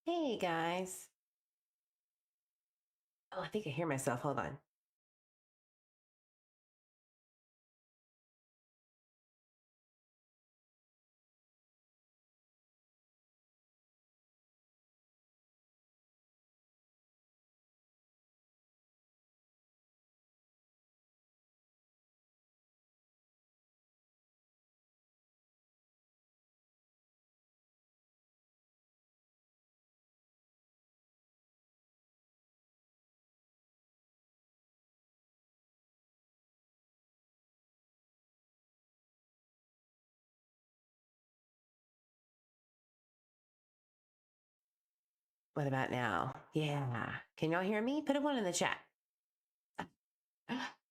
Hey guys. Oh, I think I hear myself. Hold on. What about now? Yeah. Can y'all hear me? Put a one in the chat.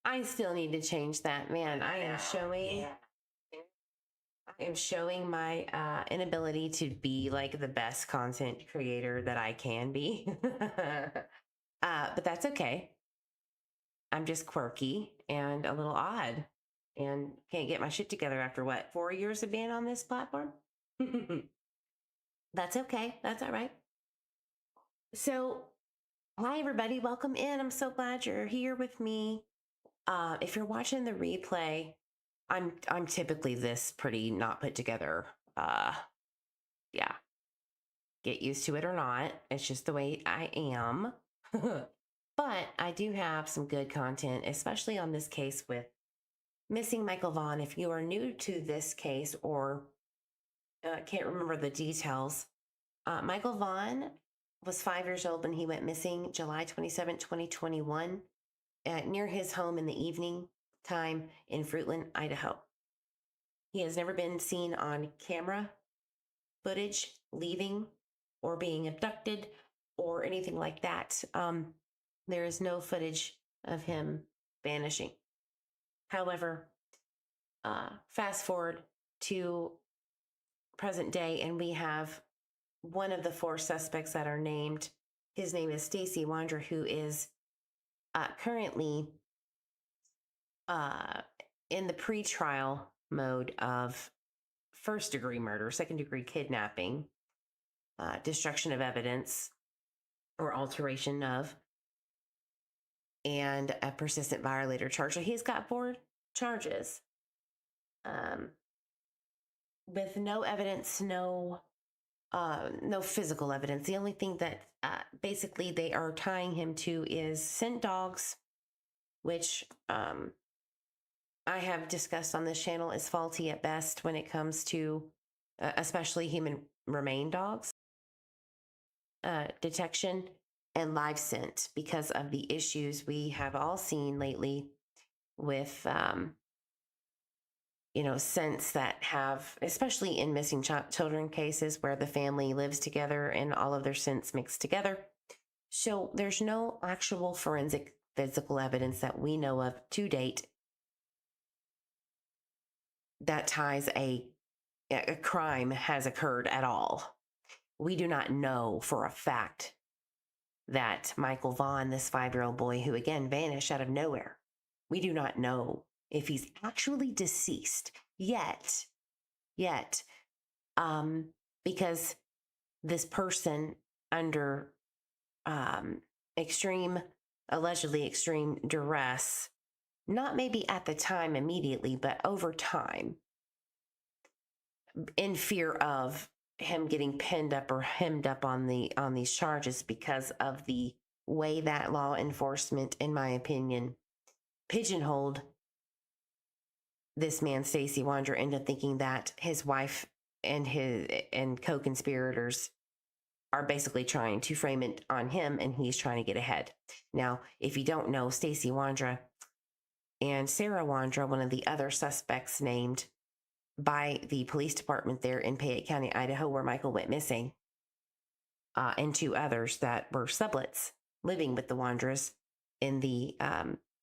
I still need to change that. Man, I am showing my inability to be like the best content creator that I can be. But that's okay. I'm just quirky and a little odd and can't get my shit together after what, 4 years of being on this platform? That's okay. That's all right. So, hi everybody, welcome in. I'm so glad you're here with me. If you're watching the replay, I'm typically this pretty not put together. Yeah, get used to it or not. It's just the way I am. But I do have some good content, especially on this case with missing Michael Vaughan. If you are new to this case or can't remember the details, Michael Vaughan was 5 years old when he went missing July 27, 2021, near his home in the evening time in Fruitland, Idaho. He has never been seen on camera footage leaving or being abducted or anything like that. There is no footage of him vanishing. However, fast forward to present day, and we have one of the four suspects that are named. His name is Stacey Wondra, who is currently in the pretrial mode of first-degree murder, second-degree kidnapping, destruction of evidence or alteration of, and a persistent violator charge. So he's got 4 charges with no evidence, no physical evidence. The only thing that basically they are tying him to is scent dogs, which I have discussed on this channel is faulty at best when it comes to especially human remain dogs detection and live scent, because of the issues we have all seen lately with scents that have, especially in missing children cases where the family lives together and all of their scents mixed together. So there's no actual forensic physical evidence that we know of to date that ties a crime has occurred at all. We do not know for a fact that Michael Vaughan, this 5-year-old boy who again vanished out of nowhere, we do not know if he's actually deceased yet, because this person under allegedly extreme duress, not maybe at the time immediately, but over time, in fear of him getting pinned up or hemmed up on these charges, because of the way that law enforcement, in my opinion, pigeonholed this man, Stacey Wondra, into thinking that his wife and co-conspirators are basically trying to frame it on him and he's trying to get ahead. Now, if you don't know, Stacey Wondra and Sarah Wondra, one of the other suspects named by the police department there in Payette County, Idaho, where Michael went missing, and 2 others that were sublets living with the Wondras in the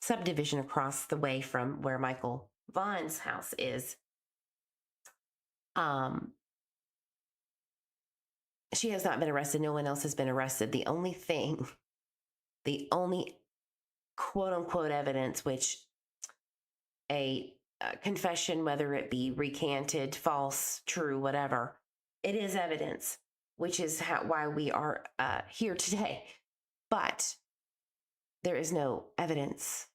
subdivision across the way from where Michael Vaughan's house is. She has not been arrested. No one else has been arrested. The only quote unquote evidence, which a confession, whether it be recanted, false, true, whatever, it is evidence, which is why we are here today. But there is no evidence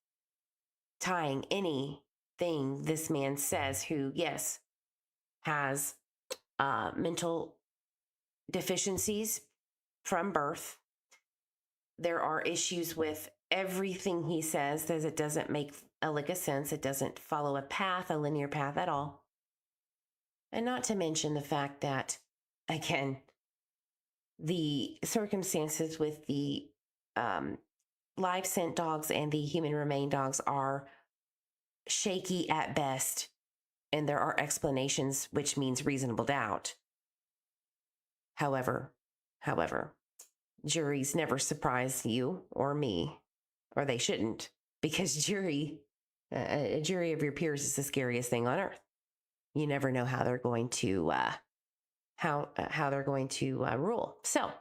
tying anything this man says, who, yes, has mental deficiencies from birth. There are issues with everything he says, as it doesn't make a lick of sense. It doesn't follow a linear path at all. And not to mention the fact that, again, the circumstances with the live scent dogs and the human remain dogs are shaky at best, and there are explanations, which means reasonable doubt. However, juries never surprise you or me, or they shouldn't, because a jury of your peers is the scariest thing on earth. You never know how they're going to rule. So,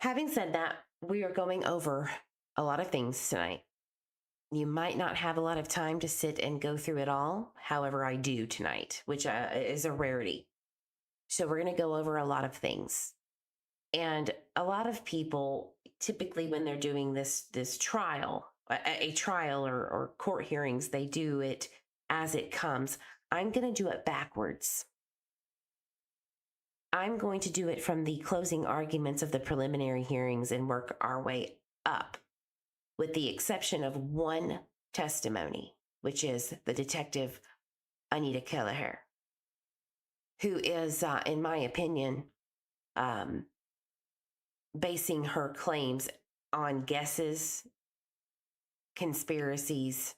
having said that, we are going over a lot of things tonight. You might not have a lot of time to sit and go through it all. However, I do tonight, which is a rarity. So we're going to go over a lot of things. And a lot of people, typically when they're doing this trial, a trial or court hearings, they do it as it comes. I'm going to do it backwards. I'm going to do it from the closing arguments of the preliminary hearings and work our way up, with the exception of one testimony, which is the detective Anita Kelleher, who is, in my opinion, basing her claims on guesses, conspiracies,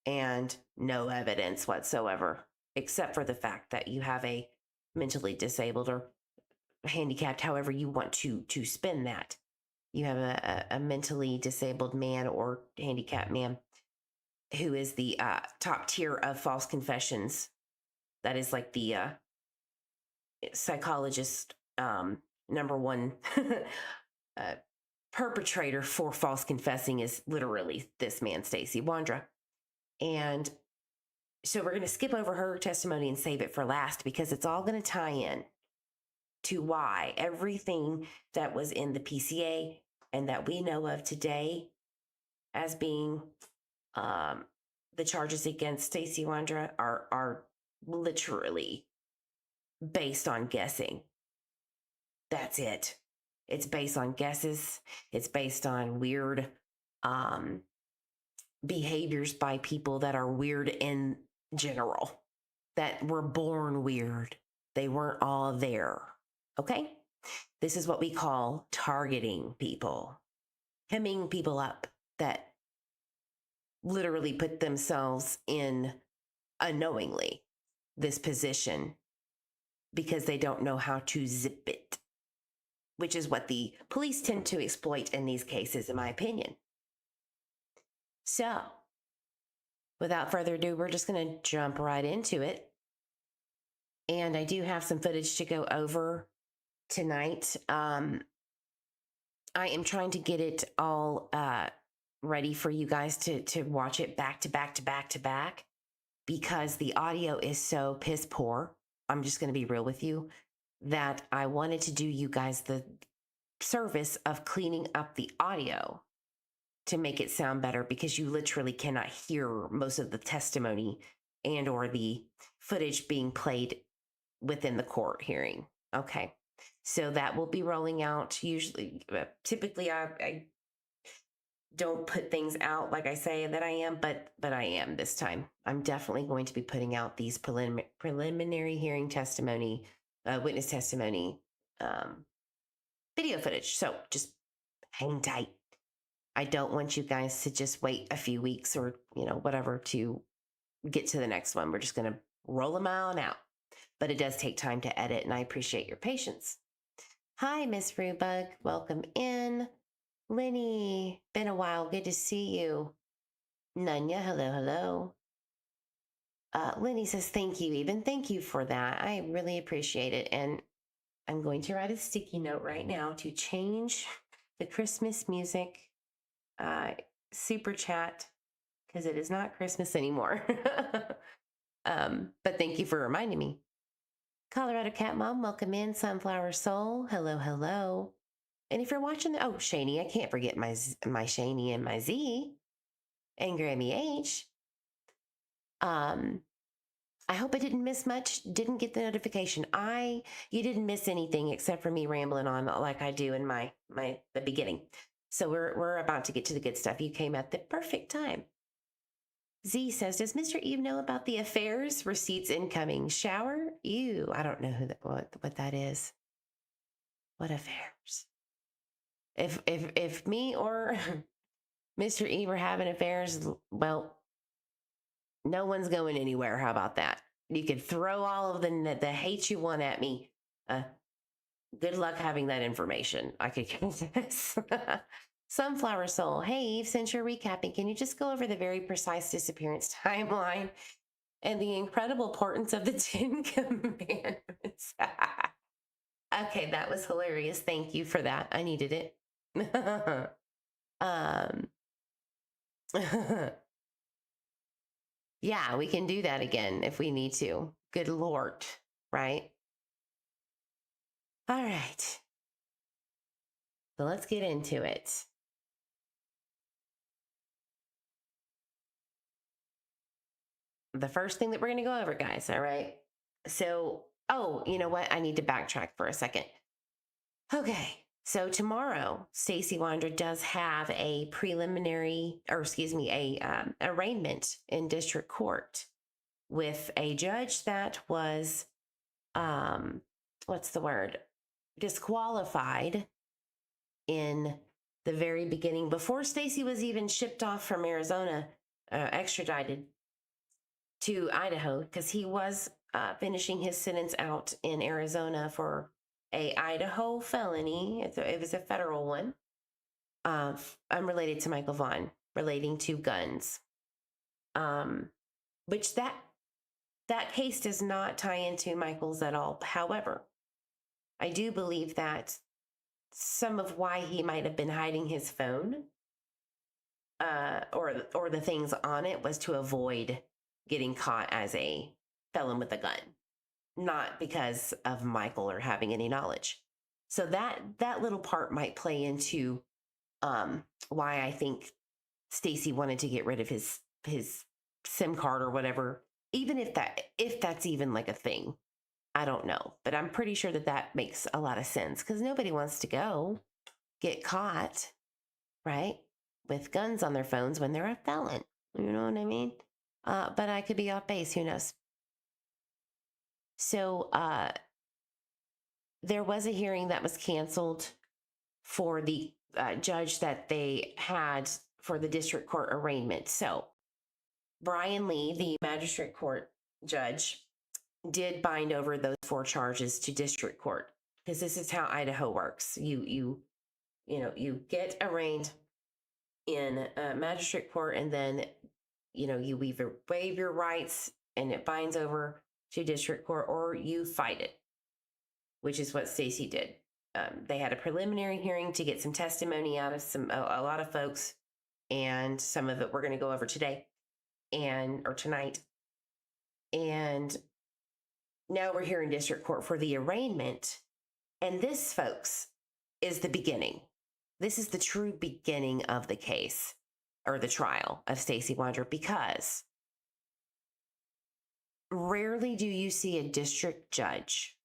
and no evidence whatsoever, except for the fact that you have a mentally disabled or handicapped, however you want to spin that. You have a mentally disabled man or handicapped man who is the top tier of false confessions. That is like the psychologist number one perpetrator for false confessing is literally this man, Stacey Wondra. And so we're going to skip over her testimony and save it for last, because it's all going to tie in to why everything that was in the PCA and that we know of today as being the charges against Stacey Wondra are literally based on guessing. That's it. It's based on guesses. It's based on weird behaviors by people that are weird in general, that were born weird. They weren't all there. Okay? This is what we call targeting people, hemming people up that literally put themselves in unknowingly this position because they don't know how to zip it, which is what the police tend to exploit in these cases, in my opinion. So, without further ado, we're just going to jump right into it. And I do have some footage to go over tonight. I am trying to get it all ready for you guys to watch it back to back, because the audio is so piss poor. I'm just going to be real with you, that I wanted to do you guys the service of cleaning up the audio to make it sound better, because you literally cannot hear most of the testimony and or the footage being played within the court hearing. Okay. So that will be rolling out. Usually, typically I don't put things out like I say that I am, but I am this time. I'm definitely going to be putting out these preliminary hearing testimony, witness testimony, video footage. So just hang tight. I don't want you guys to just wait a few weeks or, whatever to get to the next one. We're just going to roll them on out. But it does take time to edit, and I appreciate your patience. Hi, Miss Rubug. Welcome in. Lenny, been a while. Good to see you. Nunya, hello. Lenny says, thank you, even. Thank you for that. I really appreciate it. And I'm going to write a sticky note right now to change the Christmas music super chat, because it is not Christmas anymore. But thank you for reminding me. Colorado Cat Mom, welcome in. Sunflower Soul, hello, hello. And if you're watching the, oh, Shani, I can't forget my Shani and my Z and Grammy H. I hope I didn't miss much. Didn't get the notification. You didn't miss anything except for me rambling on like I do in the beginning. So we're about to get to the good stuff. You came at the perfect time. Z says, does Mr. Eve know about the affairs? Receipts incoming. Shower? Ew. I don't know what that is. What affairs? If me or Mr. Eve are having affairs, well, no one's going anywhere. How about that? You could throw all of the hate you want at me. Good luck having that information. I could confess. Sunflower Soul. Hey, Eve, since you're recapping, can you just go over the very precise disappearance timeline and the incredible importance of the 10 commandments? Okay, that was hilarious. Thank you for that. I needed it. Yeah, we can do that again if we need to. Good Lord, right? All right. So let's get into it. The first thing that we're going to go over, guys, all right? So, oh, you know what? I need to backtrack for a second. Okay. So tomorrow, Stacey Wondra does have a arraignment in district court with a judge that was, disqualified in the very beginning before Stacey was even shipped off from Arizona, extradited to Idaho, because he was finishing his sentence out in Arizona for a Idaho felony. It was a federal one, unrelated to Michael Vaughan, relating to guns. Which that case does not tie into Michael's at all. However, I do believe that some of why he might have been hiding his phone, or the things on it, was to avoid getting caught as a felon with a gun, not because of Michael or having any knowledge. So that little part might play into why I think Stacey wanted to get rid of his SIM card or whatever, even if that's even like a thing. I don't know, but I'm pretty sure that makes a lot of sense, because nobody wants to go get caught, right, with guns on their phones when they're a felon. You know what I mean? But I could be off base. Who knows? So there was a hearing that was canceled for the judge that they had for the district court arraignment. So Brian Lee, the magistrate court judge, did bind over those 4 charges to district court, because this is how Idaho works. You get arraigned in magistrate court, and then you either waive your rights and it binds over to district court, or you fight it, which is what Stacey did. They had a preliminary hearing to get some testimony out of a lot of folks, and some of it we're going to go over today or tonight. And now we're here in district court for the arraignment. And this, folks, is the beginning. This is the true beginning of the case, or the trial of Stacey Wondra, because rarely do you see a district judge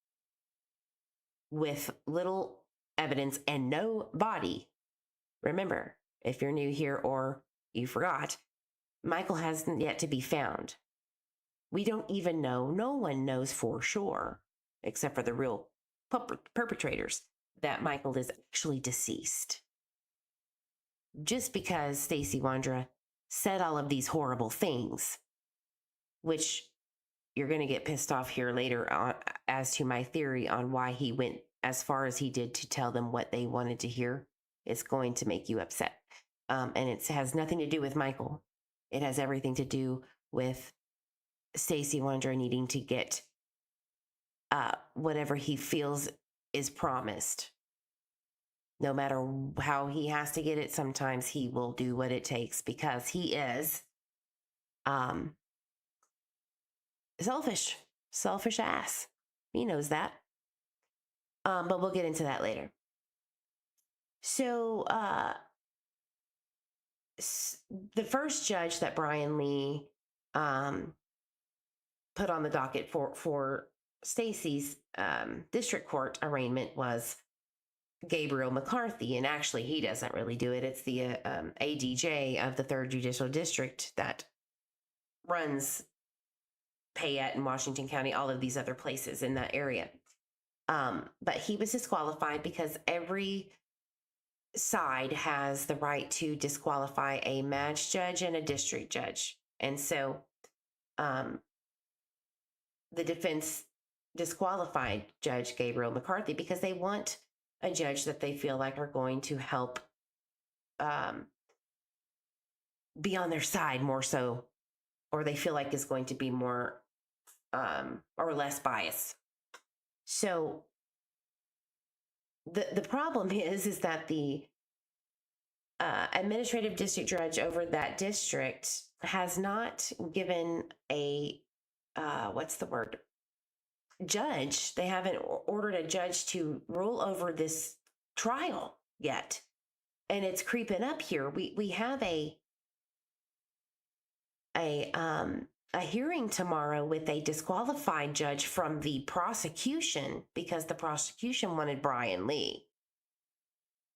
with little evidence and no body. Remember, if you're new here or you forgot, Michael hasn't yet to be found. We don't even know, no one knows for sure, except for the real perpetrators, that Michael is actually deceased. Just because Stacey Wondra said all of these horrible things, which you're going to get pissed off here later on as to my theory on why he went as far as he did to tell them what they wanted to hear. It's going to make you upset. And it has nothing to do with Michael. It has everything to do with Stacey Wondra needing to get whatever he feels is promised. No matter how he has to get it, sometimes he will do what it takes, because he is selfish ass. He knows that. But we'll get into that later. So the first judge that Brian Lee put on the docket for Stacey's district court arraignment was Gabriel McCarthy. And actually, he doesn't really do it. It's the ADJ of the 3rd Judicial District that runs Payette and Washington County, all of these other places in that area. But he was disqualified because every side has the right to disqualify a match judge and a district judge. And so the defense disqualified Judge Gabriel McCarthy because they want a judge that they feel like are going to help be on their side more so, or they feel like is going to be more or less biased. So the problem is that the administrative district judge over that district has not given a judge. They haven't ordered a judge to rule over this trial yet, and it's creeping up here. We have a hearing tomorrow with a disqualified judge from the prosecution because the prosecution wanted Brian Lee,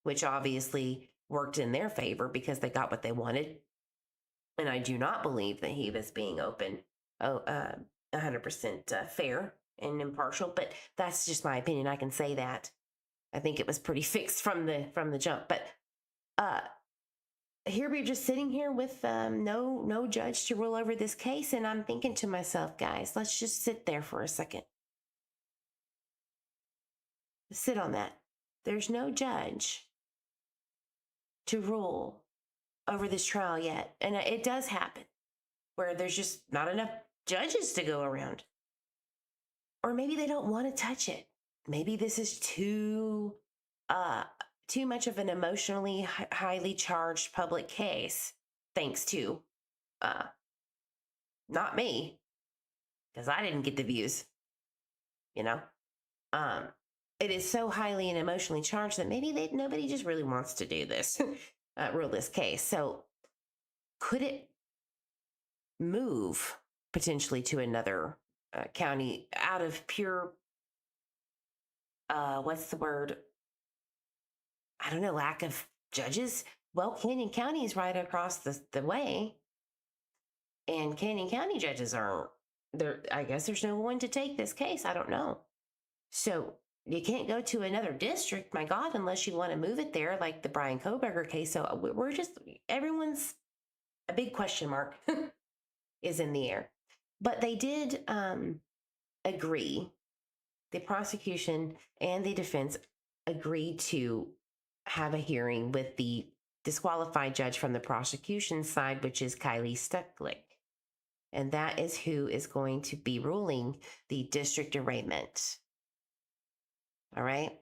which obviously worked in their favor because they got what they wanted. And I do not believe that he was being 100% fair and impartial, but that's just my opinion. I can say that. I think it was pretty fixed from the jump. But here we're just sitting here with no judge to rule over this case, and I'm thinking to myself, guys, let's just sit there for a second. Sit on that. There's no judge to rule over this trial yet. And it does happen where there's just not enough judges to go around. Or maybe they don't want to touch it. Maybe this is too much of an emotionally highly charged public case, thanks to not me, because I didn't get the views, it is so highly and emotionally charged that maybe nobody just really wants to do this, rule this case. So could it move potentially to another county out of pure, lack of judges? Well, Canyon County is right across the way, and Canyon County judges are there. I guess there's no one to take this case. I don't know. So you can't go to another district, my God, unless you want to move it there, like the Brian Koberger case. So everyone's a big question mark is in the air. But they did agree, the prosecution and the defense agreed to have a hearing with the disqualified judge from the prosecution side, which is Kylie Stucklick. And that is who is going to be ruling the district arraignment. All right.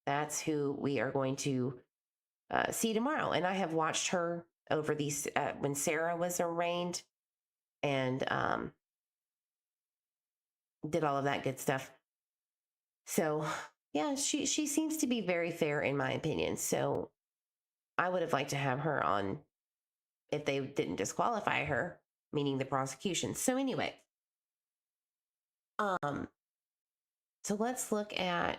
That's who we are going to see tomorrow. And I have watched her over these when Sarah was arraigned and did all of that good stuff. So yeah, she seems to be very fair in my opinion. So I would have liked to have her on if they didn't disqualify her, meaning the prosecution. So anyway, so let's look and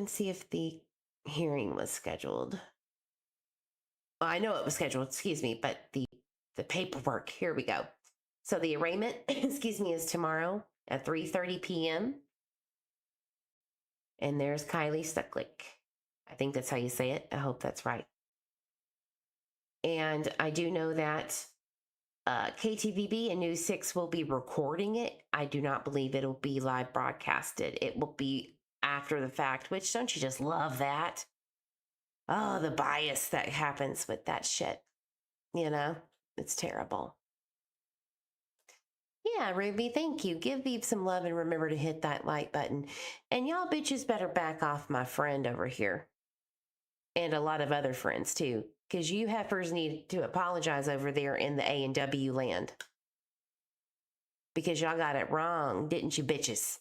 see if the hearing was scheduled. Well, I know it was scheduled, but the paperwork, here we go. So the arraignment, is tomorrow at 3:30 p.m. And there's Kylie Stucklick. I think that's how you say it. I hope that's right. And I do know that KTVB and News 6 will be recording it. I do not believe it'll be live broadcasted. It will be after the fact, which don't you just love that? Oh, the bias that happens with that shit. It's terrible. Yeah, Ruby, thank you. Give Veep some love and remember to hit that like button. And y'all bitches better back off my friend over here. And a lot of other friends too. because you heifers need to apologize over there in the A&W land. Because y'all got it wrong, didn't you, bitches?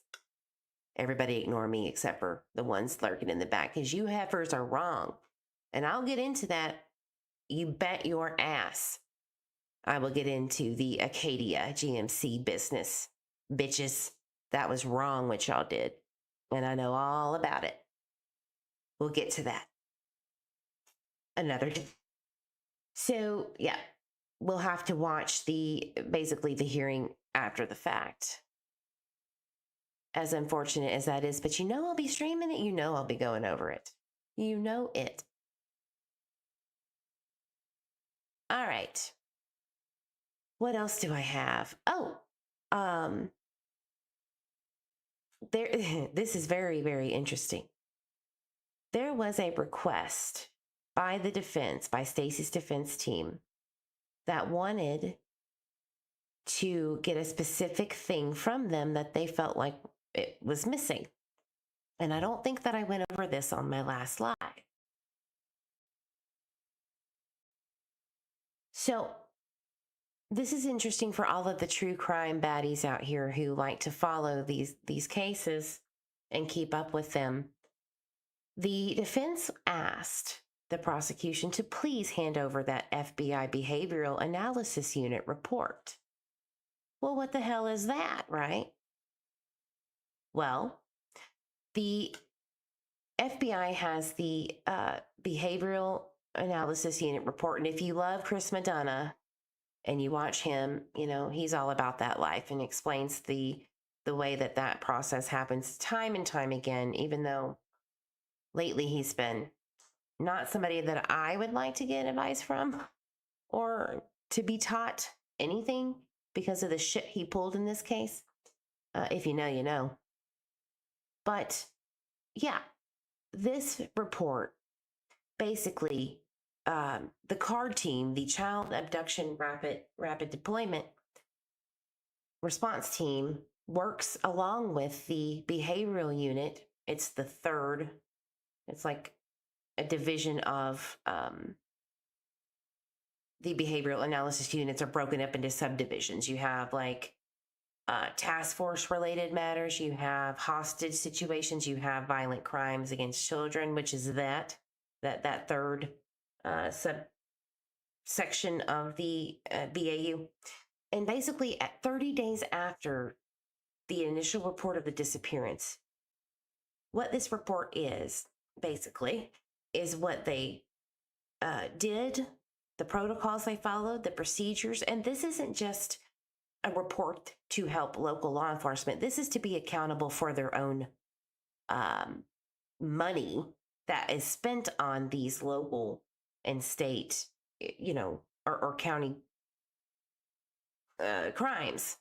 Everybody ignore me except for the ones lurking in the back, because you heifers are wrong. And I'll get into that. You bet your ass. I will get into the Acadia GMC business. Bitches, that was wrong what y'all did. And I know all about it. We'll get to that another day. So, yeah, we'll have to watch basically the hearing after the fact. As unfortunate as that is, but I'll be streaming it. I'll be going over it. It. All right. What else do I have? Oh, this is very, very interesting. There was a request by the defense, by Stacey's defense team, that wanted to get a specific thing from them that they felt like it was missing. And I don't think that I went over this on my last live. So this is interesting for all of the true crime baddies out here who like to follow these cases and keep up with them. The defense asked the prosecution to please hand over that FBI Behavioral Analysis Unit report. Well, what the hell is that, right? Well, the FBI has the Behavioral Analysis Unit report. And if you love Chris Madonna and you watch him, he's all about that life and explains the way that process happens time and time again, even though lately he's been not somebody that I would like to get advice from or to be taught anything because of the shit he pulled in this case. If you know, you know. But yeah, this report basically, the CARD team, the Child Abduction Rapid Deployment Response Team, works along with the behavioral unit. It's the third. It's like a division of the behavioral analysis units are broken up into subdivisions. You have like task force related matters. You have hostage situations. You have violent crimes against children, which is that third subsection of the BAU. And basically at 30 days after the initial report of the disappearance, what this report is basically is what they did, the protocols they followed, the procedures. And this isn't just a report to help local law enforcement. This is to be accountable for their own money that is spent on these local and state, or county crimes.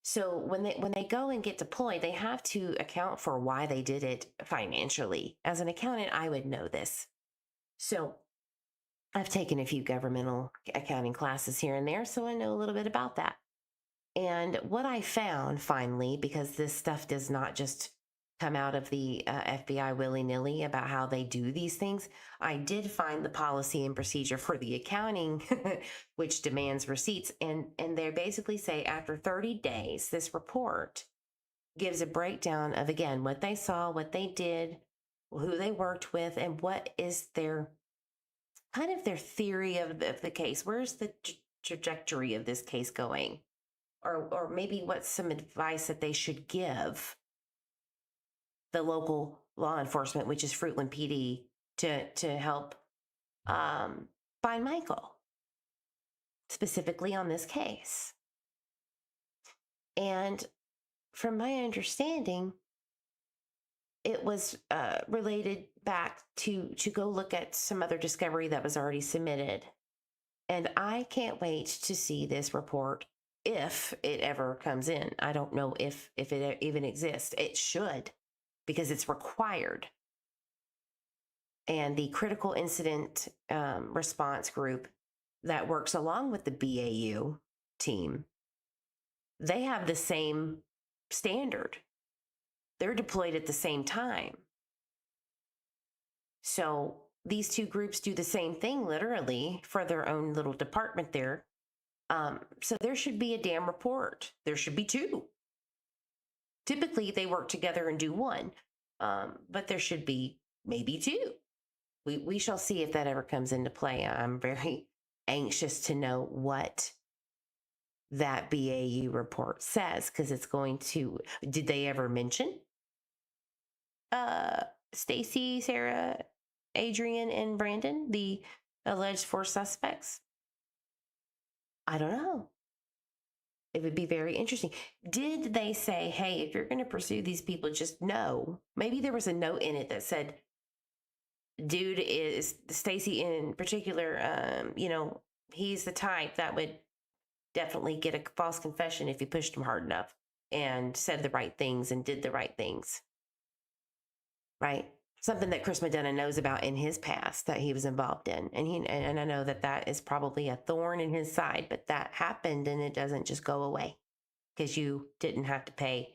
So when they go and get deployed, they have to account for why they did it financially. As an accountant, I would know this. So I've taken a few governmental accounting classes here and there, so I know a little bit about that. And what I found finally, because this stuff does not just come out of the FBI willy-nilly about how they do these things, I did find the policy and procedure for the accounting, which demands receipts. And they basically say after 30 days, this report gives a breakdown of, again, what they saw, what they did, who they worked with, and what is their kind of their theory of the case. Where's the trajectory of this case going? Or maybe what's some advice that they should give the local law enforcement, which is Fruitland PD, to help find Michael, specifically on this case. And from my understanding, it was related back to go look at some other discovery that was already submitted. And I can't wait to see this report if it ever comes in. I don't know if it even exists. It should, because it's required. And the critical incident response group that works along with the BAU team, they have the same standard. They're deployed at the same time. So these two groups do the same thing, literally, for their own little department there. So there should be a damn report. There should be two. Typically, they work together and do one, but there should be maybe two. We shall see if that ever comes into play. I'm very anxious to know what that BAU report says, because it's going to. Did they ever mention Stacey, Sarah, Adrian, and Brandon, the alleged four suspects? I don't know. It would be very interesting. Did they say, hey, if you're going to pursue these people, just know? Maybe there was a note in it that said, dude is Stacey in particular, he's the type that would definitely get a false confession if you pushed him hard enough and said the right things and did the right things. Right? Something that Chris Medina knows about in his past that he was involved in. And I know that is probably a thorn in his side, but that happened and it doesn't just go away because you didn't have to pay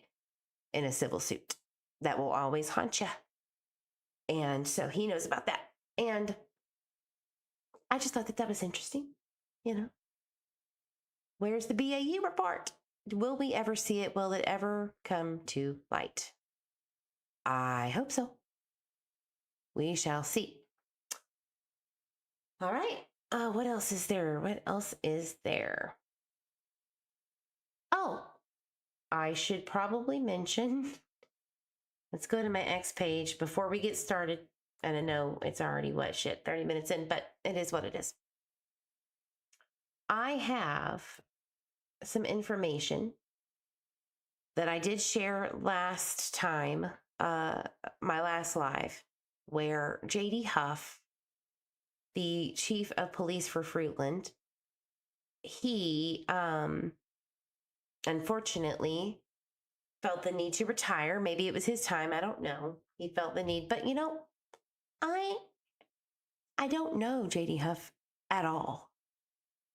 in a civil suit. That will always haunt you. And so he knows about that. And I just thought that was interesting. Where's the BAU report? Will we ever see it? Will it ever come to light? I hope so. We shall see. All right. What else is there? Oh, I should probably mention. Let's go to my X page before we get started. And I know it's already 30 minutes in, but it is what it is. I have some information that I did share last time, my last live, where J.D. Huff, the chief of police for Fruitland, he unfortunately felt the need to retire. Maybe it was his time. I don't know. He felt the need. But, I don't know J.D. Huff at all.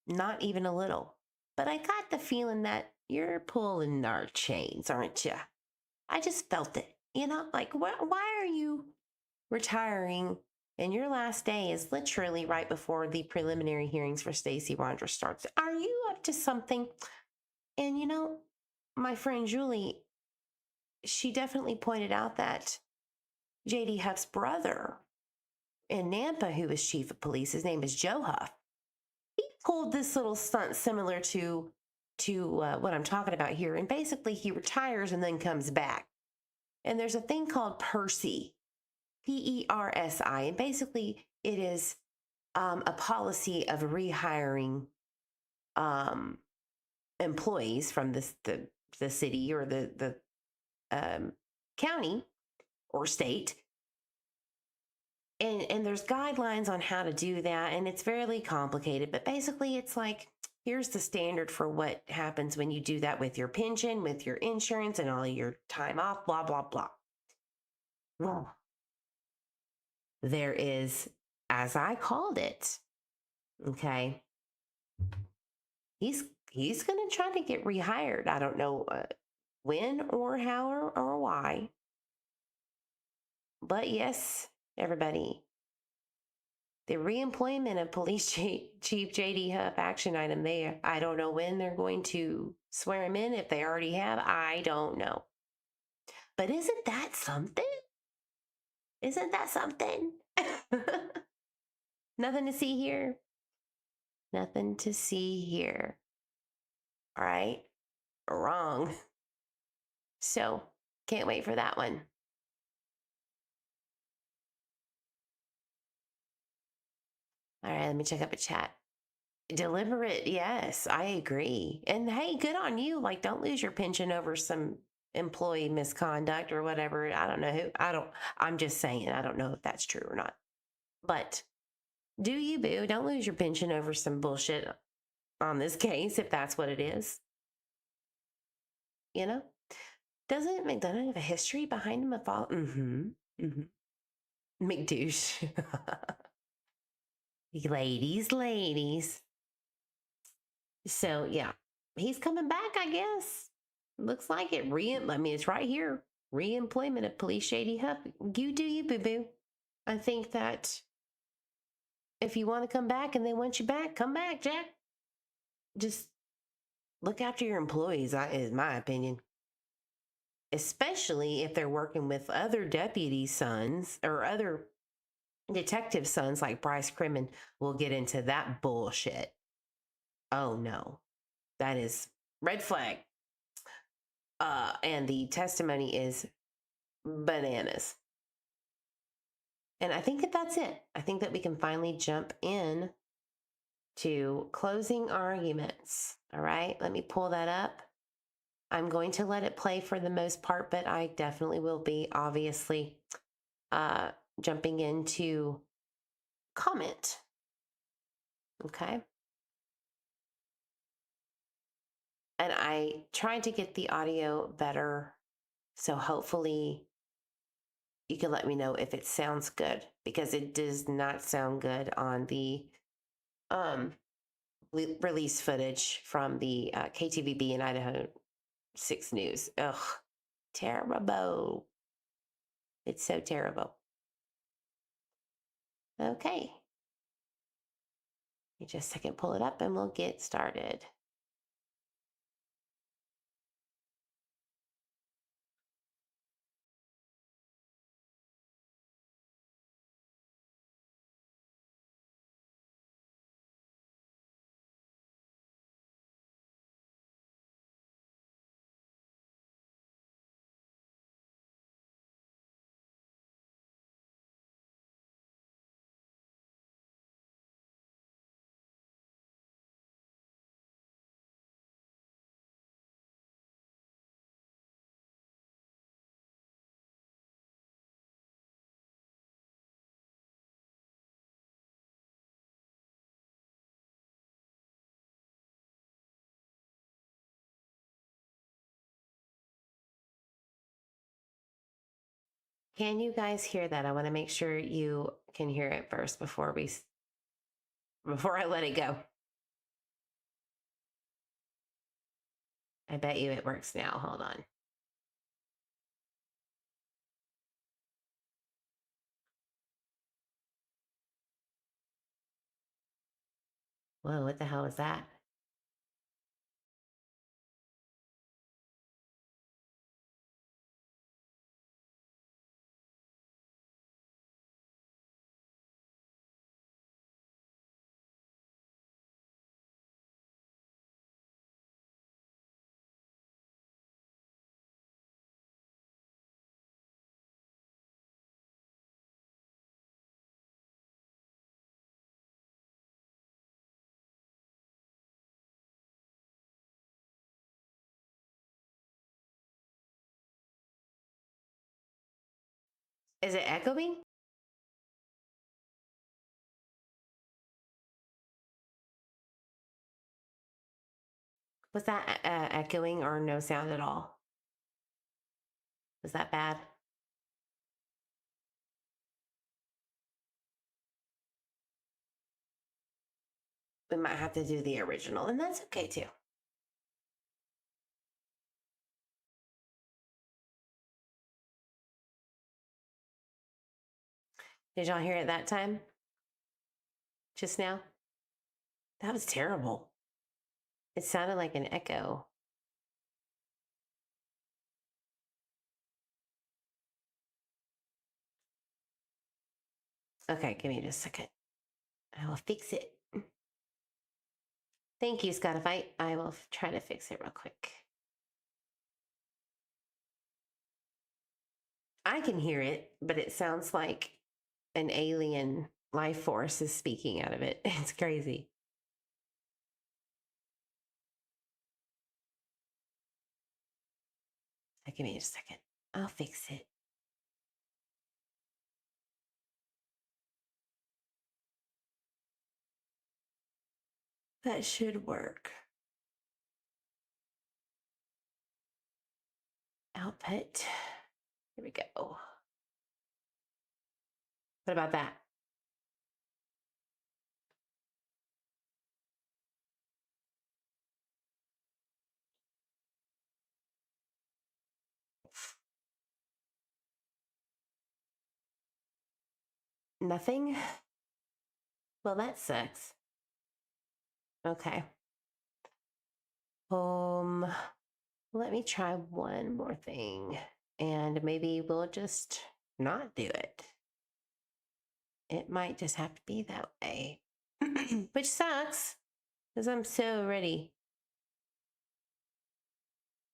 Not even a little. But I got the feeling that you're pulling our chains, aren't you? I just felt it. Like, why are you retiring? And your last day is literally right before the preliminary hearings for Stacey Wondra starts. Are you up to something? And, my friend Julie, she definitely pointed out that J.D. Huff's brother in Nampa, who was chief of police, his name is Joe Huff. He pulled this little stunt similar to what I'm talking about here. And basically, he retires and then comes back. And there's a thing called PERSI, PERSI. And basically, it is a policy of rehiring employees from the city or the county or state. And there's guidelines on how to do that. And it's fairly complicated. But basically, it's like, here's the standard for what happens when you do that with your pension, with your insurance, and all your time off, blah, blah, blah. Well, there is, as I called it, okay, he's going to try to get rehired. I don't know when or how or why. But yes, everybody, the reemployment of police chief J.D. Huff action item there. I don't know when they're going to swear him in. If they already have, I don't know. But isn't that something? Isn't that something? Nothing to see here. Nothing to see here. All right. Wrong. So can't wait for that one. All right, let me check up a chat. Deliberate, yes, I agree. And hey, good on you. Like, don't lose your pension over some employee misconduct or whatever. I don't know I'm just saying, I don't know if that's true or not. But do you, boo? Don't lose your pension over some bullshit on this case, if that's what it is. Doesn't McDonough have a history behind him of all? McDouche. Ladies. So yeah, he's coming back, I guess. Looks like it. It's right here. Reemployment of police J.D. Huff. You do you, boo-boo. I think that If you want to come back and they want you back, come back, Jack. Just look after your employees, is my opinion. Especially if they're working with other deputy sons or other detective sons like Bryce Crimin. We'll get into that bullshit. Oh no, that is red flag. And the testimony is bananas. And I think that that's it. I think that we can finally jump in to closing arguments. All right, let me pull that up. I'm going to let it play for the most part, but I definitely will be obviously jumping into comment. Okay. And I tried to get the audio better. So hopefully you can let me know if it sounds good, because it does not sound good on the release footage from the KTVB and Idaho 6 News. Ugh, terrible. It's so terrible. Okay. You just a second, pull it up and we'll get started. Can you guys hear that? I want to make sure you can hear it first before I let it go. I bet you it works now. Hold on. Whoa, what the hell is that? Is it echoing? Was that echoing or no sound at all? Was that bad? We might have to do the original, and that's okay too. Did y'all hear it that time? Just now? That was terrible. It sounded like an echo. Okay, give me just a second. I will fix it. Thank you, Spotify. I will try to fix it real quick. I can hear it, but it sounds like an alien life force is speaking out of it. It's crazy. Give me just a second. I'll fix it. That should work. Output. Here we go. What about that? Nothing? Well, that sucks. Okay. Let me try one more thing, and maybe we'll just not do it. It might just have to be that way, which sucks because I'm so ready.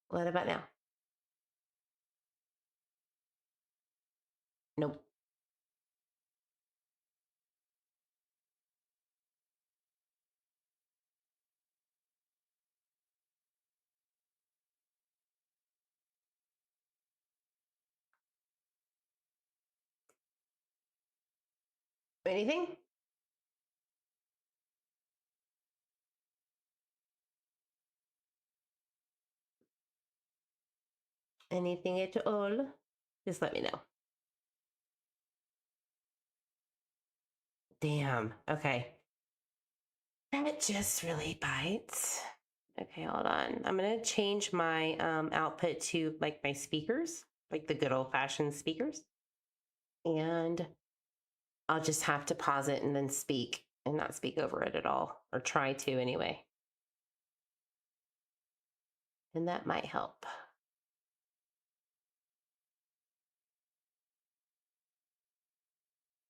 What about now? Nope. Anything? Anything at all? Just let me know. Damn. Okay. That just really bites. Okay, hold on. I'm going to change my output to like my speakers, like the good old fashioned speakers. And I'll just have to pause it and then speak and not speak over it at all, or try to anyway. And that might help.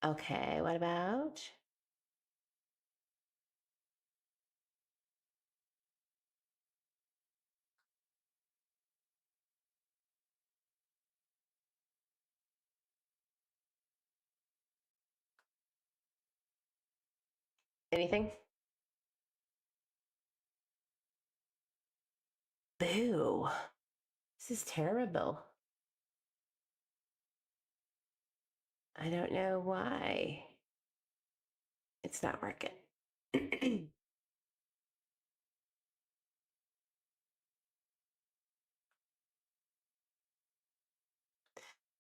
Okay, what about? Anything? Boo. This is terrible. I don't know why it's not working.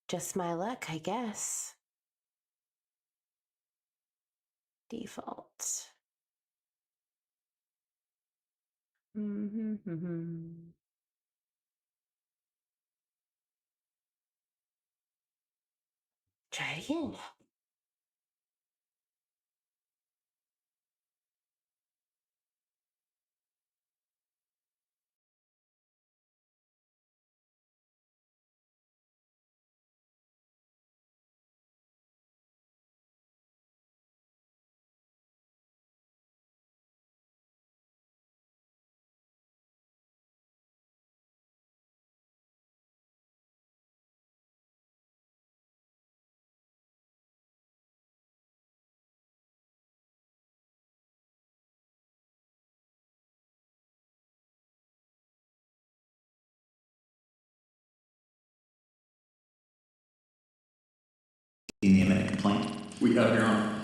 Just my luck, I guess. Default. Try it again. In the amended complaint. We have, Your Honor.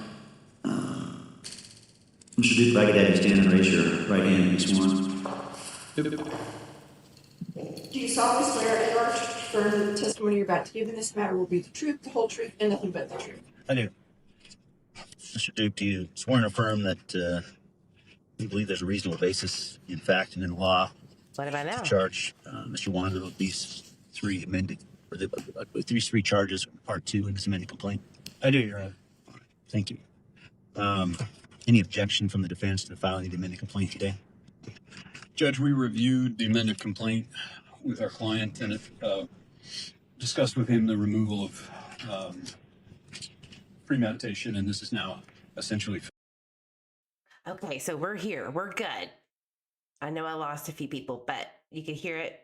Mr. Duke, if I could have you stand and raise your right hand and be sworn. Do you solemnly swear and or affirm that the testimony you're about to give in this matter will be the truth, the whole truth, and nothing but the truth? I do. Mr. Duke, do you swear and affirm that you believe there's a reasonable basis in fact and in law What about now? to charge Mr. Wondra with these three amended, or these three charges, part two in this amended complaint? I do, Your Honor. Thank you. Any objection from the defense to the filing of the amended complaint today? Judge, we reviewed the amended complaint with our client and discussed with him the removal of premeditation, and this is now essentially. Okay, so we're here. We're good. I know I lost a few people, but you can hear it.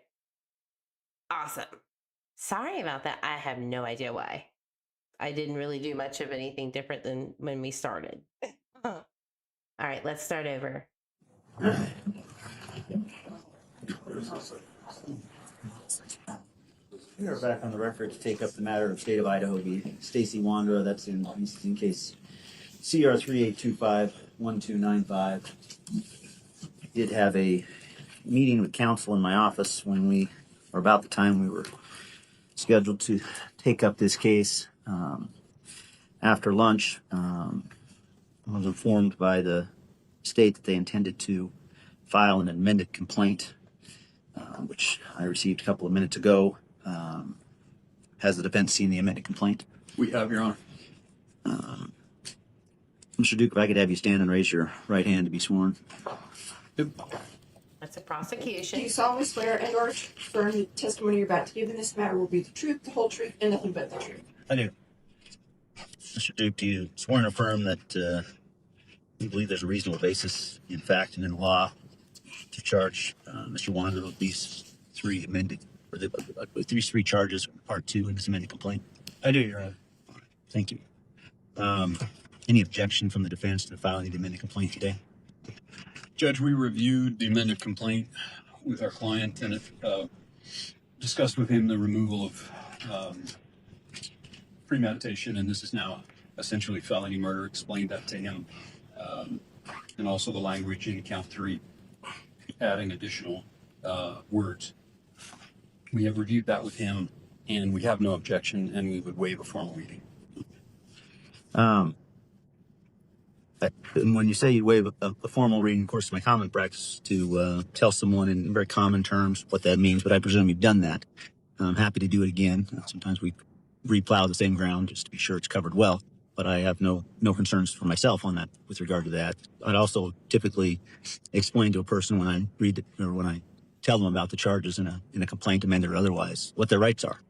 Awesome. Sorry about that. I have no idea why. I didn't really do much of anything different than when we started. All right, let's start over. We are back on the record to take up the matter of State of Idaho v. Stacey Wondra. That's in case CR 3825-1295. I did have a meeting with counsel in my office when we, or about the time we were scheduled to take up this case. After lunch, I was informed by the state that they intended to file an amended complaint, which I received a couple of minutes ago. Has the defense seen the amended complaint? We have, Your Honor. Mr. Duke, if I could have you stand and raise your right hand to be sworn. Yep. That's a Do prosecution. you solemnly swear and or affirm the testimony you're about to give in this matter will be the truth, the whole truth, and nothing but the truth? I do. Mr. Duke, do you swear and affirm that you believe there's a reasonable basis in fact and in law to charge Mr. Wondra with these three amended, or these three charges, part two in this amended complaint? I do, Your Honor. Thank you. Any objection from the defense to filing the amended complaint today? Judge, we reviewed the amended complaint with our client and discussed with him the removal of premeditation, and this is now essentially felony murder. Explained that to him, and also the language in count 3, adding additional words. We have reviewed that with him, and we have no objection, and we would waive a formal reading. And when you say you waive a formal reading, of course, it's my common practice to tell someone in very common terms what that means, but I presume you've done that. I'm happy to do it again. Sometimes we replow the same ground just to be sure it's covered well, but I have no concerns for myself on that with regard to that. I'd also typically explain to a person when I read it, or when I tell them about the charges in a complaint, amended or otherwise, what their rights are.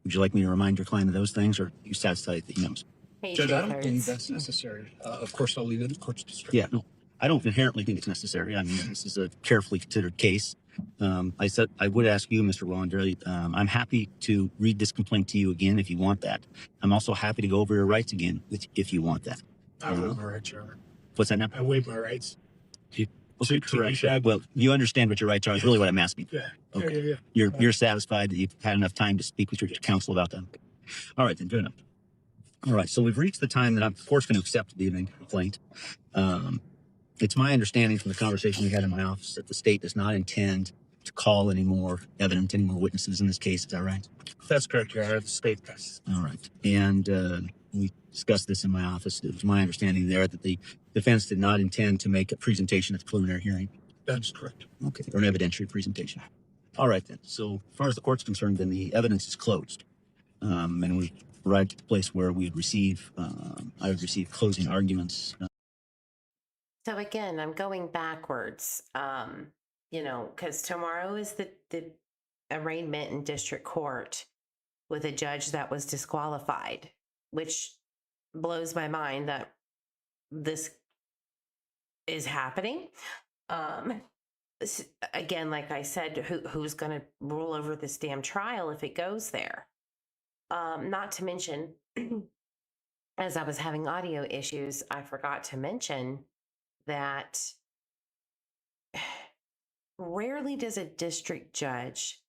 Would you like me to remind your client of those things, or are you satisfied that he knows? Hey, Judge, I don't two-thirds. think that's necessary. Of course, I'll leave it at the court's discretion. Yeah, no, I don't inherently think it's necessary. I mean, this is a carefully considered case. I said I would ask you, Mr. Vaughan, I'm happy to read this complaint to you again if you want that. I'm also happy to go over your rights again if you want that. I waive my rights, Your Honor. What's that now? I waive my rights. Okay, correct. Well, you understand what your rights are. Is really what I'm asking. Yeah. Okay. Yeah. You're satisfied that you've had enough time to speak with your counsel about them. All right, then, good enough. All right, so we've reached the time that I'm, of course, going to accept the amended complaint. It's my understanding from the conversation we had in my office that the state does not intend to call any more evidence, any more witnesses in this case. Is that right? That's correct, Your Honor. The state does. All right. And we discussed this in my office. It was my understanding there that the defense did not intend to make a presentation at the preliminary hearing. That's correct. Okay, or an evidentiary presentation. All right, then. So as far as the court's concerned, then the evidence is closed. And we arrived at the place where we would receive, I would receive closing arguments. So again, I'm going backwards, because tomorrow is the arraignment in district court with a judge that was disqualified, which blows my mind that this is happening. Again, like I said, who's going to rule over this damn trial if it goes there? Not to mention, as I was having audio issues, I forgot to mention that rarely does a district judge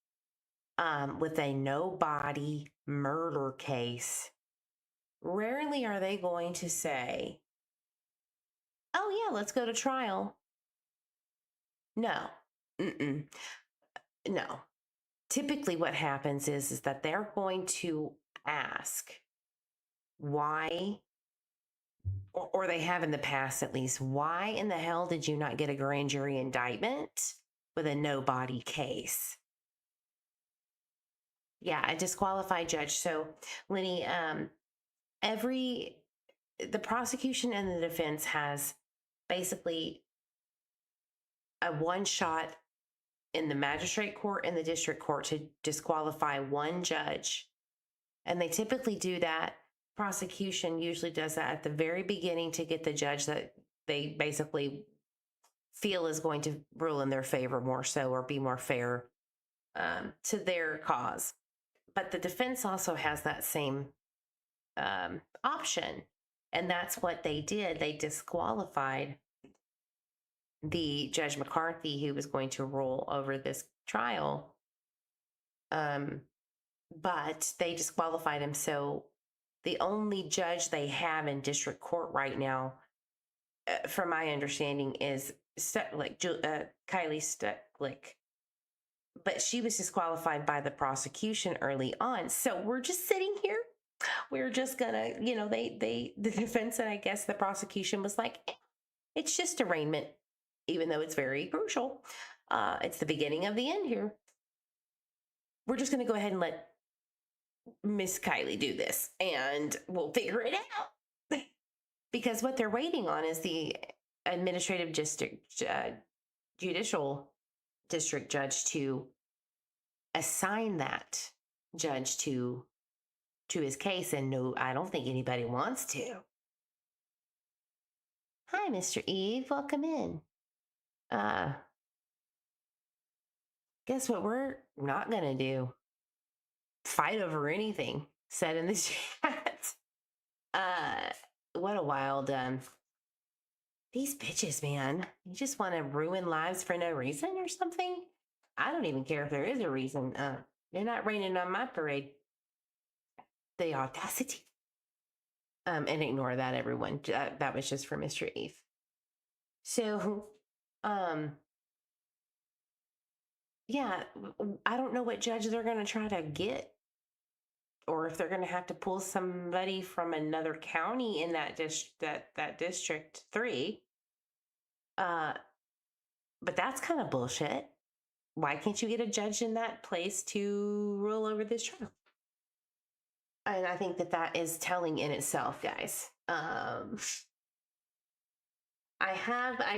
with a no-body murder case, rarely are they going to say, oh yeah, let's go to trial. No. No. Typically what happens is that they're going to ask why, or they have in the past at least, why in the hell did you not get a grand jury indictment with a no-body case? Yeah, a disqualified judge. So, Lenny, the prosecution and the defense has basically a one shot in the magistrate court and the district court to disqualify one judge. And they typically do that. Prosecution usually does that at the very beginning to get the judge that they basically feel is going to rule in their favor more so, or be more fair to their cause. But the defense also has that same option. And that's what they did. They disqualified the Judge McCarthy who was going to rule over this trial. But they disqualified him. So the only judge they have in district court right now, from my understanding, is Kylie Stucklick. But she was disqualified by the prosecution early on. So we're just sitting here. We're just gonna, the defense and I guess the prosecution was like, it's just arraignment, even though it's very crucial. It's the beginning of the end here. We're just gonna go ahead and let Miss Kylie do this, and we'll figure it out. because what they're waiting on is the administrative district, judicial district judge to assign that judge to his case. And no, I don't think anybody wants to. Hi, Mr. Eve. Welcome in. Guess what we're not going to do? Fight over anything said in the chat. What a wild, these bitches, man. You just want to ruin lives for no reason or something? I don't even care if there is a reason. They're not raining on my parade. The audacity. And ignore that, everyone. That was just for Mr. Eve. So, yeah, I don't know what judge they're going to try to get, or if they're going to have to pull somebody from another county in that district 3. But that's kind of bullshit. Why can't you get a judge in that place to rule over this trial? And I think that is telling in itself, guys. I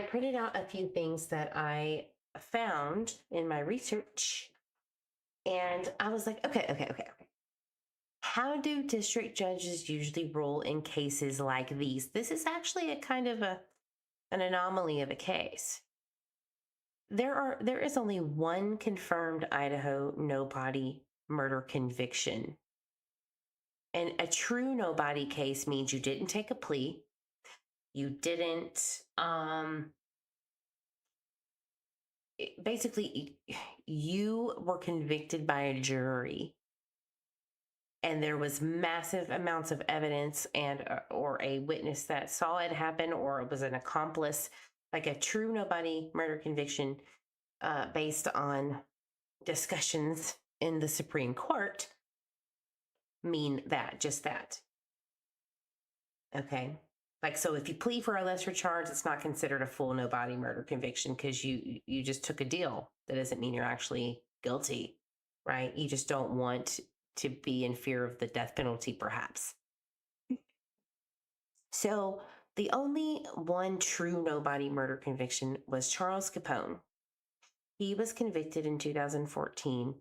printed out a few things that I found in my research, and I was like, okay. How do district judges usually rule in cases like these? This is actually a kind of an anomaly of a case. There is only one confirmed Idaho no-body murder conviction. And a true no-body case means you didn't take a plea. You didn't, basically, you were convicted by a jury. And there was massive amounts of evidence or a witness that saw it happen, or it was an accomplice, like a true nobody murder conviction based on discussions in the Supreme Court mean just that. Okay. Like, so if you plead for a lesser charge, it's not considered a full nobody murder conviction because you just took a deal. That doesn't mean you're actually guilty, right? You just don't want to be in fear of the death penalty, perhaps. So the only one true nobody murder conviction was Charles Capone. He was convicted in 2014.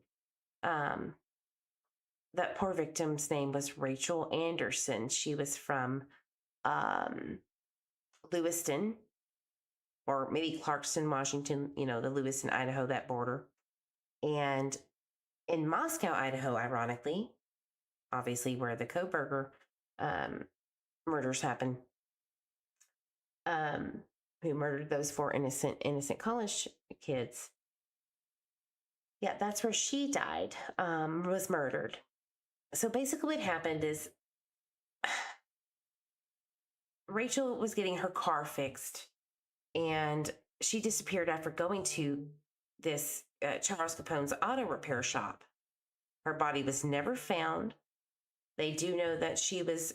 That poor victim's name was Rachel Anderson. She was from Lewiston, or maybe Clarkston, Washington, the Lewiston, Idaho, that border. And in Moscow, Idaho, ironically, obviously where the Koberger murders happened, who murdered those 4 innocent college kids. Yeah, that's where she died, was murdered. So basically what happened is Rachel was getting her car fixed, and she disappeared after going to this Charles Capone's auto repair shop. Her body was never found. They do know that she was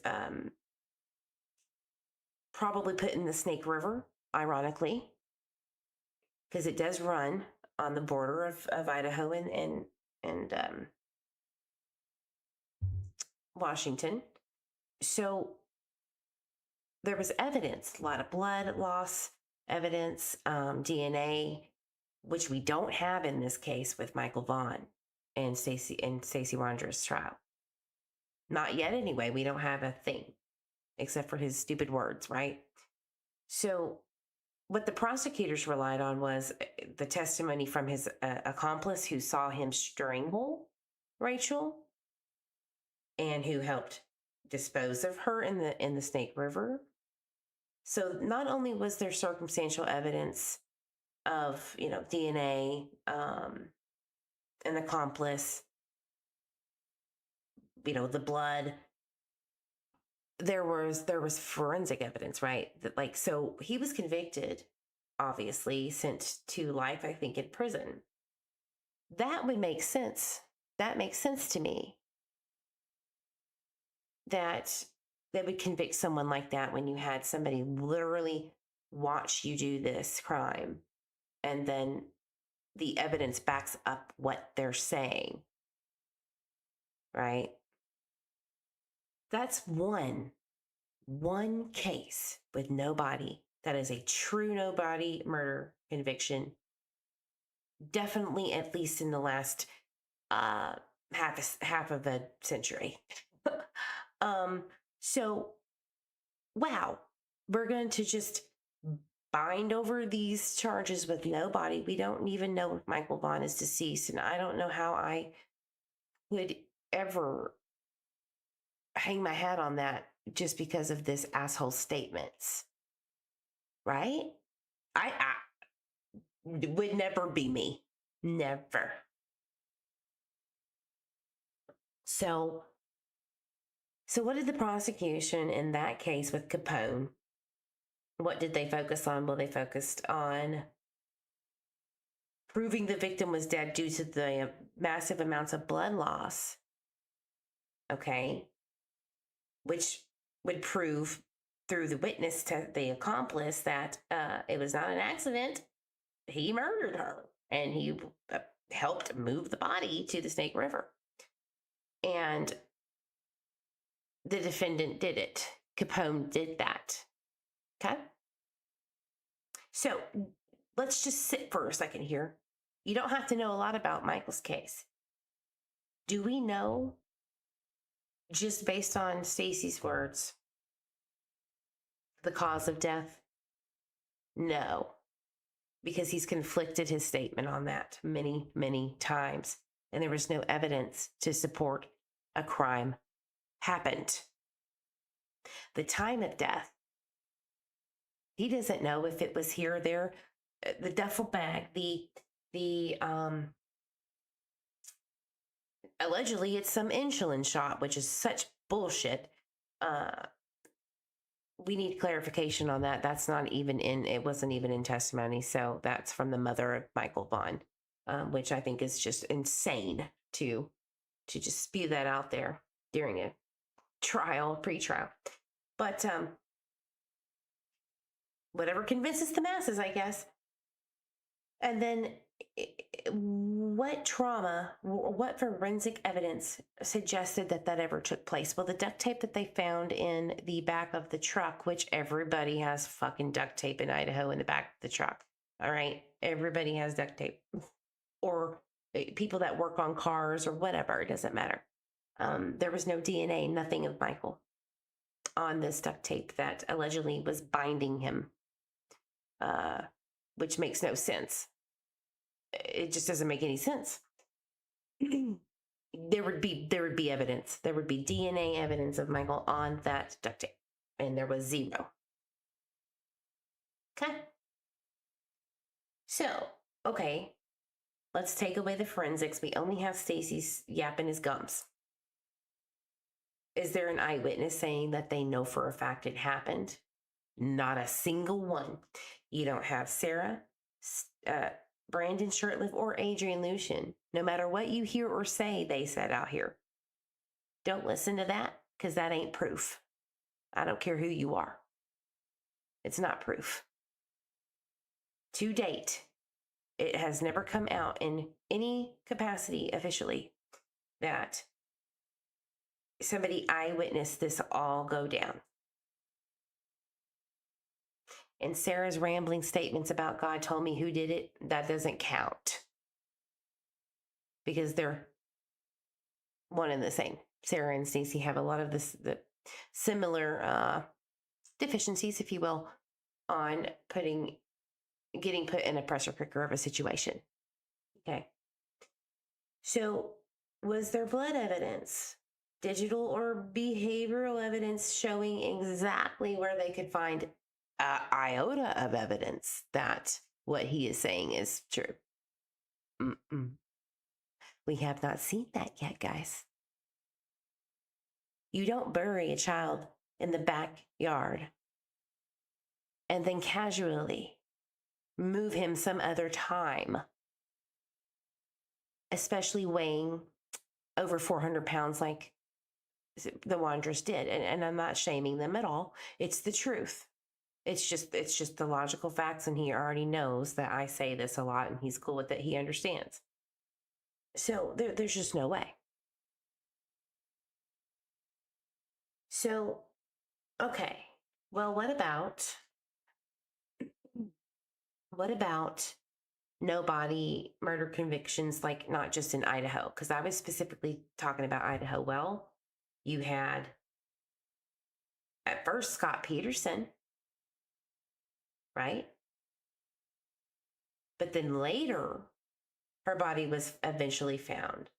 probably put in the Snake River, ironically, because it does run on the border of Idaho and Washington. So there was evidence, a lot of blood loss evidence, DNA, which we don't have in this case with Michael Vaughan and Stacey Wondra's trial. Not yet, anyway. We don't have a thing except for his stupid words, right? So what the prosecutors relied on was the testimony from his accomplice who saw him strangle Rachel and who helped dispose of her in the Snake River. So not only was there circumstantial evidence of, DNA, an accomplice, the blood, there was forensic evidence, right? That, so he was convicted, obviously sent to life, I think, in prison. That would make sense. That makes sense to me. That they would convict someone like that when you had somebody literally watch you do this crime, and then the evidence backs up what they're saying, right? That's one. one case with no body that is a true no body murder conviction, definitely at least in the last half of a century. So wow, we're going to just bind over these charges with no body. We don't even know if Michael Vaughan is deceased, and I don't know how I would ever hang my hat on that just because of this asshole statements, right? I would never be me, never. So what did the prosecution in that case with Capone? What did they focus on? Well, they focused on proving the victim was dead due to the massive amounts of blood loss. Okay. Which would prove through the witness to the accomplice that it was not an accident. He murdered her and he helped move the body to the Snake River. And the defendant did it. Capone did that. Okay. So let's just sit for a second here. You don't have to know a lot about Michael's case. Do we know, just based on Stacey's words, the cause of death? No, because he's conflicted his statement on that many, many times. And there was no evidence to support a crime happened. The time of death, he doesn't know if it was here or there. The duffel bag, allegedly it's some insulin shot, which is such bullshit. We need clarification on that. That's not even it wasn't even in testimony. So that's from the mother of Michael Vaughan, which I think is just insane to just spew that out there during a pre-trial. But whatever convinces the masses, I guess. And then what forensic evidence suggested that ever took place? Well, the duct tape that they found in the back of the truck, which everybody has fucking duct tape in Idaho in the back of the truck. All right. Everybody has duct tape, or people that work on cars or whatever. It doesn't matter. There was no DNA, nothing of Michael on this duct tape that allegedly was binding him, which makes no sense. It just doesn't make any sense. There would be evidence. There would be DNA evidence of Michael on that duct tape, and there was zero. Okay. So, okay, let's take away the forensics. We only have Stacey's yapping his gums. Is there an eyewitness saying that they know for a fact it happened? Not a single one. You don't have Sarah, Brandon Shurtleff, or Adrian Lucian. No matter what you hear or say, they said out here. Don't listen to that, because that ain't proof. I don't care who you are. It's not proof. To date, it has never come out in any capacity officially that somebody eyewitnessed this all go down. And Sarah's rambling statements about God told me who did it, that doesn't count. Because they're one and the same. Sarah and Stacey have a lot of the similar deficiencies, if you will, on getting put in a pressure cooker of a situation. Okay. So was there blood evidence, digital or behavioral evidence showing exactly where they could find an iota of evidence that what he is saying is true? We have not seen that yet, guys. You don't bury a child in the backyard and then casually move him some other time, especially weighing over 400 pounds like the Wondras did. And I'm not shaming them at all. It's the truth. It's just the logical facts, and he already knows that I say this a lot, and he's cool with it. He understands. So there's just no way. So Okay. Well, what about no body murder convictions, like not just in Idaho? Because I was specifically talking about Idaho. Well, you had at first Scott Peterson, right? But then later, her body was eventually found.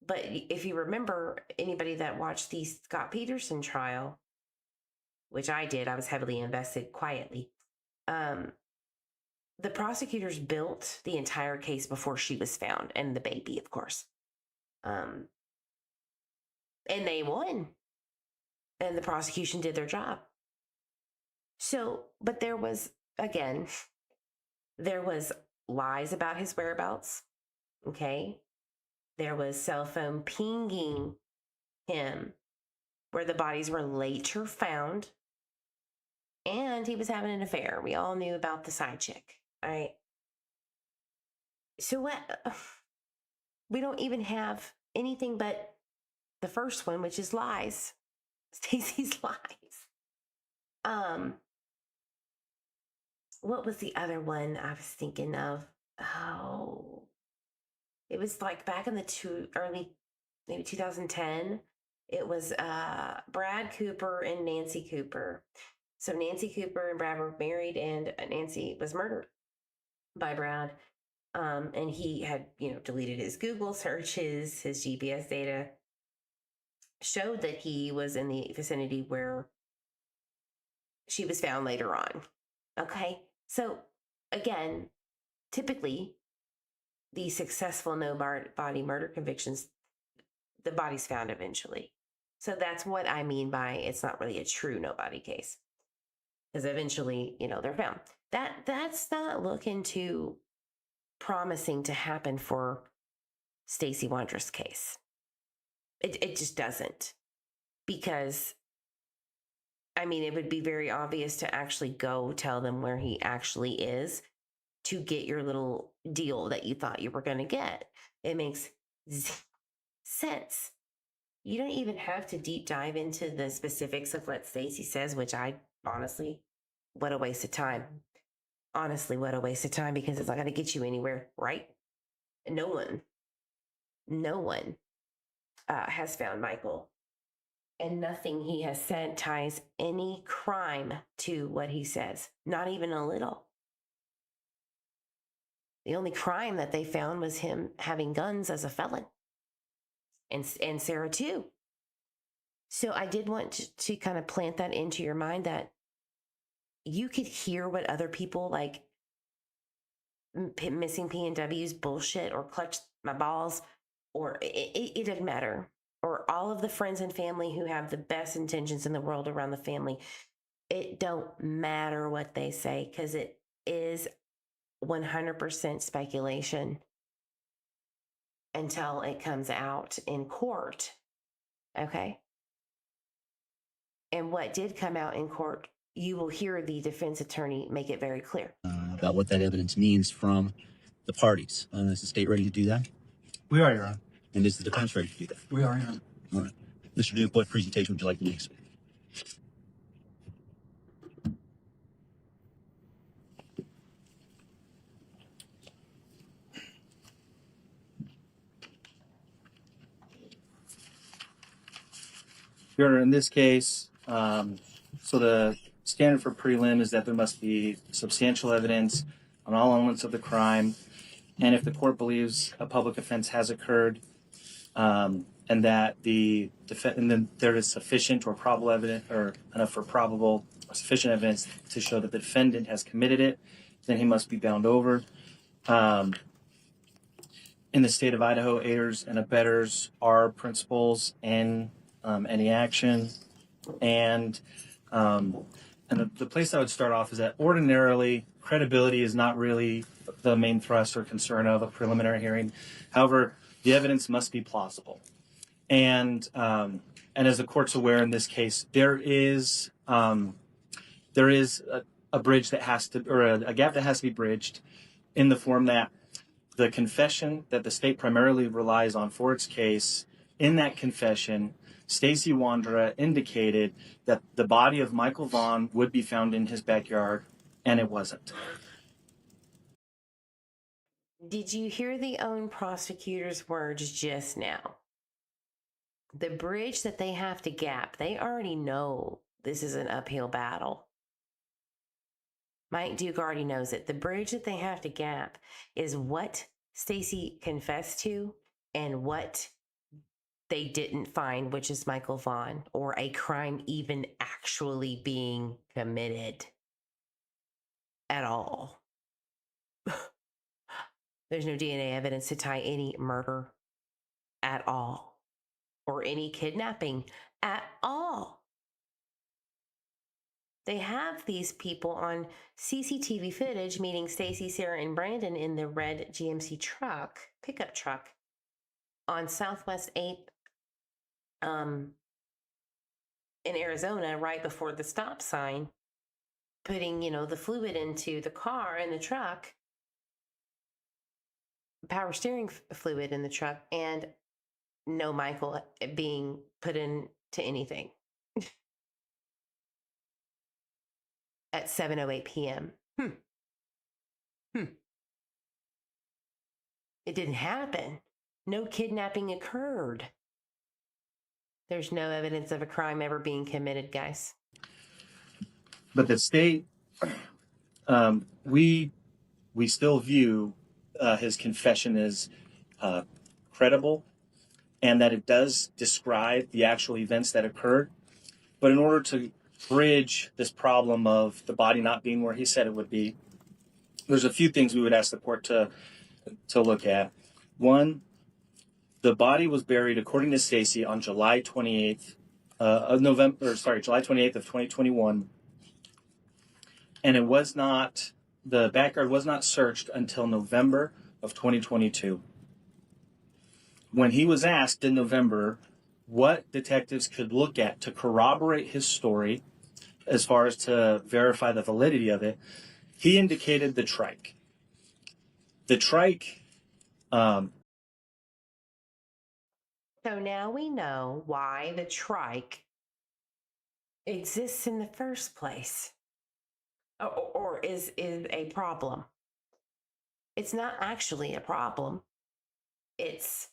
But if you remember, anybody that watched the Scott Peterson trial, which I did, I was heavily invested quietly. The prosecutors built the entire case before she was found, and the baby, of course. And they won, and the prosecution did their job. So, but there was lies about his whereabouts. Okay. There was cell phone pinging him where the bodies were later found. And he was having an affair. We all knew about the side chick. All right. So what? We don't even have anything but the first one, which is lies. Stacey's lies. What was the other one I was thinking of? Oh, it was like back in the early, maybe 2010. It was Brad Cooper and Nancy Cooper. So Nancy Cooper and Brad were married, and Nancy was murdered by Brad. And he had, deleted his Google searches, his GPS data showed that he was in the vicinity where she was found later on. Okay. So again, typically the successful no body murder convictions, the body's found eventually. So that's what I mean by it's not really a true nobody case. Because eventually, they're found. That's not looking too promising to happen for Stacey Wondra's case. It just doesn't. Because it would be very obvious to actually go tell them where he actually is to get your little deal that you thought you were going to get. It makes sense. You don't even have to deep dive into the specifics of what Stacey says, which I honestly, what a waste of time. Honestly, what a waste of time, because it's not going to get you anywhere, right? No one has found Michael. And nothing he has said ties any crime to what he says, not even a little. The only crime that they found was him having guns as a felon, and Sarah too. So I did want to kind of plant that into your mind that you could hear what other people like missing P&W's bullshit or clutch my balls, or it doesn't matter. Or all of the friends and family who have the best intentions in the world around the family. It don't matter what they say, because it is 100% speculation until it comes out in court. Okay. And what did come out in court, you will hear the defense attorney make it very clear. About what that evidence means from the parties. Is the state ready to do that? We are, Your Honor. And is the defense ready to do that? We are, Your Honor. All right. Mr. Duke, what presentation would you like to make? Your Honor, in this case, so the standard for prelim is that there must be substantial evidence on all elements of the crime, and if the court believes a public offense has occurred, and that and then there is sufficient or probable evidence, or enough for probable or sufficient evidence to show that the defendant has committed it, then he must be bound over. In the state of Idaho, aiders and abettors are principals in any action. And the place I would start off is that ordinarily credibility is not really the main thrust or concern of a preliminary hearing. However, the evidence must be plausible. And as the court's aware in this case, there is a bridge that has to, or a gap that has to be bridged, in the form that the confession that the state primarily relies on for its case in that confession, Stacey Wondra indicated that the body of Michael Vaughan would be found in his backyard, and it wasn't. Did you hear the own prosecutor's words just now? The bridge that they have to gap, they already know this is an uphill battle. Mike Duke already knows it. The bridge that they have to gap is what Stacey confessed to and what they didn't find, which is Michael Vaughan, or a crime even actually being committed at all. There's no DNA evidence to tie any murder at all or any kidnapping at all. They have these people on CCTV footage meeting Stacey, Sarah, and Brandon in the red GMC truck, pickup truck, on Southwest 8th in Arizona, right before the stop sign, putting, the fluid into the car in the truck, power steering fluid in the truck, and no Michael being put into anything at 7:08 p.m. It didn't happen. No kidnapping occurred. There's no evidence of a crime ever being committed, guys. But the state, we still view his confession as credible, and that it does describe the actual events that occurred. But in order to bridge this problem of the body not being where he said it would be, there's a few things we would ask the court to look at. One, the body was buried, according to Stacey, on July 28th July 28th of 2021. And the backyard was not searched until November of 2022. When he was asked in November what detectives could look at to corroborate his story, as far as to verify the validity of it, he indicated the trike. The trike. So now we know why the trike exists in the first place, or is a problem. It's not actually a problem. It's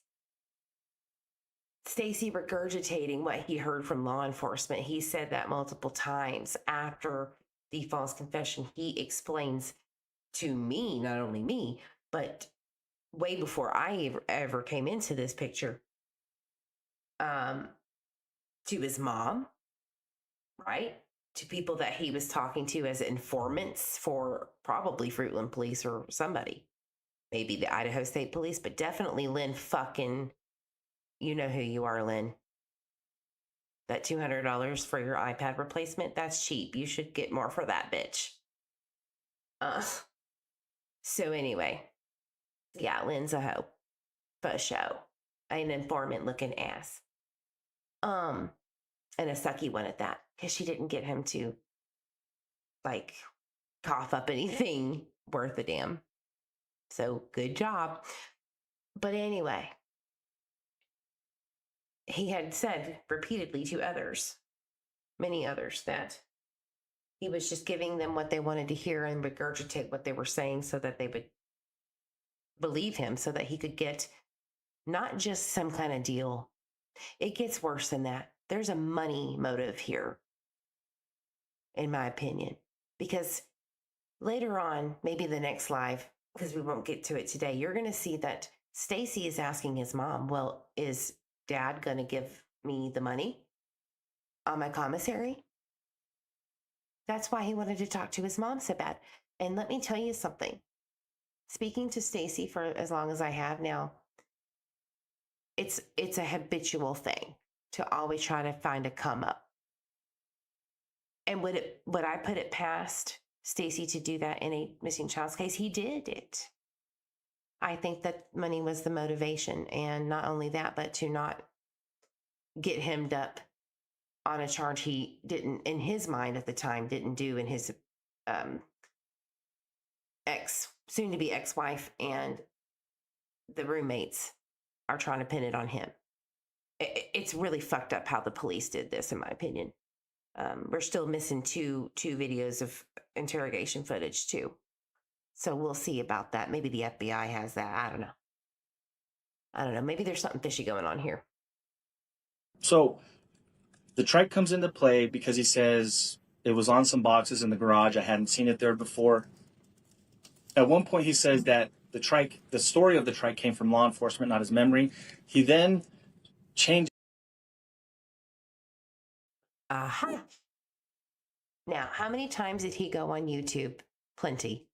Stacey regurgitating what he heard from law enforcement. He said that multiple times after the false confession. He explains to me, not only me, but way before I ever came into this picture, to his mom, right? To people that he was talking to as informants for probably Fruitland Police or somebody, maybe the Idaho State Police, but definitely Lynn fucking, you know who you are, Lynn. That $200 for your iPad replacement, that's cheap. You should get more for that, bitch. So anyway, yeah, Lynn's a hoe, for show. An informant looking ass. And a sucky one at that, because she didn't get him to cough up anything worth a damn. So good job. But anyway, he had said repeatedly to others, many others, that he was just giving them what they wanted to hear and regurgitate what they were saying so that they would believe him, so that he could get not just some kind of deal. It gets worse than that. There's a money motive here, in my opinion, because later on, maybe the next live, because we won't get to it today, you're going to see that Stacey is asking his mom, well, is dad going to give me the money on my commissary? That's why he wanted to talk to his mom so bad. And let me tell you something. Speaking to Stacey for as long as I have now, it's a habitual thing to always try to find a come up. And would I put it past Stacey to do that in a missing child's case? He did it. I think that money was the motivation, and not only that, but to not get hemmed up on a charge he didn't, in his mind at the time, didn't do, and his soon-to-be ex-wife and the roommates are trying to pin it on him. it's really fucked up how the police did this, in my opinion. We're still missing two videos of interrogation footage too. So we'll see about that. Maybe the FBI has that. I don't know. Maybe there's something fishy going on here. So the trike comes into play because he says it was on some boxes in the garage. I hadn't seen it there before. At one point, he says that the story of the trike came from law enforcement, not his memory. He then changed. Aha. Now, how many times did he go on YouTube? Plenty.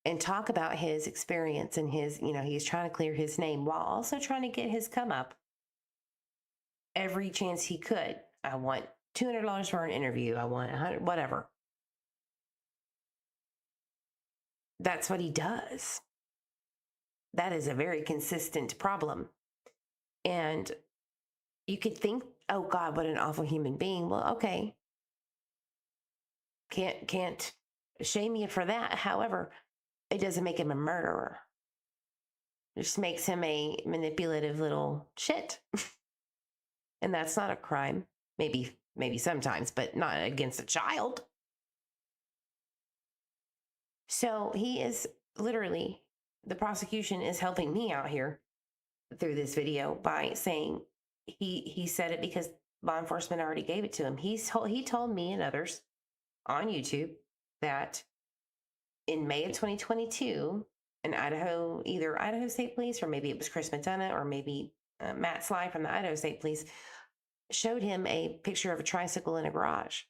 And talk about his experience and his, he's trying to clear his name while also trying to get his come up every chance he could. I want $200 for an interview. I want $100, whatever. That's what he does. That is a very consistent problem. And you could think, oh God, what an awful human being. Well, okay. Can't shame you for that. However, it doesn't make him a murderer. It just makes him a manipulative little shit. And that's not a crime. Maybe sometimes, but not against a child. So he is literally, the prosecution is helping me out here through this video by saying he said it because law enforcement already gave it to him. He told me and others on YouTube that in May of 2022, in Idaho, either Idaho State Police or maybe it was Chris McDonough or maybe Matt Sly from the Idaho State Police showed him a picture of a tricycle in a garage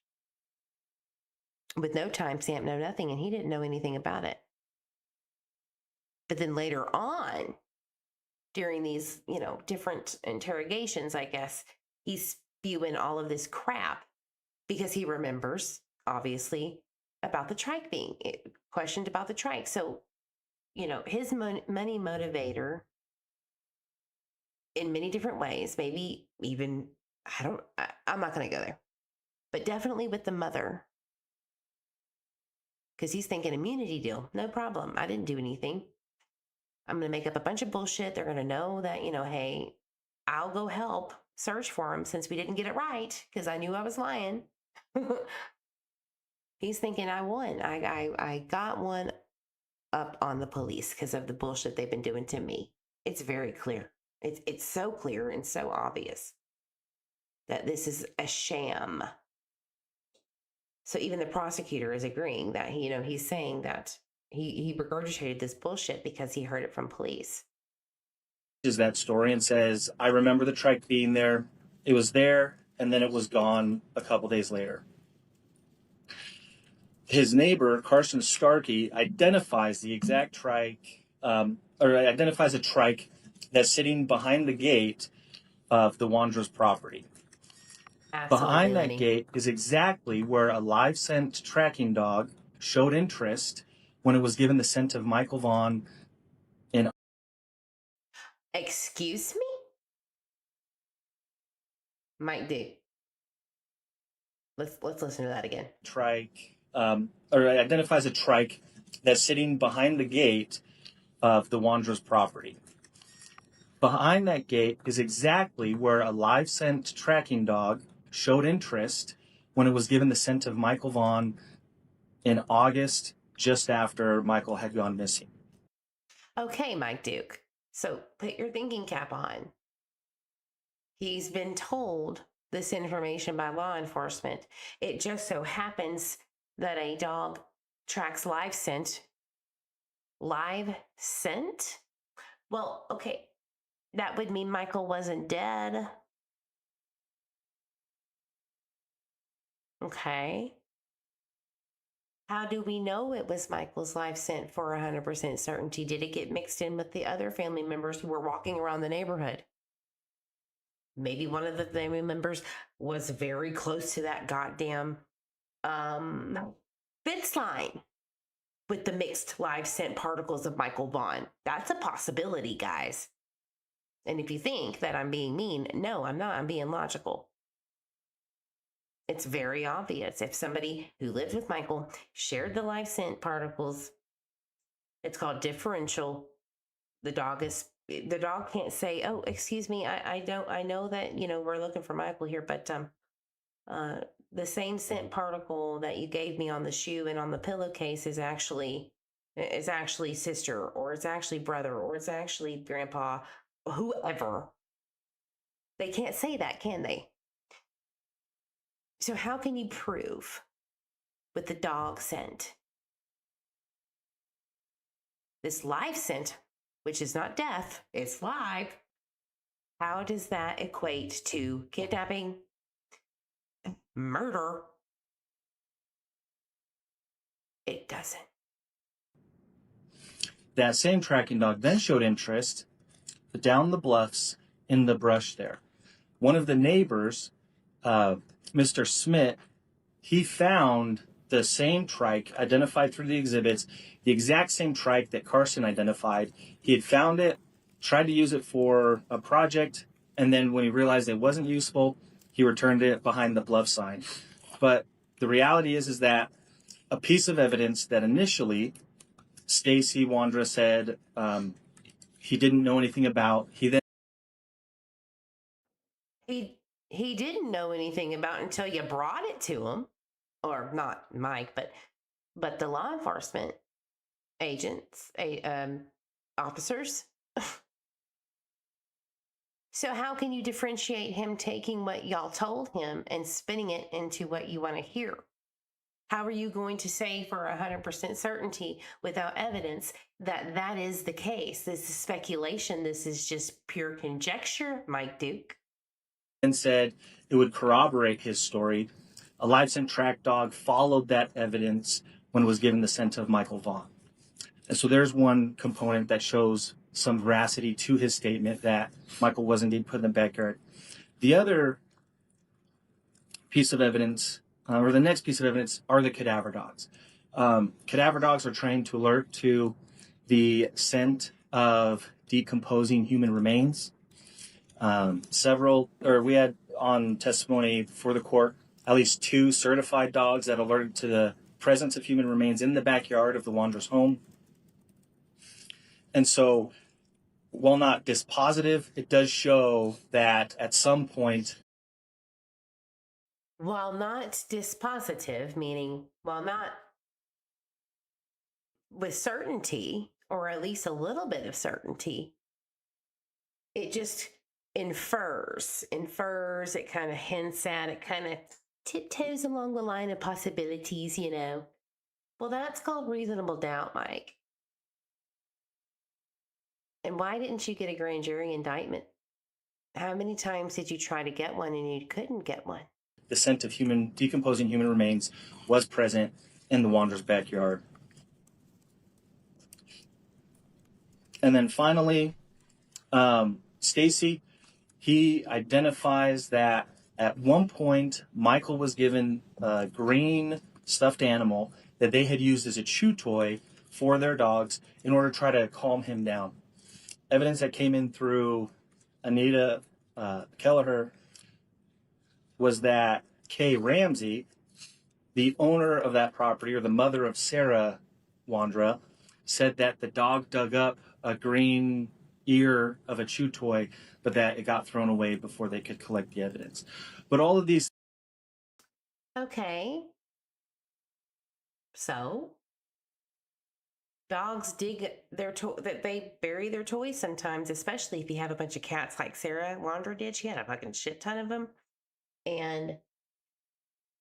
with no timestamp, no nothing, and he didn't know anything about it. But then later on, during these, different interrogations, I guess, he's spewing all of this crap because he remembers, obviously, about the trike being questioned about the trike. So, his money motivator in many different ways, maybe even, I'm not going to go there, but definitely with the mother, because he's thinking immunity deal, no problem. I didn't do anything. I'm going to make up a bunch of bullshit. They're going to know that, hey, I'll go help search for him since we didn't get it right because I knew I was lying. He's thinking I won. I got one up on the police because of the bullshit they've been doing to me. It's very clear. It's so clear and so obvious that this is a sham. So even the prosecutor is agreeing that he's saying that he regurgitated this bullshit because he heard it from police. Is that story and says, I remember the trike being there. It was there, and then it was gone a couple days later. His neighbor, Carson Starkey, identifies the exact trike, or identifies a trike that's sitting behind the gate of the Wondra's property. Absolutely. Behind that gate is exactly where a live scent tracking dog showed interest when it was given the scent of Michael Vaughan in. Excuse me? Might do. Let's listen to that again. Trike, or identifies a trike that's sitting behind the gate of the Wondra's property. Behind that gate is exactly where a live scent tracking dog showed interest when it was given the scent of Michael Vaughan in August, just after Michael had gone missing. Okay, Mike Duke. So put your thinking cap on. He's been told this information by law enforcement. It just so happens that a dog tracks live scent. Live scent? Well, okay. That would mean Michael wasn't dead. Okay. How do we know it was Michael's live scent for 100% certainty? Did it get mixed in with the other family members who were walking around the neighborhood? Maybe one of the family members was very close to that goddamn fence line with the mixed live scent particles of Michael Vaughan. That's a possibility, guys. And if you think that I'm being mean, no, I'm not. I'm being logical. It's very obvious. If somebody who lived with Michael shared the live scent particles, it's called differential. The dog is the dog can't say, "Oh, excuse me, I don't. I know that we're looking for Michael here, but the same scent particle that you gave me on the shoe and on the pillowcase is actually sister, or it's actually brother, or it's actually grandpa, whoever." They can't say that, can they? So how can you prove with the dog scent, this live scent, which is not death, it's live? How does that equate to kidnapping, murder? It doesn't. That same tracking dog then showed interest down the bluffs in the brush there. One of the neighbors, Mr. Smith, he found the same trike identified through the exhibits, the exact same trike that Carson identified. He had found it, tried to use it for a project, and then when he realized it wasn't useful, he returned it behind the bluff sign. But the reality is that a piece of evidence that initially Stacey Wondra said he didn't know anything about, He didn't know anything about until you brought it to him, or not Mike, but the law enforcement agents, officers. So how can you differentiate him taking what y'all told him and spinning it into what you want to hear? How are you going to say for 100% certainty without evidence that that is the case? This is speculation. This is just pure conjecture, Mike Duke. and said it would corroborate his story. A live scent track dog followed that evidence when it was given the scent of Michael Vaughan. And so there's one component that shows some veracity to his statement that Michael was indeed put in the backyard. The other piece of evidence, or the next piece of evidence, are the cadaver dogs. Cadaver dogs are trained to alert to the scent of decomposing human remains. We had on testimony for the court at least 2 certified dogs that alerted to the presence of human remains in the backyard of the Wondras' home. And so, while not dispositive, it does show that at some point. While not dispositive, meaning while not with certainty, or at least a little bit of certainty, it just infers, it kind of hints at, it kind of tiptoes along the line of possibilities, Well, that's called reasonable doubt, Mike. And why didn't you get a grand jury indictment? How many times did you try to get one and you couldn't get one? The scent of decomposing human remains was present in the Wondras' backyard. And then finally, Stacey, he identifies that at one point, Michael was given a green stuffed animal that they had used as a chew toy for their dogs in order to try to calm him down. Evidence that came in through Anita Kelleher was that Kay Ramsey, the owner of that property, or the mother of Sarah Wondra, said that the dog dug up a green ear of a chew toy, but that it got thrown away before they could collect the evidence. But all of these. Okay. So dogs dig that they bury their toys sometimes, especially if you have a bunch of cats like Sarah Wondra did. She had a fucking shit ton of them. And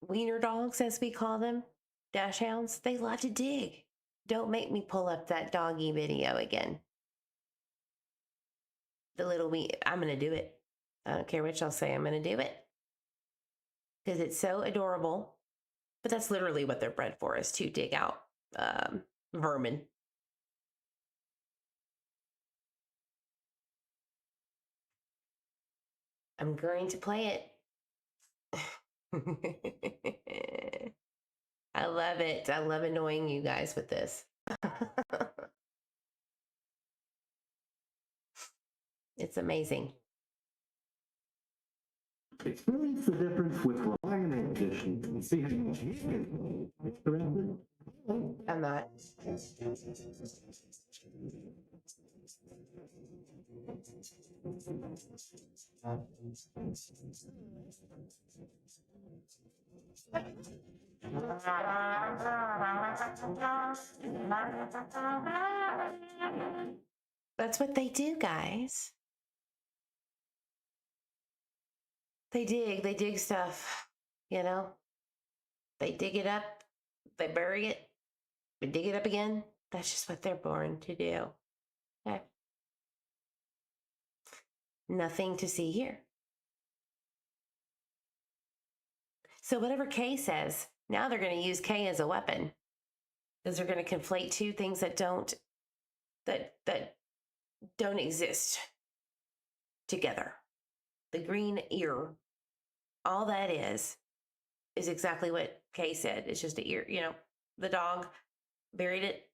wiener dogs, as we call them, dash hounds, they love to dig. Don't make me pull up that doggy video again. I'm going to do it. I don't care what y'all say. I'm going to do it. Because it's so adorable. But that's literally what they're bred for, is to dig out vermin. I'm going to play it. I love it. I love annoying you guys with this. It's amazing. Experience the difference with relying on addition and see how you can. I'm not. That's what they do, guys. They dig stuff, you know? They dig it up, they bury it, they dig it up again. That's just what they're born to do. Okay. Nothing to see here. So whatever Kay says, now they're going to use Kay as a weapon because they're going to conflate two things that don't exist together. The green ear, all that is exactly what Kay said. It's just an ear. You know, the dog buried it.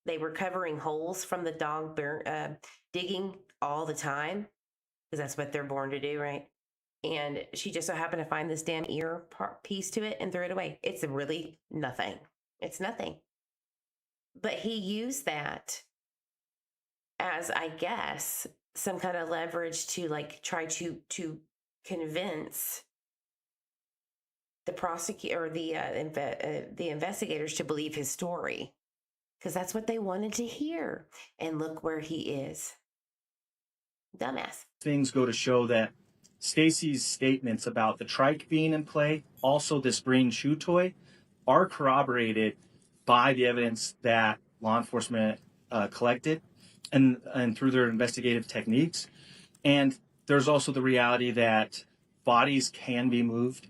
They were covering holes from the dog digging all the time because that's what they're born to do, right? And she just so happened to find this damn ear piece to it and threw it away. It's really nothing. It's nothing. But he used that as, I guess, some kind of leverage to like try to convince the prosecutor or the investigators to believe his story, because that's what they wanted to hear. And look where he is. Dumbass. Things go to show that Stacey's statements about the trike being in play, also this green shoe toy, are corroborated by the evidence that law enforcement collected and through their investigative techniques. And there's also the reality that bodies can be moved.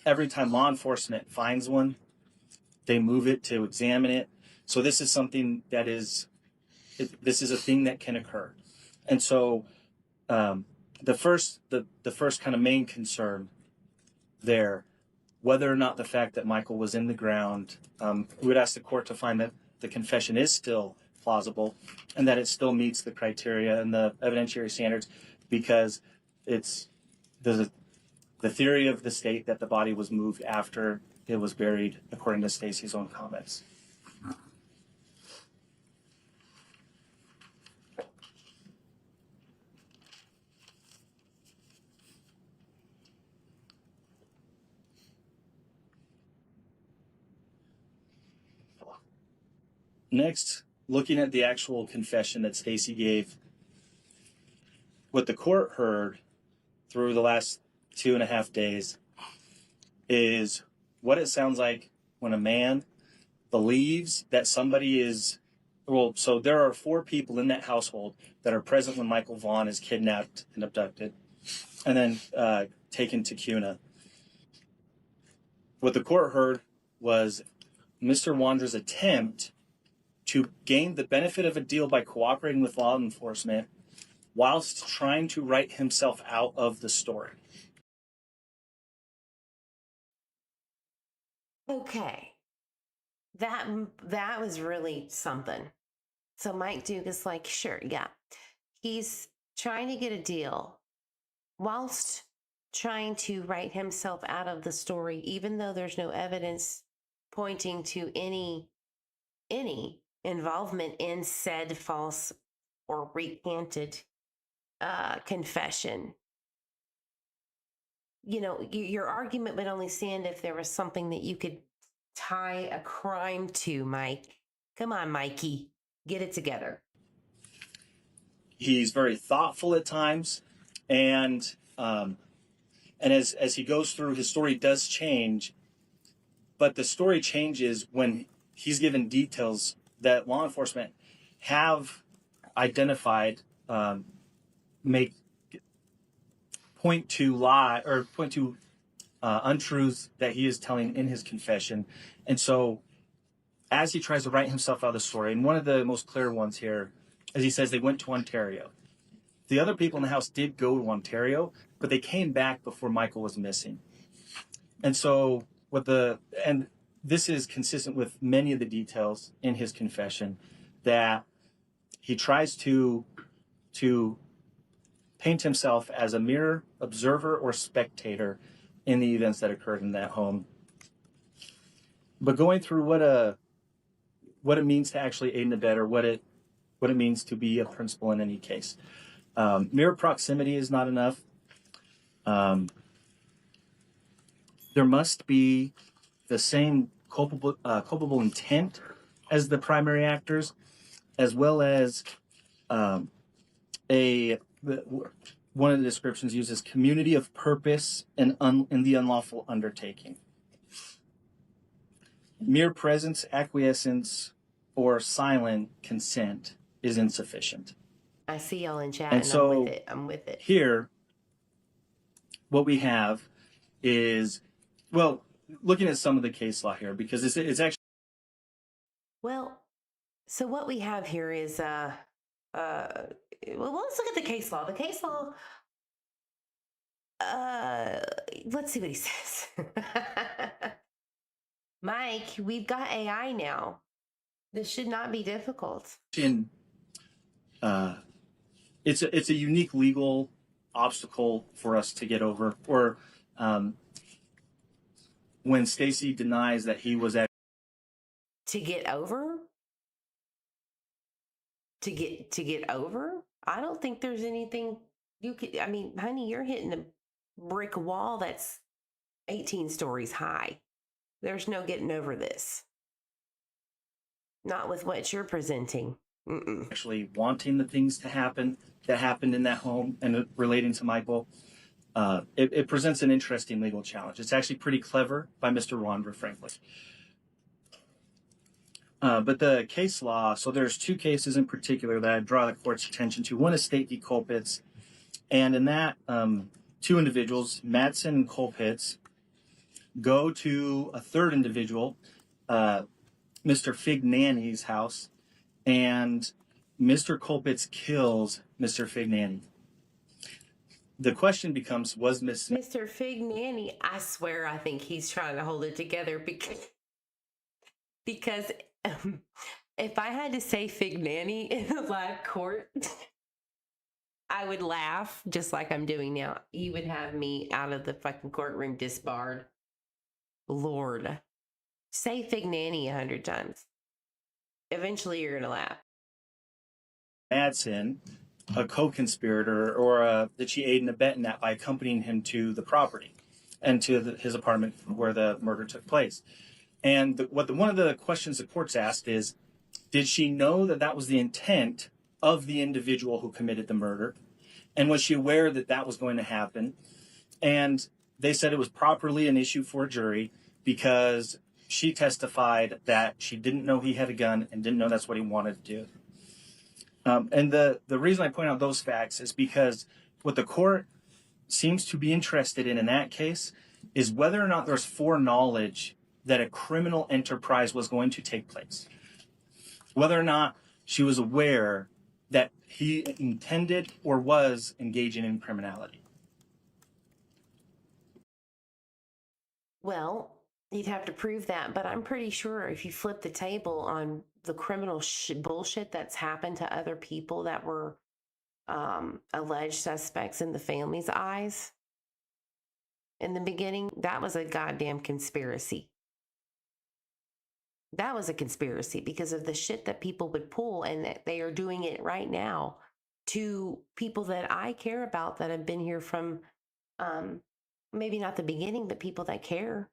Every time law enforcement finds one, they move it to examine it. So this is something that this is a thing that can occur. And so the first kind of main concern there, whether or not the fact that Michael was in the ground, we would ask the court to find that the confession is still plausible and that it still meets the criteria and the evidentiary standards, because it's the theory of the state that the body was moved after it was buried, according to Stacey's own comments. Next, looking at the actual confession that Stacey gave, what the court heard through the last 2.5 days is what it sounds like when a man believes that somebody is, well, so there are 4 people in that household that are present when Michael Vaughan is kidnapped and abducted and then taken to CUNA. What the court heard was Mr. Wondra's attempt to gain the benefit of a deal by cooperating with law enforcement whilst trying to write himself out of the story. Okay. That was really something. So Mike Duke is like, sure, yeah. He's trying to get a deal whilst trying to write himself out of the story, even though there's no evidence pointing to any involvement in said false or recanted confession. You know, your argument would only stand if there was something that you could tie a crime to, Mike. Come on, Mikey, get it together. He's very thoughtful at times, and as he goes through, his story does change, but the story changes when he's given details that law enforcement have identified, point to untruths that he is telling in his confession. And so as he tries to write himself out of the story, and one of the most clear ones here, as he says, they went to Ontario. The other people in the house did go to Ontario, but they came back before Michael was missing. And so and this is consistent with many of the details in his confession, that he tries to paint himself as a mere observer or spectator in the events that occurred in that home. But going through what it means to actually aid and abet, or what it what it means to be a principal in any case. Mere proximity is not enough. There must be the same culpable intent as the primary actors, as well as one of the descriptions uses community of purpose in the unlawful undertaking. Mere presence, acquiescence, or silent consent is insufficient. I see y'all in chat, And and so I'm with it. I'm with it. Here, what we have is, well, looking at some of the case law here, because it's actually. Well, so what we have here is well, let's look at the case law. The case law, let's see what he says. Mike, we've got AI now. This should not be difficult. It's a unique legal obstacle for us to get over. Or when Stacey denies that he was at. To get over? To get over? I don't think there's anything you could. I mean, honey, you're hitting a brick wall that's 18 stories high. There's no getting over this. Not with what you're presenting. Actually wanting the things to happen that happened in that home and relating to Michael. It presents an interesting legal challenge. It's actually pretty clever by Mr. Wondra, frankly. But the case law, so there's two cases in particular that I draw the court's attention to. One is State v. Colpitts, and in that, two individuals, Madsen and Colpitts, go to a third individual, Mr. Fignani's house, and Mr. Colpitts kills Mr. Fignani. The question becomes, was Mr. Fignani, I swear I think he's trying to hold it together because if I had to say Fignani in a live court, I would laugh just like I'm doing now. You would have me out of the fucking courtroom disbarred. Lord, say Fignani 100 times. Eventually you're going to laugh. Madsen, a co-conspirator, or that she aided and abetted in that by accompanying him to the property and to his apartment where the murder took place. And one of the questions the court's asked is, did she know that that was the intent of the individual who committed the murder? And was she aware that that was going to happen? And they said it was properly an issue for a jury because she testified that she didn't know he had a gun and didn't know that's what he wanted to do. And the reason I point out those facts is because what the court seems to be interested in that case is whether or not there's foreknowledge that a criminal enterprise was going to take place. Whether or not she was aware that he intended or was engaging in criminality. Well, you'd have to prove that, but I'm pretty sure if you flip the table on the criminal bullshit that's happened to other people that were alleged suspects in the family's eyes in the beginning, that was a goddamn conspiracy. That was a conspiracy because of the shit that people would pull, and that they are doing it right now to people that I care about that have been here from maybe not the beginning, but people that care.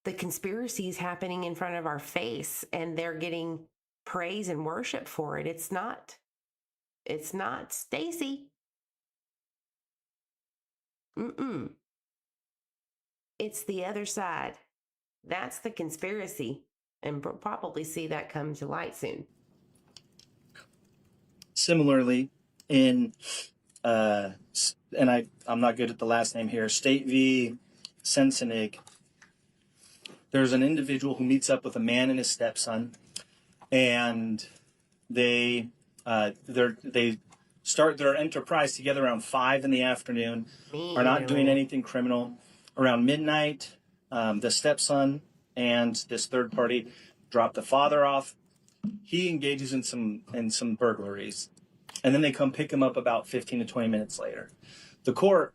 The conspiracy is happening in front of our face and they're getting praise and worship for it. It's not Stacey. It's the other side. That's the conspiracy, and we'll probably see that come to light soon. Similarly, in and I'm not good at the last name here, State v. Sensenig, there's an individual who meets up with a man and his stepson, and they start their enterprise together around 5 p.m, are not doing anything criminal. Around midnight, the stepson and this third party drop the father off. He engages in some burglaries, and then they come pick him up about 15 to 20 minutes later. The court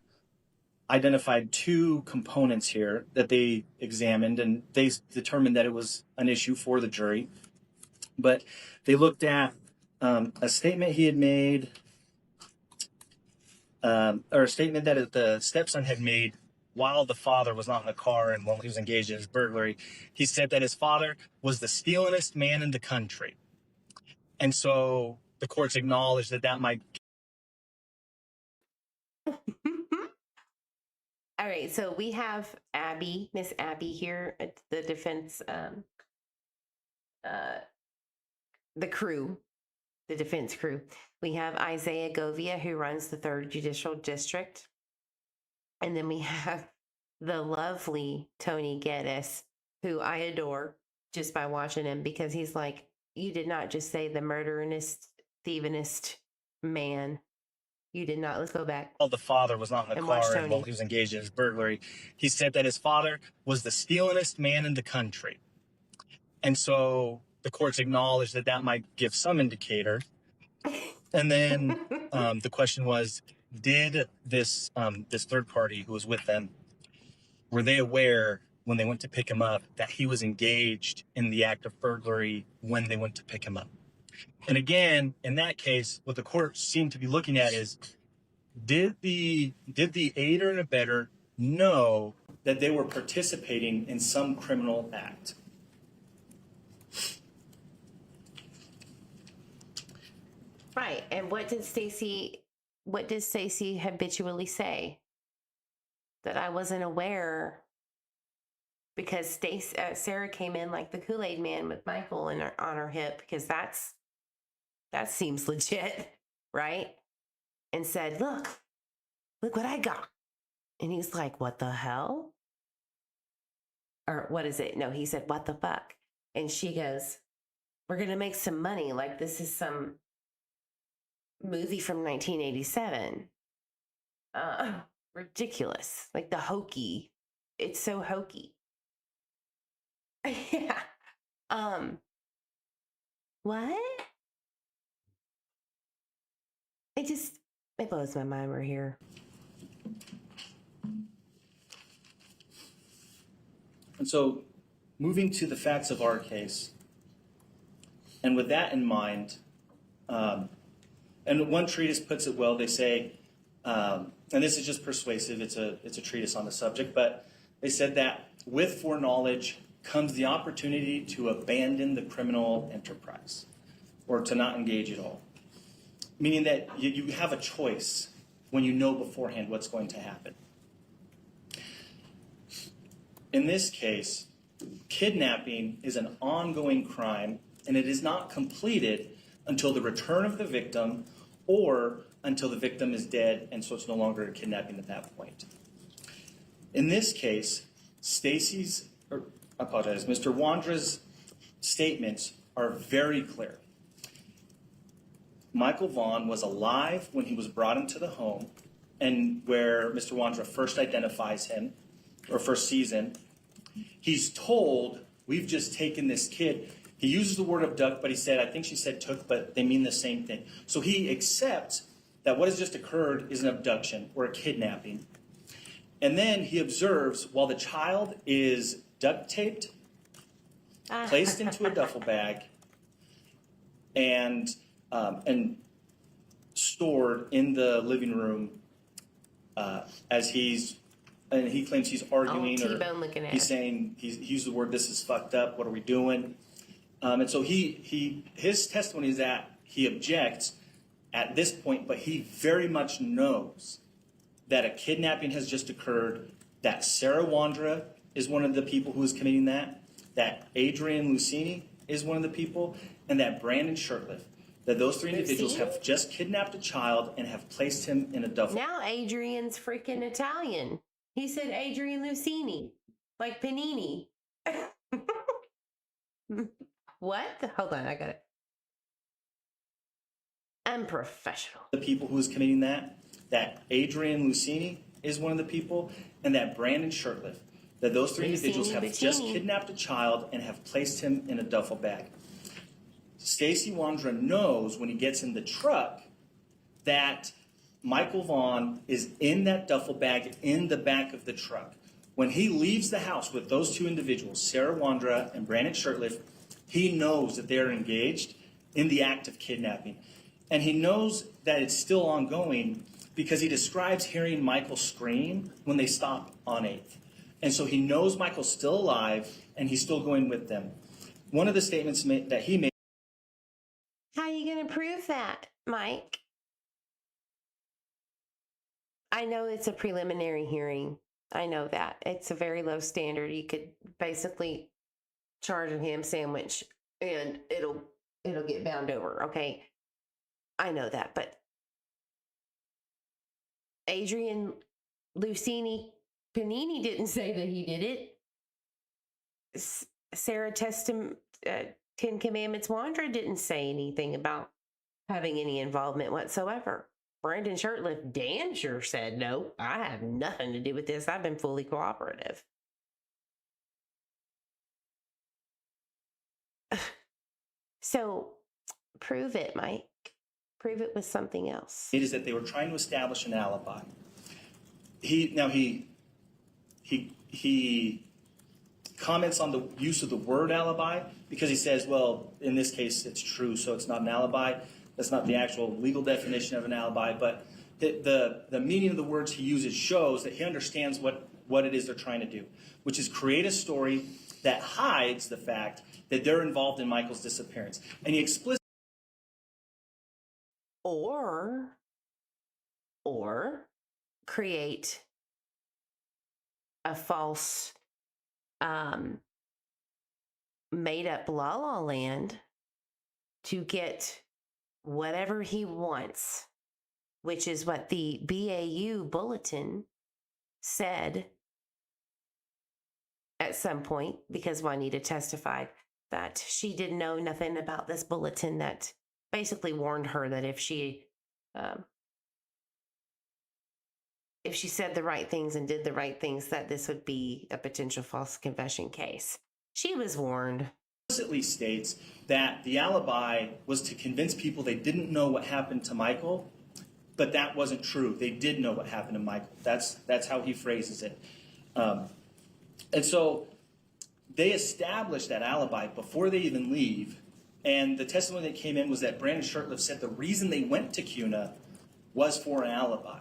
identified two components here that they examined, and they determined that it was an issue for the jury. But they looked at A statement he had made, or a statement that the stepson had made while the father was not in the car and while he was engaged in his burglary. He said that his father was the stealingest man in the country. And so the courts acknowledged that that might. All right, so we have Abby, Miss Abby here at the defense, the crew, the defense crew. We have Isaiah Govia, who runs the 3rd Judicial District. And then we have the lovely Tony Geddes, who I adore just by watching him, because he's like, you did not just say the murderingest, thievingest man. You did not. Let's go back. While the father was not in the car and while he was engaged in his burglary, he said that his father was the stealingest man in the country. And so the courts acknowledged that that might give some indicator. And then the question was, did this third party who was with them, were they aware when they went to pick him up that he was engaged in the act of burglary when they went to pick him up? And again, in that case, what the court seemed to be looking at is, did the aider and abettor know that they were participating in some criminal act? Right. And what did Stacey habitually say? That I wasn't aware, because Sarah came in like the Kool-Aid man with Michael on her hip, because that seems legit, right? And said, look what I got. And he's like, what the hell? Or what is it? No, he said, what the fuck? And she goes, we're going to make some money. Like this is some movie from 1987. Ridiculous. Like the hokey. It's so hokey. Yeah. What? It blows my mind we're here. And so, moving to the facts of our case, and with that in mind, and one treatise puts it well. They say, and this is just persuasive. It's a treatise on the subject, but they said that with foreknowledge comes the opportunity to abandon the criminal enterprise, or to not engage at all. Meaning that you have a choice when you know beforehand what's going to happen. In this case, kidnapping is an ongoing crime, and it is not completed until the return of the victim or until the victim is dead, and so it's no longer a kidnapping at that point. In this case, Mr. Wondra's statements are very clear. Michael Vaughan was alive when he was brought into the home, and where Mr. Wondra first identifies him, or first sees him. He's told, we've just taken this kid. He uses the word abduct, but I think she said took, but they mean the same thing. So he accepts that what has just occurred is an abduction or a kidnapping. And then he observes while the child is duct taped, placed into a duffel bag, and stored in the living room as he claims he's arguing, or he's saying, he used the word, this is fucked up, what are we doing? And so his testimony is that he objects at this point, but he very much knows that a kidnapping has just occurred, that Sarah Wondra is one of the people who is committing that Adrian Lucini is one of the people, and that Brandon Shurtleff, that those three individuals have just kidnapped a child and have placed him in a duffel. Now Adrian's freaking Italian. He said Adrian Lucini, like Panini. What? Hold on, I got it. Unprofessional. The people who is committing that Adrian Lucini is one of the people, and that Brandon Shurtleff, that those three individuals have just kidnapped a child and have placed him in a duffel bag. Stacey Wondra knows when he gets in the truck that Michael Vaughan is in that duffel bag in the back of the truck. When he leaves the house with those two individuals, Sarah Wondra and Brandon Shurtleff, he knows that they are engaged in the act of kidnapping. And he knows that it's still ongoing because he describes hearing Michael scream when they stop on 8th. And so he knows Michael's still alive and he's still going with them. One of the statements that he made. How are you going to prove that, Mike? I know it's a preliminary hearing. I know that. It's a very low standard. You could basically charge a ham sandwich and it'll get bound over, okay? I know that, but Adrian Lucini Panini didn't say that he did it. Sarah Ten Commandments Wondra didn't say anything about having any involvement whatsoever. Brandon Shirtliff Dan sure said, no, I have nothing to do with this. I've been fully cooperative. So prove it, Mike. Prove it with something else. It is that they were trying to establish an alibi. He comments on the use of the word alibi because he says, well, in this case, it's true, so it's not an alibi. That's not the actual legal definition of an alibi, but the meaning of the words he uses shows that he understands what it is they're trying to do, which is create a story that hides the fact that they're involved in Michael's disappearance. And he explicitly or create a false made up La La Land to get whatever he wants, which is what the BAU bulletin said at some point, because Juanita testified that she didn't know nothing about this bulletin that basically warned her that if she said the right things and did the right things, that this would be a potential false confession case. She was warned. Explicitly states that the alibi was to convince people they didn't know what happened to Michael, but that wasn't true. They did know what happened to Michael. That's how he phrases it. And so they established that alibi before they even leave. And the testimony that came in was that Brandon Shirtliff said the reason they went to CUNA was for an alibi.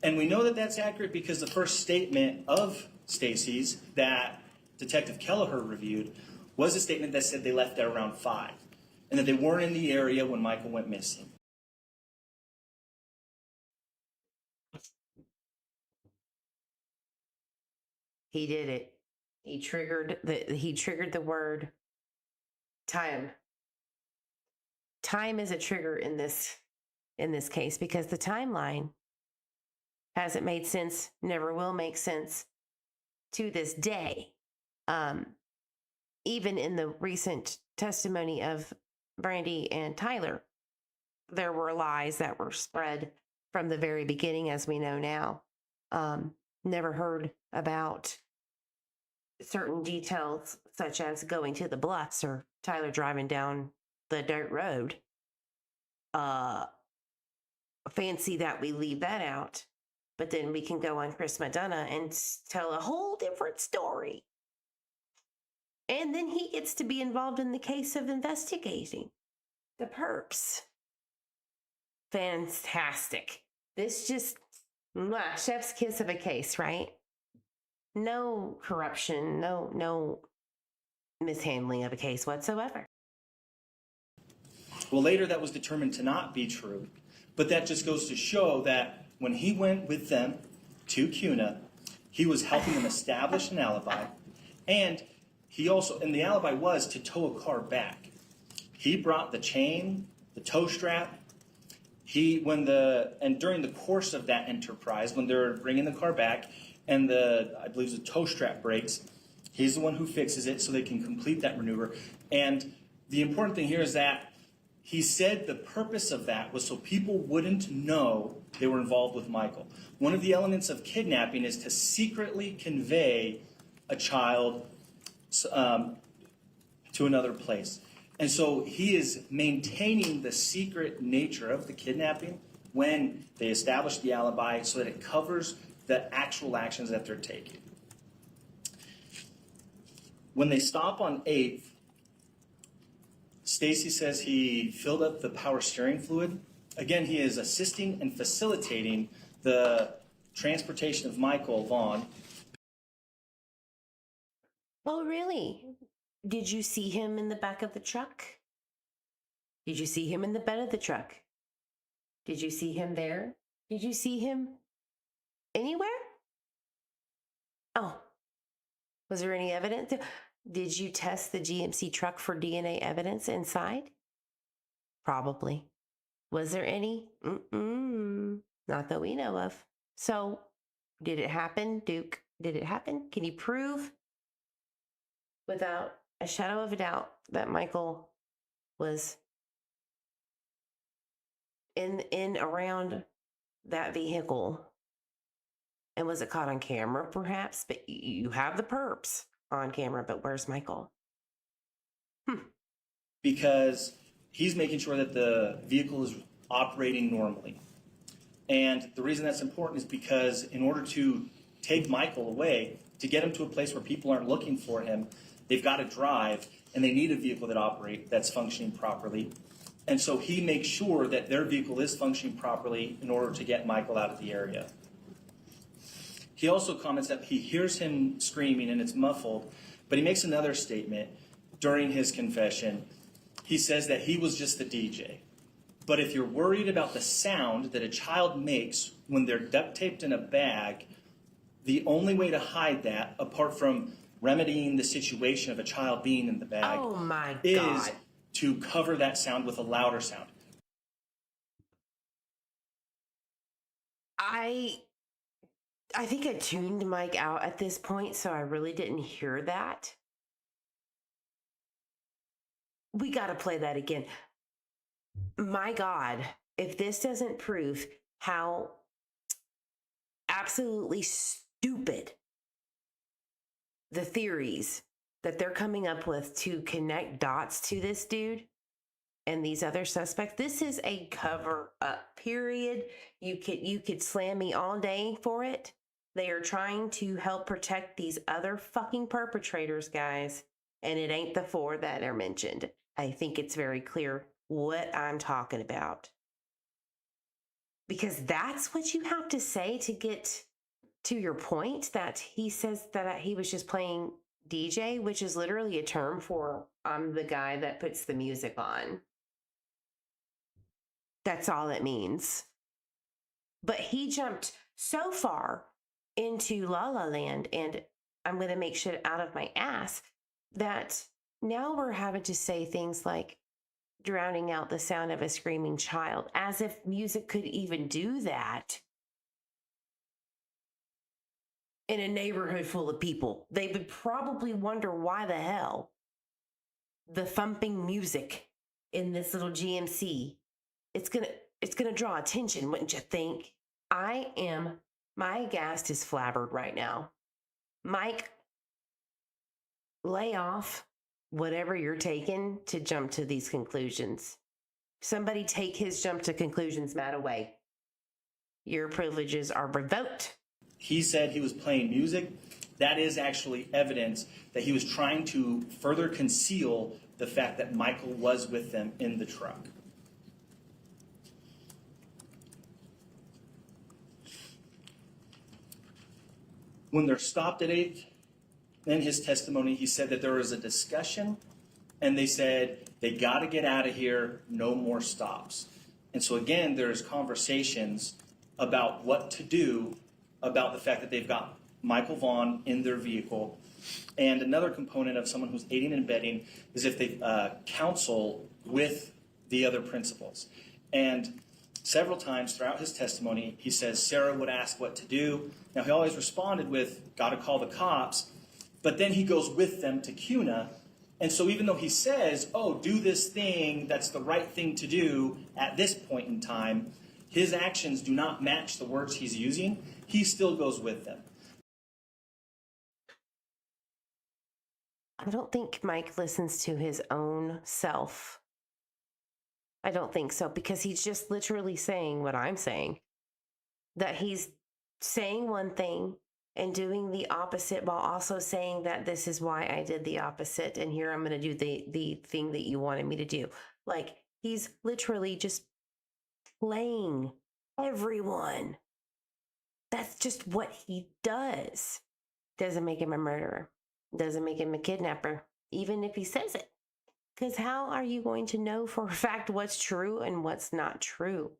And we know that that's accurate because the first statement of Stacey's that Detective Kelleher reviewed was a statement that said they left at around 5 and that they weren't in the area when Michael went missing. He did it. He triggered the word time. Time is a trigger in this case because the timeline hasn't made sense, never will make sense to this day. Even in the recent testimony of Brandy and Tyler, there were lies that were spread from the very beginning, as we know now. Never heard about certain details, such as going to the bluffs or Tyler driving down the dirt road. Fancy that we leave that out, but then we can go on Chris Madonna and tell a whole different story. And then he gets to be involved in the case of investigating the perps. Fantastic. This just, chef's kiss of a case, right? No corruption, no mishandling of a case whatsoever. Well, later that was determined to not be true, but that just goes to show that when he went with them to CUNA, he was helping them establish an alibi, and the alibi was to tow a car back. He brought the chain, the tow strap. During the course of that enterprise, when they're bringing the car back, and I believe the tow strap breaks, he's the one who fixes it so they can complete that maneuver. And the important thing here is that he said the purpose of that was so people wouldn't know they were involved with Michael. One of the elements of kidnapping is to secretly convey a child to another place. And so he is maintaining the secret nature of the kidnapping when they establish the alibi so that it covers the actual actions that they're taking. When they stop on 8th, Stacey says he filled up the power steering fluid. Again, he is assisting and facilitating the transportation of Michael Vaughan. Oh, really? Did you see him in the back of the truck? Did you see him in the bed of the truck? Did you see him there? Did you see him anywhere? Oh, was there any evidence? Did you test the GMC truck for DNA evidence inside? Probably. Was there any? Not that we know of. So, did it happen, Duke? Did it happen? Can you prove without a shadow of a doubt that Michael was in around that vehicle? And was it caught on camera, perhaps? But you have the perps on camera, but where's Michael? Because he's making sure that the vehicle is operating normally. And the reason that's important is because in order to take Michael away, to get him to a place where people aren't looking for him, they've got to drive, and they need a vehicle that's functioning properly. And so he makes sure that their vehicle is functioning properly in order to get Michael out of the area. He also comments that he hears him screaming and it's muffled, but he makes another statement during his confession. He says that he was just the DJ. But if you're worried about the sound that a child makes when they're duct taped in a bag, the only way to hide that, apart from remedying the situation of a child being in the bag, Oh my is God. to cover that sound with a louder sound. I think I tuned Mike out at this point, so I really didn't hear that. We got to play that again. My God, if this doesn't prove how absolutely stupid the theories that they're coming up with to connect dots to this dude and these other suspects, this is a cover up, period. You could slam me all day for it. They are trying to help protect these other fucking perpetrators, guys. And it ain't the four that are mentioned. I think it's very clear what I'm talking about. Because that's what you have to say to get to your point, that he says that he was just playing DJ, which is literally a term for I'm the guy that puts the music on. That's all it means. But he jumped so far into La La Land, and I'm going to make shit out of my ass, that now we're having to say things like drowning out the sound of a screaming child, as if music could even do that in a neighborhood full of people. They would probably wonder why the hell the thumping music in this little GMC, it's gonna draw attention, wouldn't you think? My gas is flabbered right now. Mike, lay off whatever you're taking to jump to these conclusions. Somebody take his jump to conclusions mat away. Your privileges are revoked. He said he was playing music. That is actually evidence that he was trying to further conceal the fact that Michael was with them in the truck. When they're stopped at 8th, in his testimony, he said that there was a discussion, and they said, they got to get out of here, no more stops. And so again, there's conversations about what to do about the fact that they've got Michael Vaughan in their vehicle. And another component of someone who's aiding and abetting is if they counsel with the other principals. And several times throughout his testimony, he says Sarah would ask what to do. Now, he always responded with, got to call the cops. But then he goes with them to CUNA. And so even though he says, oh, do this thing, that's the right thing to do at this point in time, his actions do not match the words he's using. He still goes with them. I don't think Mike listens to his own self. I don't think so, because he's just literally saying what I'm saying. That he's saying one thing and doing the opposite while also saying that this is why I did the opposite. And here I'm going to do the thing that you wanted me to do. Like he's literally just playing everyone. That's just what he does. Doesn't make him a murderer. Doesn't make him a kidnapper, even if he says it. Because how are you going to know for a fact what's true and what's not true?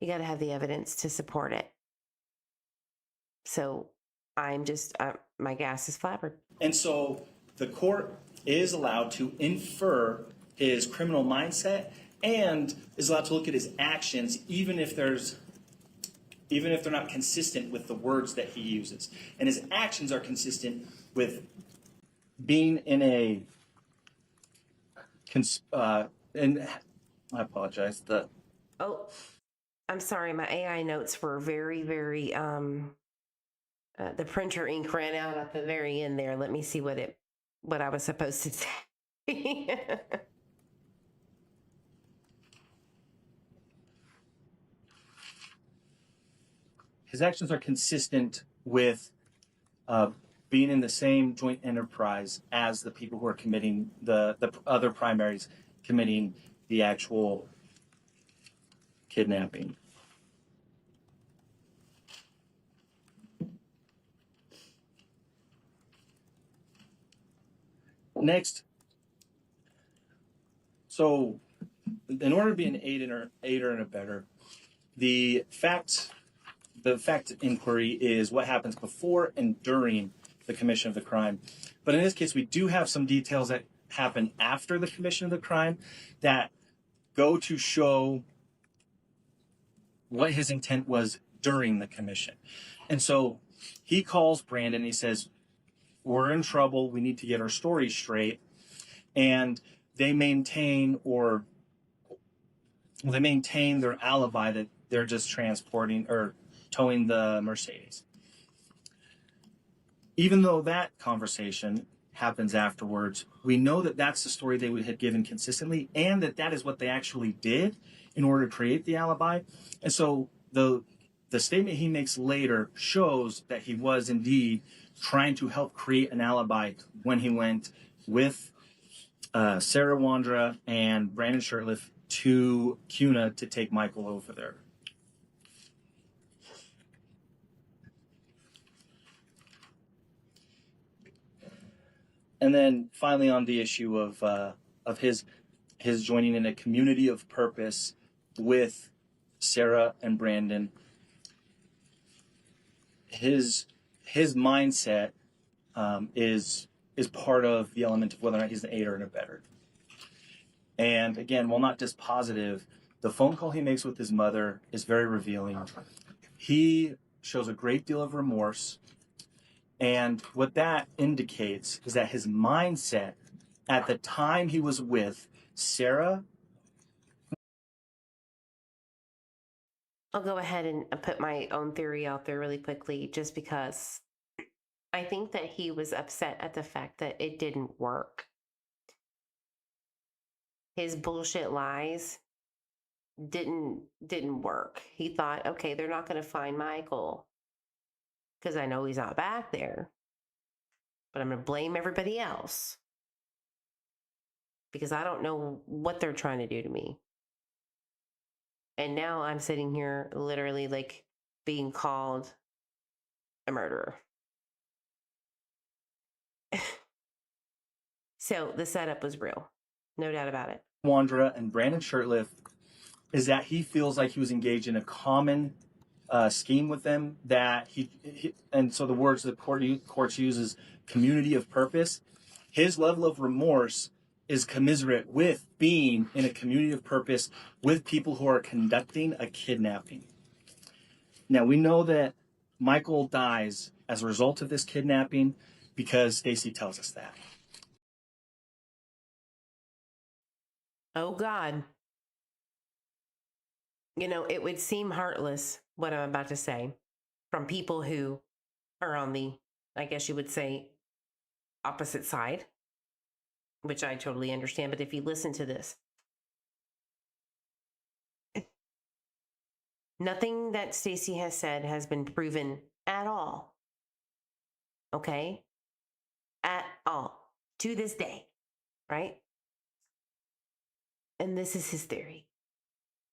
You got to have the evidence to support it. So I'm just, my gas is flabbered. And so the court is allowed to infer his criminal mindset and is allowed to look at his actions, even if they're not consistent with the words that he uses. And his actions are consistent with being in a and I apologize. Oh, I'm sorry. My AI notes were very, very, the printer ink ran out at the very end there. Let me see what I was supposed to say. His actions are consistent with being in the same joint enterprise as the people who are committing the other primaries committing the actual kidnapping. Next, so in order to be an aider and abettor, the fact inquiry is what happens before and during the commission of the crime. But in this case, we do have some details that happen after the commission of the crime that go to show what his intent was during the commission. And so he calls Brandon, he says, we're in trouble, we need to get our story straight. And they maintain their alibi that they're just transporting or towing the Mercedes. Even though that conversation happens afterwards, we know that that's the story they had given consistently and that is what they actually did in order to create the alibi. And so the statement he makes later shows that he was indeed trying to help create an alibi when he went with Sarah Wondra and Brandon Shirtliff to Cuna to take Michael over there. And then finally on the issue of his joining in a community of purpose with Sarah and Brandon, his mindset is part of the element of whether or not he's an aider and abettor. And again, while not dispositive, the phone call he makes with his mother is very revealing. He shows a great deal of remorse. And what that indicates is that his mindset at the time he was with Sarah. I'll go ahead and put my own theory out there really quickly, just because I think that he was upset at the fact that it didn't work. His bullshit lies didn't work. He thought, okay, they're not going to find Michael because I know he's not back there, but I'm going to blame everybody else because I don't know what they're trying to do to me. And now I'm sitting here literally like being called a murderer. So the setup was real. No doubt about it. Wondra and Brandon Shirtliff is that he feels like he was engaged in a common scheme with them, that he and so the words the courts use is community of purpose. His level of remorse is commiserate with being in a community of purpose with people who are conducting a kidnapping. Now, we know that Michael dies as a result of this kidnapping because Stacey tells us that. Oh, God. You know, it would seem heartless, what I'm about to say, from people who are on the, I guess you would say, opposite side, which I totally understand. But if you listen to this, Nothing that Stacey has said has been proven at all. Okay? At all. To this day. Right? And this is his theory.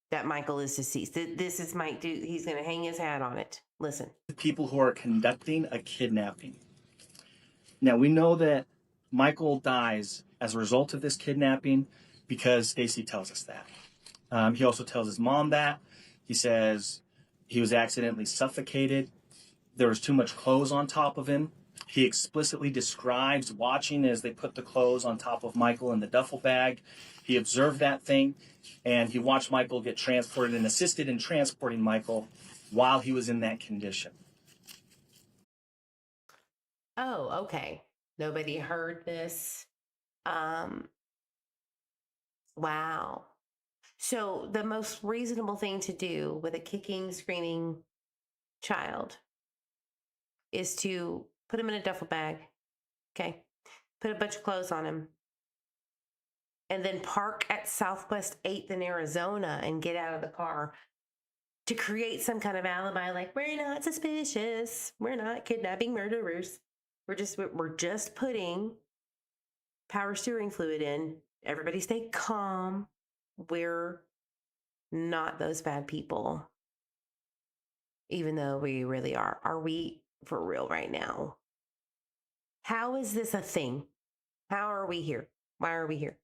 That Michael is deceased. This is Mike. He's going to hang his hat on it. Listen. People who are conducting a kidnapping. Now, we know that Michael dies as a result of this kidnapping because Stacey tells us that. He also tells his mom that. He says he was accidentally suffocated. There was too much clothes on top of him. He explicitly describes watching as they put the clothes on top of Michael in the duffel bag. He observed that thing, and he watched Michael get transported and assisted in transporting Michael while he was in that condition. Oh, okay. Nobody heard this. Wow. So the most reasonable thing to do with a kicking, screaming child is to put him in a duffel bag. Okay. Put a bunch of clothes on him. And then park at Southwest 8th in Arizona and get out of the car to create some kind of alibi, like, we're not suspicious. We're not kidnapping murderers. We're just putting power steering fluid in. Everybody stay calm. We're not those bad people. Even though we really are. Are we for real right now? How is this a thing? How are we here? Why are we here?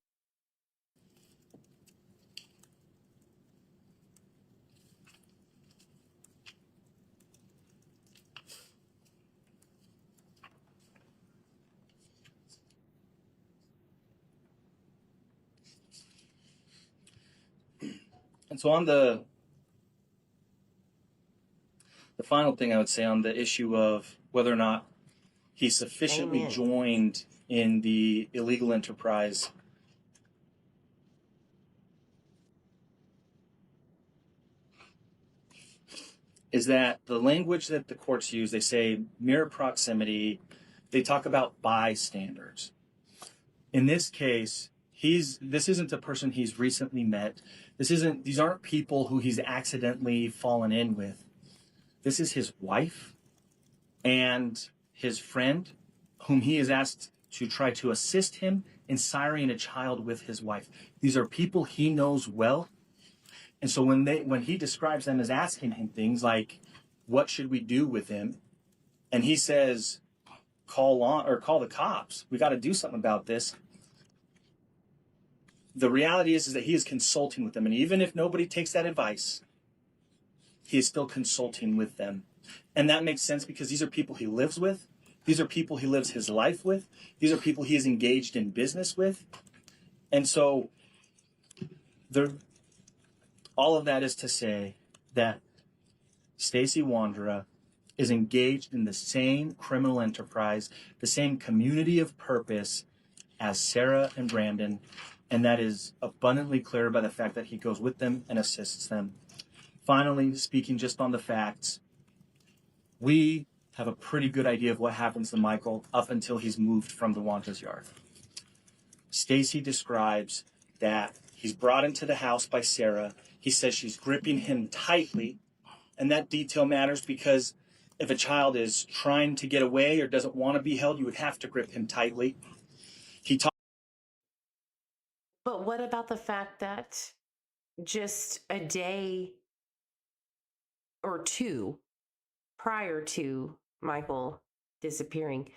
And so on the final thing I would say on the issue of whether or not he sufficiently Amen. joined in the illegal enterprise is that the language that the courts use, they say mere proximity, they talk about bystanders. In this case, this isn't a person he's recently met. These aren't people who he's accidentally fallen in with. This is his wife and his friend, whom he is asked to try to assist him in siring a child with his wife. These are people he knows well. And so when he describes them as asking him things like, what should we do with him? And he says, call the cops. We got to do something about this. The reality is that he is consulting with them. And even if nobody takes that advice, he is still consulting with them. And that makes sense because these are people he lives with. These are people he lives his life with. These are people he is engaged in business with. And so all of that is to say that Stacey Wondra is engaged in the same criminal enterprise, the same community of purpose as Sarah and Brandon, and that is abundantly clear by the fact that he goes with them and assists them. Finally, speaking just on the facts, we have a pretty good idea of what happens to Michael up until he's moved from the Wandra's yard. Stacey describes that he's brought into the house by Sarah. He says she's gripping him tightly, and that detail matters because if a child is trying to get away or doesn't want to be held, you would have to grip him tightly. But what about the fact that just a day or two prior to Michael disappearing,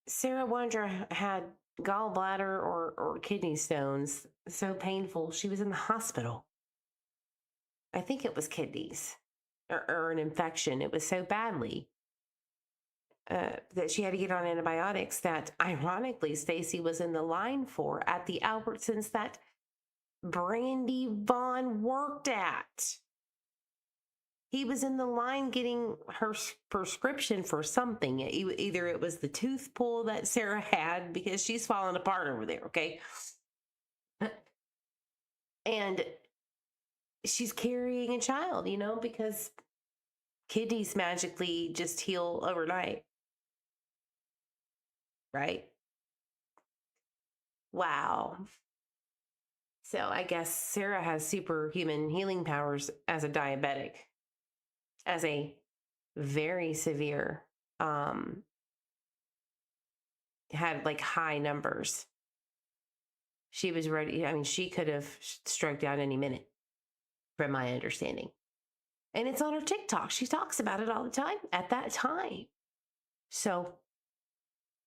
Sarah Wondra had gallbladder or kidney stones so painful she was in the hospital. I think it was kidneys or an infection. It was so badly that she had to get on antibiotics that ironically Stacey was in the line for at the Albertsons that Brandy Vaughn worked at. He was in the line getting her prescription for something. Either it was the tooth pull that Sarah had because she's falling apart over there, okay? And she's carrying a child, because kidneys magically just heal overnight. Right? Wow. So I guess Sarah has superhuman healing powers as a diabetic, as a very severe, had like high numbers. She was ready. I mean, she could have stroked out any minute, from my understanding. And it's on her TikTok. She talks about it all the time at that time. So,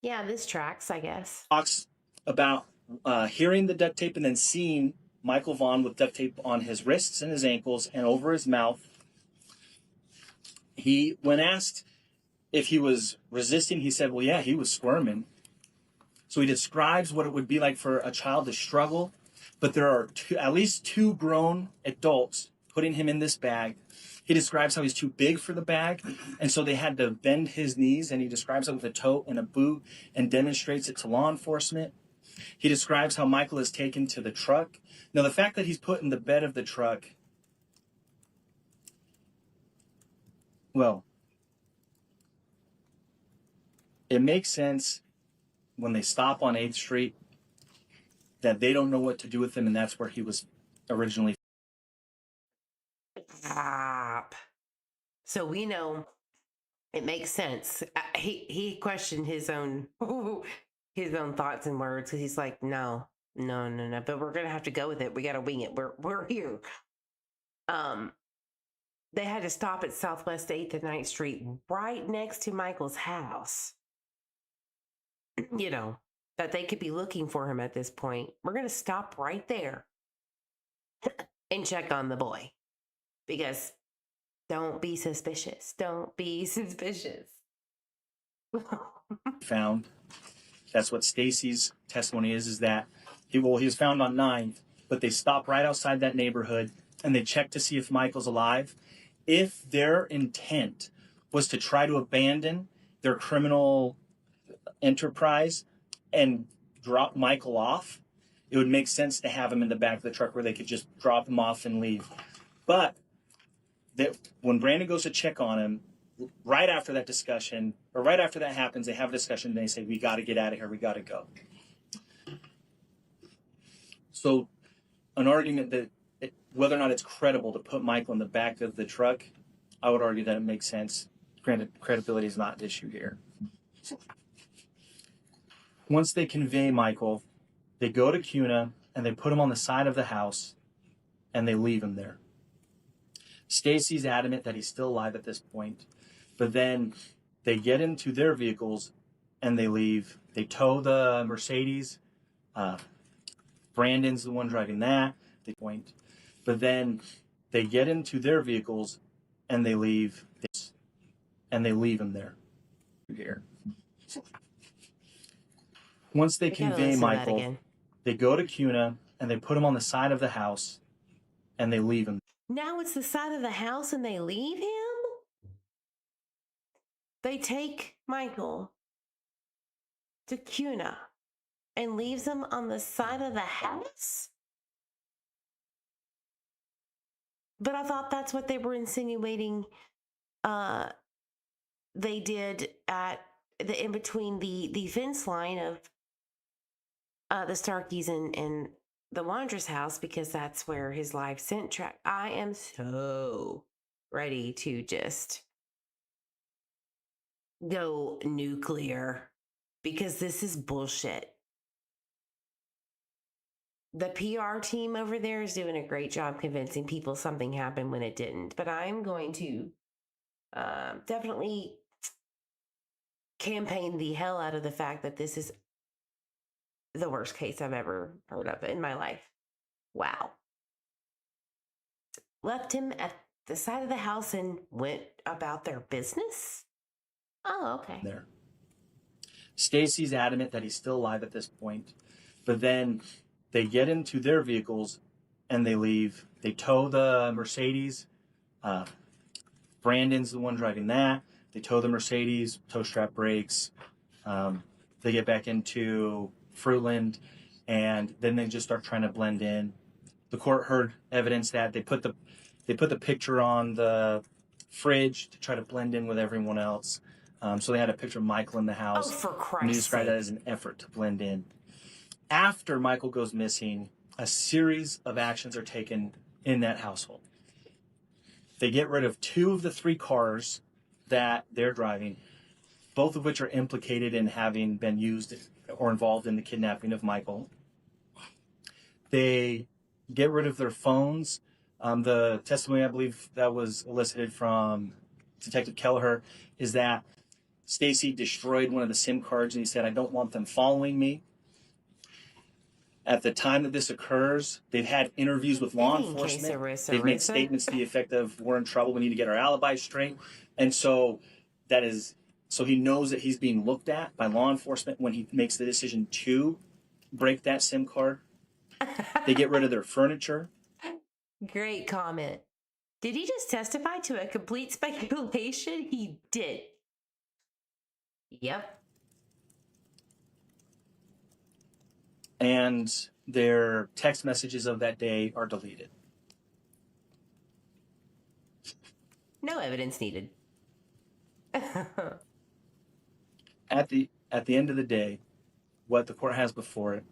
yeah, this tracks, I guess. Talks about hearing the duct tape and then seeing Michael Vaughan with duct tape on his wrists and his ankles and over his mouth. When asked if he was resisting, he said, well, yeah, he was squirming. So he describes what it would be like for a child to struggle, but there are at least two grown adults putting him in this bag. He describes how he's too big for the bag, and so they had to bend his knees, and he describes it with a tote and a boot and demonstrates it to law enforcement. He describes how Michael is taken to the truck. Now, the fact that he's put in the bed of the truck, well, it makes sense when they stop on 8th Street that they don't know what to do with him, and that's where he was originally. Stop. So we know it makes sense. He questioned his own thoughts and words, because he's like, no. But we're gonna have to go with it. We gotta wing it. We're here. They had to stop at Southwest 8th and 9th Street, right next to Michael's house. You know, that they could be looking for him at this point. We're gonna stop right there and check on the boy, because don't be suspicious. Don't be suspicious. Found. That's what Stacey's testimony is that he was found on 9th, but they stopped right outside that neighborhood and they checked to see if Michael's alive. If their intent was to try to abandon their criminal enterprise and drop Michael off, it would make sense to have him in the back of the truck where they could just drop him off and leave. But when Brandon goes to check on him, right after that discussion, or right after that happens, they have a discussion and they say, we got to get out of here, we got to go. So an argument that whether or not it's credible to put Michael in the back of the truck, I would argue that it makes sense. Granted, credibility is not an issue here. Once they convey Michael, they go to Cuna and they put him on the side of the house and they leave him there. Stacey's adamant that he's still alive at this point, but then they get into their vehicles and they leave. They tow the Mercedes. Brandon's the one driving that. But then they get into their vehicles and they leave. And they leave him there. Here. Once they convey Michael, they go to Cuna and they put him on the side of the house and they leave him. Now it's the side of the house and they leave him? They take Michael to Cuna and leaves him on the side of the house? But I thought that's what they were insinuating they did at the in between the fence line of the Starkeys and the Wondras house, because that's where his live scent track. I am so ready to just go nuclear, because this is bullshit. The PR team over there is doing a great job convincing people something happened when it didn't. But I'm going to definitely campaign the hell out of the fact that this is the worst case I've ever heard of in my life. Wow. Left him at the side of the house and went about their business? Oh, okay. There. Stacey's adamant that he's still alive at this point, but then they get into their vehicles and they leave. They tow the Mercedes. Brandon's the one driving that. They tow the Mercedes, tow strap brakes. They get back into Fruitland, and then they just start trying to blend in. The court heard evidence that they put the picture on the fridge to try to blend in with everyone else. So they had a picture of Michael in the house. Oh, for Christ's and they described sake. that as an effort to blend in. After Michael goes missing, a series of actions are taken in that household. They get rid of 2 of the 3 cars that they're driving, both of which are implicated in having been used or involved in the kidnapping of Michael. They get rid of their phones. The testimony, I believe, that was elicited from Detective Kelleher is that Stacey destroyed one of the SIM cards and he said, I don't want them following me. At the time that this occurs, they've had interviews with law In case enforcement. Arisa, They've made Arisa. statements to the effect of, we're in trouble, we need to get our alibi straight. And so so he knows that he's being looked at by law enforcement when he makes the decision to break that SIM card. They get rid of their furniture. Great comment. Did he just testify to a complete speculation? He did. Yep. And their text messages of that day are deleted. No evidence needed. At the end of the day, what the court has before it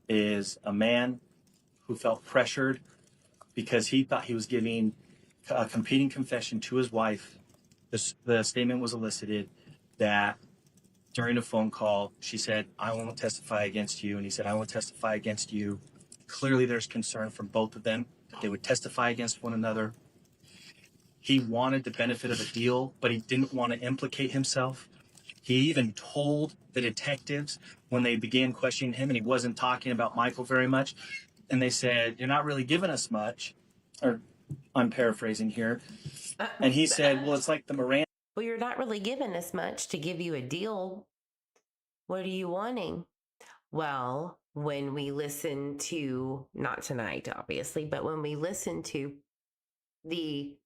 is a man who felt pressured because he thought he was giving a competing confession to his wife. The statement was elicited that during a phone call, she said, I won't testify against you. And he said, I won't testify against you. Clearly, there's concern from both of them that they would testify against one another. He wanted the benefit of a deal, but he didn't want to implicate himself. He even told the detectives when they began questioning him, and he wasn't talking about Michael very much, and they said, you're not really giving us much, or I'm paraphrasing here. And he said, well, it's like the Miranda. Well, you're not really giving us much to give you a deal. What are you wanting? Well, when we listen to, not tonight, obviously, but when we listen to the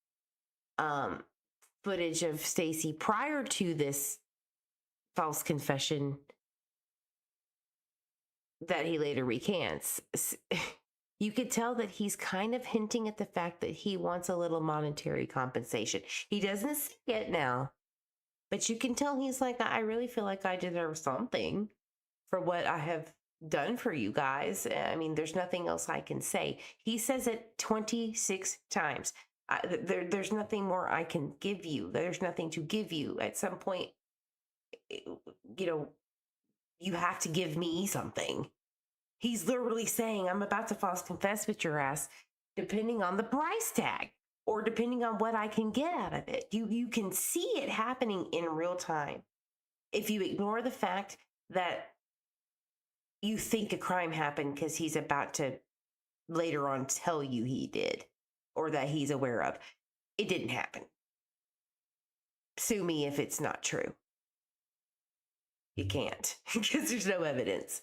footage of Stacey prior to this false confession that he later recants, you could tell that he's kind of hinting at the fact that he wants a little monetary compensation. He doesn't say it now, but you can tell he's like, I really feel like I deserve something for what I have done for you guys. I mean, there's nothing else I can say. He says it 26 times. There's nothing more I can give you. There's nothing to give you. At some point, you have to give me something. He's literally saying, I'm about to false confess with your ass, depending on the price tag or depending on what I can get out of it. You can see it happening in real time. If you ignore the fact that you think a crime happened because he's about to later on tell you he did or that he's aware of, it didn't happen. Sue me if it's not true. You can't because there's no evidence.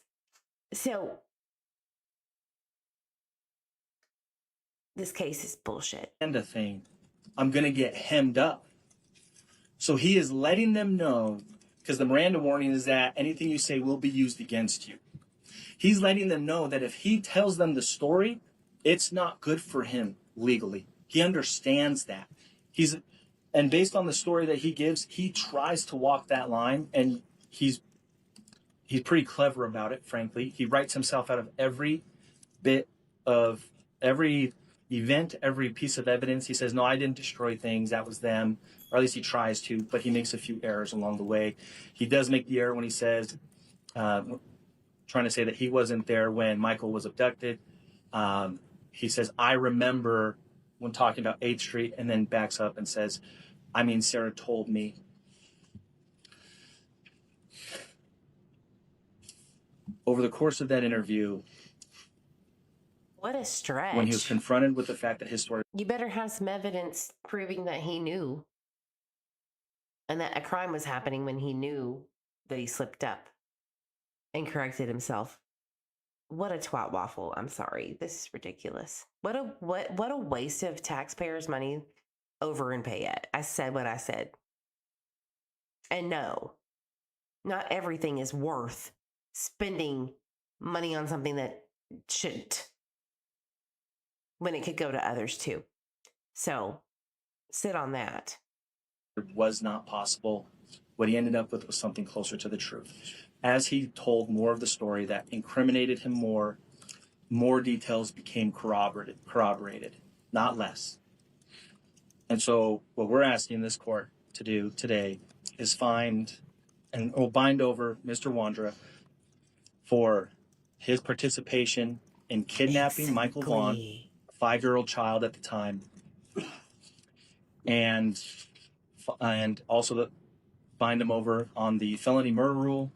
So this case is bullshit. Thing, I'm going to get hemmed up. So he is letting them know, because the Miranda warning is that anything you say will be used against you. He's letting them know that if he tells them the story, it's not good for him legally. He understands that. And based on the story that he gives, he tries to walk that line, and he's pretty clever about it, frankly. He writes himself out of every bit of every event, every piece of evidence. He says, no, I didn't destroy things. That was them. Or at least he tries to, but he makes a few errors along the way. He does make the error when he says, trying to say that he wasn't there when Michael was abducted. He says, I remember when talking about 8th Street, and then backs up and says, I mean, Sarah told me. Over the course of that interview, What a stretch. when he was confronted with the fact that his story... You better have some evidence proving that he knew and that a crime was happening when he knew that he slipped up and corrected himself. What a twat waffle. I'm sorry. This is ridiculous. What a waste of taxpayers' money over and pay it. I said what I said. And no, not everything is worth spending money on something that shouldn't, when it could go to others too. So sit on that. was not possible. What he ended up with was something closer to the truth. As he told more of the story that incriminated him more more details became corroborated, not less. And so what we're asking this court to do today is find and will bind over Mr. Wondra for his participation in kidnapping Michael Vaughan, Exactly. a 5-year-old child at the time, and also bind him over on the felony murder rule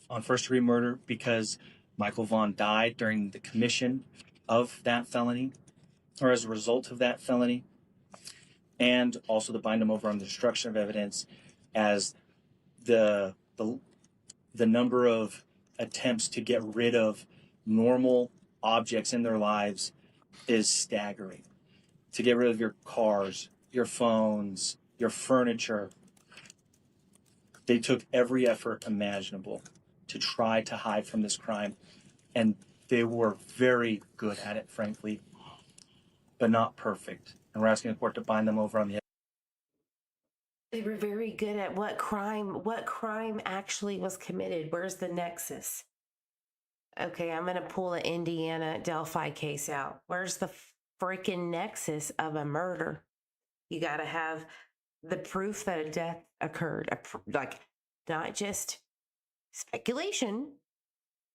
on first-degree murder because Michael Vaughan died during the commission of that felony or as a result of that felony, and also to bind him over on the destruction of evidence as the number of attempts to get rid of normal objects in their lives is staggering. To get rid of your cars, your phones, your furniture. They took every effort imaginable to try to hide from this crime, and they were very good at it, frankly, but not perfect. And we're asking the court to bind them over on the. They were very good at what crime actually was committed. Where's the nexus? Okay, I'm going to pull an Indiana Delphi case out. Where's the freaking nexus of a murder? You got to have the proof that a death occurred, like not just speculation,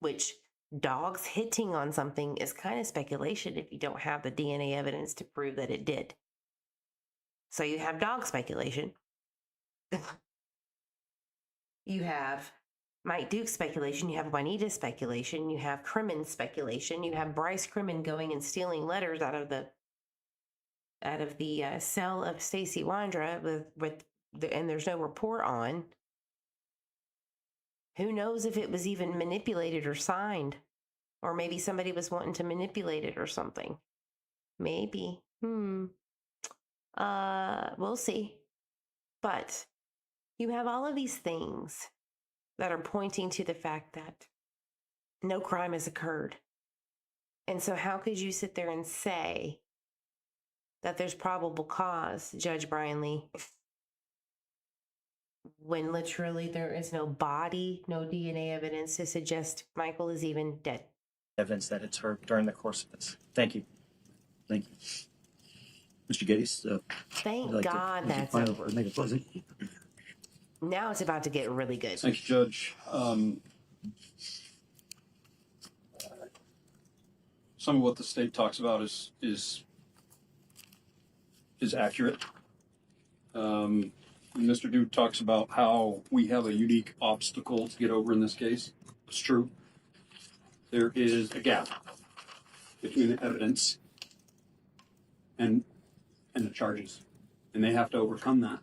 which dogs hitting on something is kind of speculation if you don't have the DNA evidence to prove that it did. So you have dog speculation. You have Mike Duke's speculation, you have Juanita's speculation, you have Crimin's speculation, you have Bryce Crimin going and stealing letters out of the cell of Stacey Wondra and there's no report on. Who knows if it was even manipulated or signed, or maybe somebody was wanting to manipulate it or something. Maybe. We'll see. But you have all of these things that are pointing to the fact that no crime has occurred. And so how could you sit there and say that there's probable cause, Judge Brian Lee, when literally there is no body, no DNA evidence to suggest Michael is even dead? Evidence that it's heard during the course of this. Thank you. Thank you. Mr. Geddes, Thank would you like God to that's final- over. Make a closing. Now it's about to get really good. Thank you, Judge. Some of what the state talks about is accurate. Mr. Duke talks about how we have a unique obstacle to get over in this case. It's true. There is a gap between the evidence and the charges, and they have to overcome that,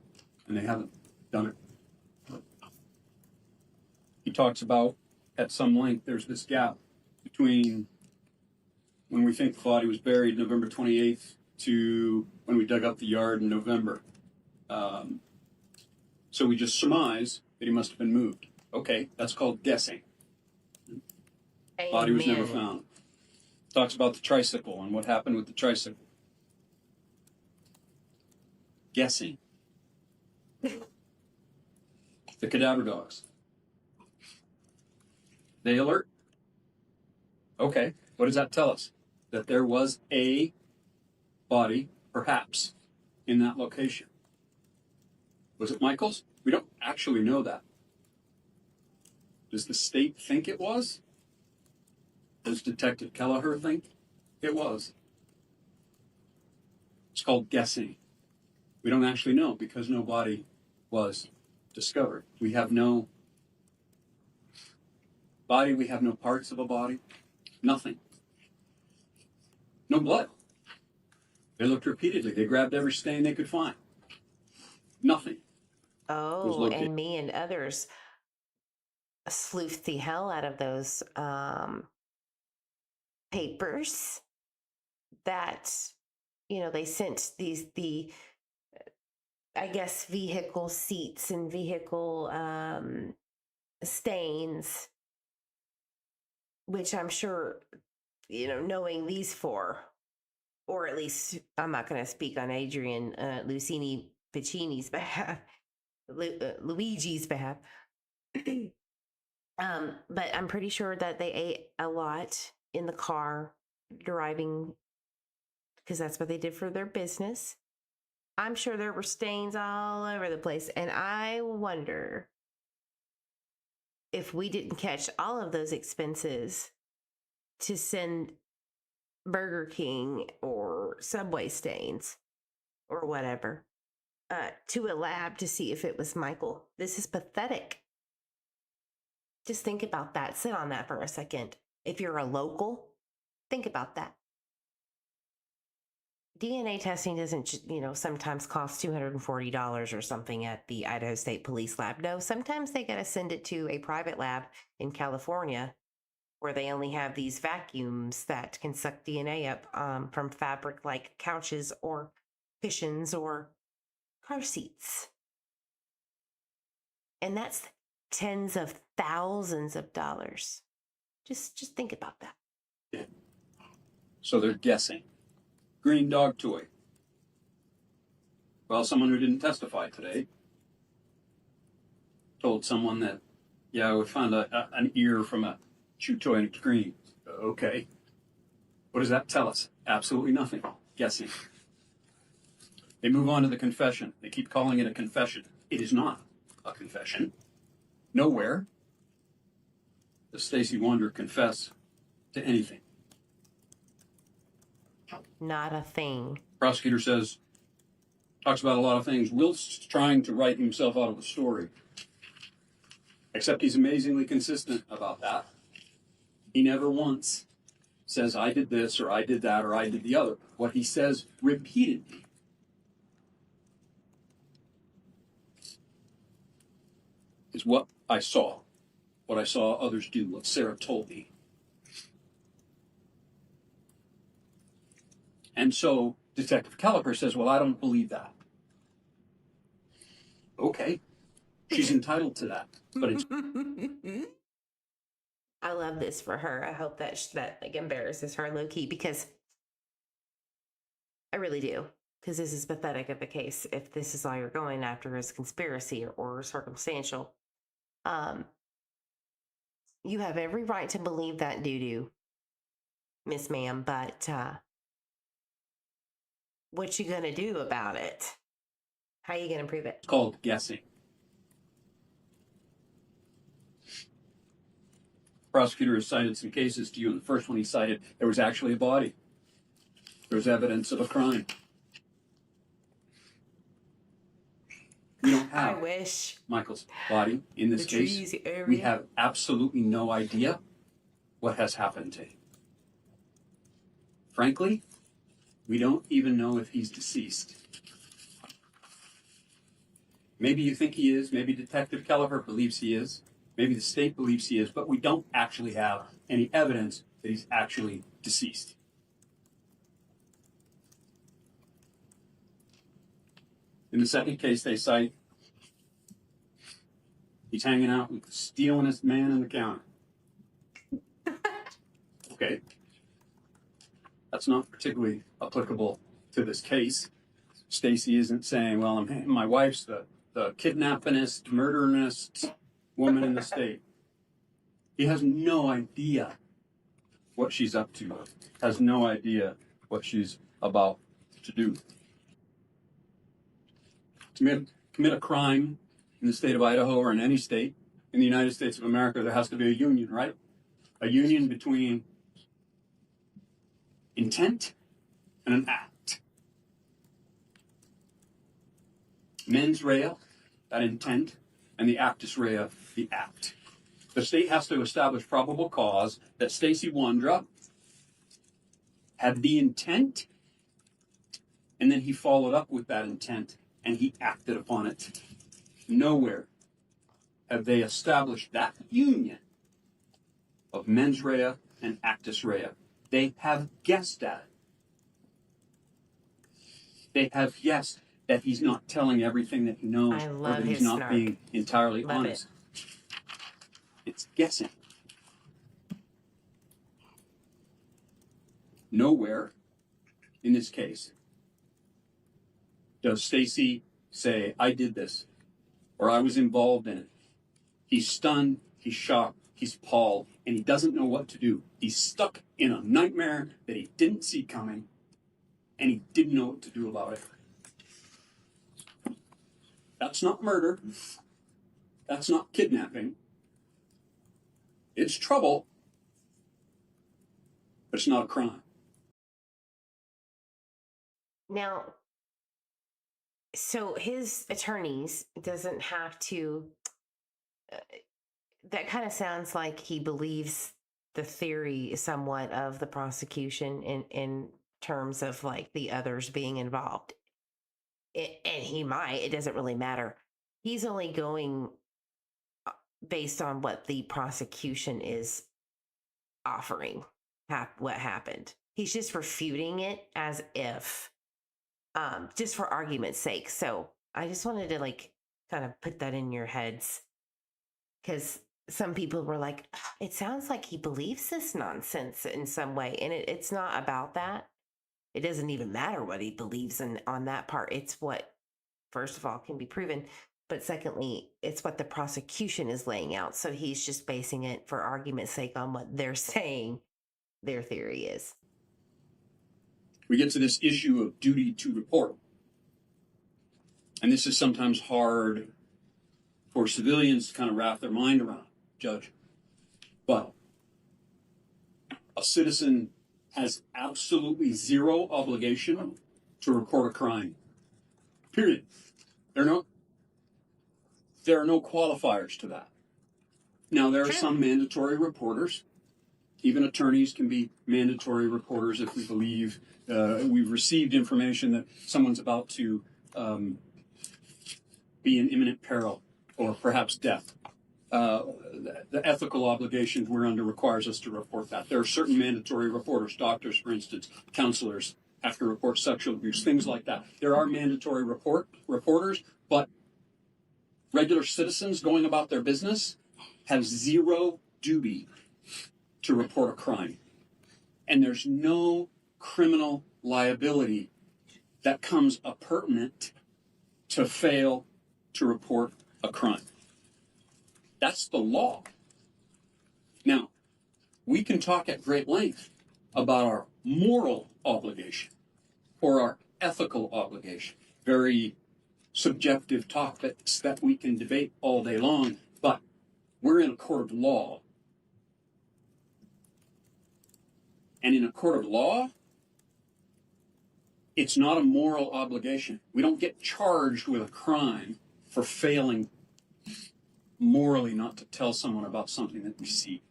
and they haven't done it. He talks about, at some length, there's this gap between when we think the body was buried November 28th to when we dug up the yard in November. So we just surmise that he must have been moved. Okay, that's called guessing. Amen. Body was never found. Talks about the tricycle and what happened with the tricycle. Guessing. The cadaver dogs. They alert. Okay, what does that tell us? That there was a body, perhaps, in that location. Was it Michael's? We don't actually know that. Does the state think it was? Does Detective Kelleher think it was? It's called guessing. We don't actually know because no body was discovered. We have no body, we have no parts of a body, nothing. No blood. They looked repeatedly. They grabbed every stain they could find. Nothing. Oh, and me and others sleuthed the hell out of those papers that, they sent I guess, vehicle seats and vehicle stains, which I'm sure, knowing these four, or at least I'm not going to speak on Adrian Lucini Piccini's behalf, Luigi's behalf. But I'm pretty sure that they ate a lot in the car deriving, because that's what they did for their business. I'm sure there were stains all over the place. And I wonder if we didn't catch all of those expenses to send Burger King or Subway stains or whatever to a lab to see if it was Michael. This is pathetic. Just think about that. Sit on that for a second. If you're a local, think about that. DNA testing doesn't, sometimes cost $240 or something at the Idaho State Police Lab. No, sometimes they got to send it to a private lab in California where they only have these vacuums that can suck DNA up from fabric like couches or cushions or car seats. And that's tens of thousands of dollars. Just think about that. Yeah. So they're guessing. Green dog toy. Well, someone who didn't testify today told someone that, yeah, we found an ear from a chew toy and it's green. Okay. What does that tell us? Absolutely nothing. Guessing. They move on to the confession. They keep calling it a confession. It is not a confession. Nowhere does Stacey Wondra confess to anything. Not a thing. Prosecutor says, talks about a lot of things. Will's trying to write himself out of the story. Except he's amazingly consistent about that. He never once says, I did this, or I did that, or I did the other. What he says repeatedly is what I saw others do, what Sarah told me. And so Detective Caliper says, well, I don't believe that. Okay. She's entitled to that. But it's I love this for her. I hope that like embarrasses her low key, because I really do. Because this is pathetic of a case. If this is all you're going after is conspiracy or circumstantial, you have every right to believe that doo-doo, Miss Ma'am. But what you gonna do about it? How you gonna prove it? called guessing. Prosecutor has cited some cases to you. In the first one he cited, there was actually a body. There was evidence of a crime. We don't I have wish. Michael's body in this The case. trees area. We have absolutely no idea what has happened to him. Frankly, we don't even know if he's deceased. Maybe you think he is. Maybe Detective Caliper believes he is. Maybe the state believes he is. But we don't actually have any evidence that he's actually deceased. In the second case they cite, he's hanging out with the stealingest man in the county. Okay. That's not particularly applicable to this case. Stacey isn't saying, well, my wife's the kidnappingest, murderingest woman in the state. He has no idea what she's up to, has no idea what she's about to do. To commit a crime in the state of Idaho or in any state in the United States of America, there has to be a union, right? A union between intent and an act. Mens rea, that intent, and the actus rea, the act. The state has to establish probable cause that Stacey Wondra had the intent, and then he followed up with that intent, and he acted upon it. Nowhere have they established that union of mens rea and actus rea. They have guessed at it. They have guessed that he's not telling everything that he knows, I or love that he's his not snark. being entirely Love honest. It's guessing. Nowhere in this case does Stacey say, I did this, or I was involved in it. He's stunned, he's shocked, he's appalled, and he doesn't know what to do. He's stuck in a nightmare that he didn't see coming, and he didn't know what to do about it. That's not murder. That's not kidnapping. It's trouble, but it's not a crime. Now, so his attorneys doesn't have to. That kind of sounds like he believes the theory somewhat of the prosecution in terms of like the others being involved. And he might. It doesn't really matter. He's only going based on what the prosecution is offering what happened. He's just refuting it as if just for argument's sake. So I just wanted to like kind of put that in your heads, because some people were like, it sounds like he believes this nonsense in some way, and it's not about that. It doesn't even matter what he believes in on that part. It's what, first of all, can be proven, but secondly, it's what the prosecution is laying out. So he's just basing it for argument's sake on what they're saying their theory is. We get to this issue of duty to report. And this is sometimes hard for civilians to kind of wrap their mind around, Judge. But a citizen has absolutely zero obligation to report a crime. Period. There are no qualifiers to that. Now, there are some mandatory reporters. Even attorneys can be mandatory reporters if we believe we've received information that someone's about to be in imminent peril or perhaps death. The ethical obligations we're under requires us to report that. There are certain mandatory reporters, doctors, for instance, counselors have to report sexual abuse, things like that. There are mandatory reporters, but regular citizens going about their business have zero duty to report a crime. And there's no criminal liability that comes appurtenant to fail to report a crime. That's the law. Now, we can talk at great length about our moral obligation or our ethical obligation. Very subjective topics that we can debate all day long, but we're in a court of law. And in a court of law, it's not a moral obligation. We don't get charged with a crime for failing morally not to tell someone about something that we see.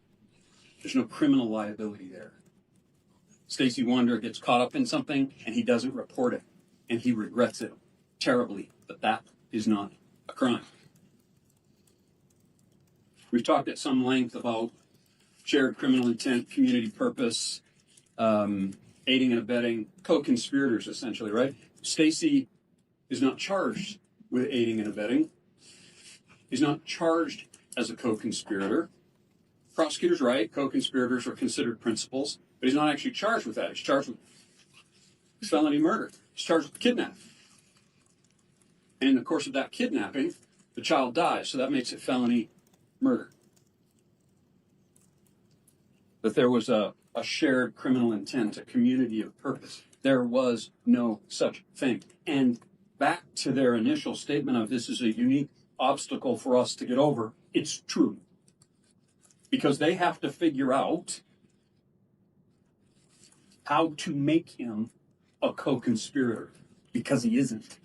There's no criminal liability there. Stacey Wondra gets caught up in something and he doesn't report it, and he regrets it terribly, but that is not a crime. We've talked at some length about shared criminal intent, community purpose, aiding and abetting, co-conspirators, essentially, right? Stacey is not charged with aiding and abetting. He's not charged as a co-conspirator. Prosecutors, right? Co-conspirators are considered principals, but he's not actually charged with that. He's charged with felony murder. He's charged with kidnapping. And in the course of that kidnapping, the child dies, so that makes it felony murder. That there was a shared criminal intent, a community of purpose. There was no such thing. And back to their initial statement of this is a unique obstacle for us to get over, it's true. Because they have to figure out how to make him a co-conspirator, because he isn't.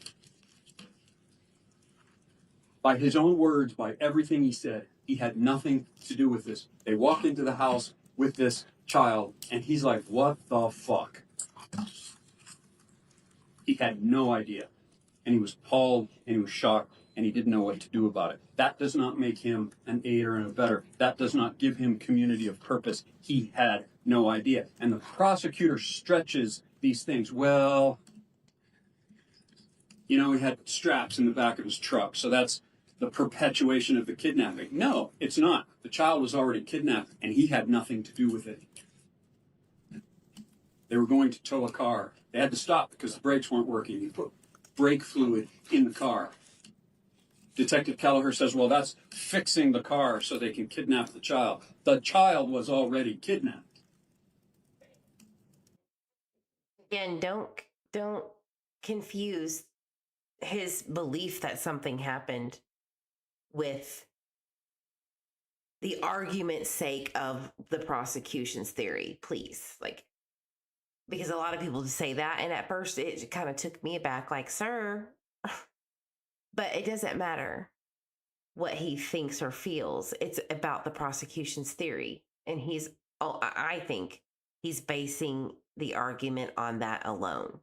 By his own words, by everything he said, he had nothing to do with this. They walk into the house with this child, and he's like, what the fuck? He had no idea. And he was appalled, and he was shocked, and he didn't know what to do about it. That does not make him an aider and abetter. That does not give him community of purpose. He had no idea. And the prosecutor stretches these things. Well, he had straps in the back of his truck, so that's the perpetuation of the kidnapping. No, it's not. The child was already kidnapped, and he had nothing to do with it. They were going to tow a car. They had to stop because the brakes weren't working. He put brake fluid in the car. Detective Kelleher says, well, that's fixing the car so they can kidnap the child. The child was already kidnapped. Again, don't confuse his belief that something happened with the argument's sake of the prosecution's theory, please. Like, because a lot of people say that, and at first it kind of took me aback, like, sir, but it doesn't matter what he thinks or feels. It's about the prosecution's theory. And I think he's basing the argument on that alone.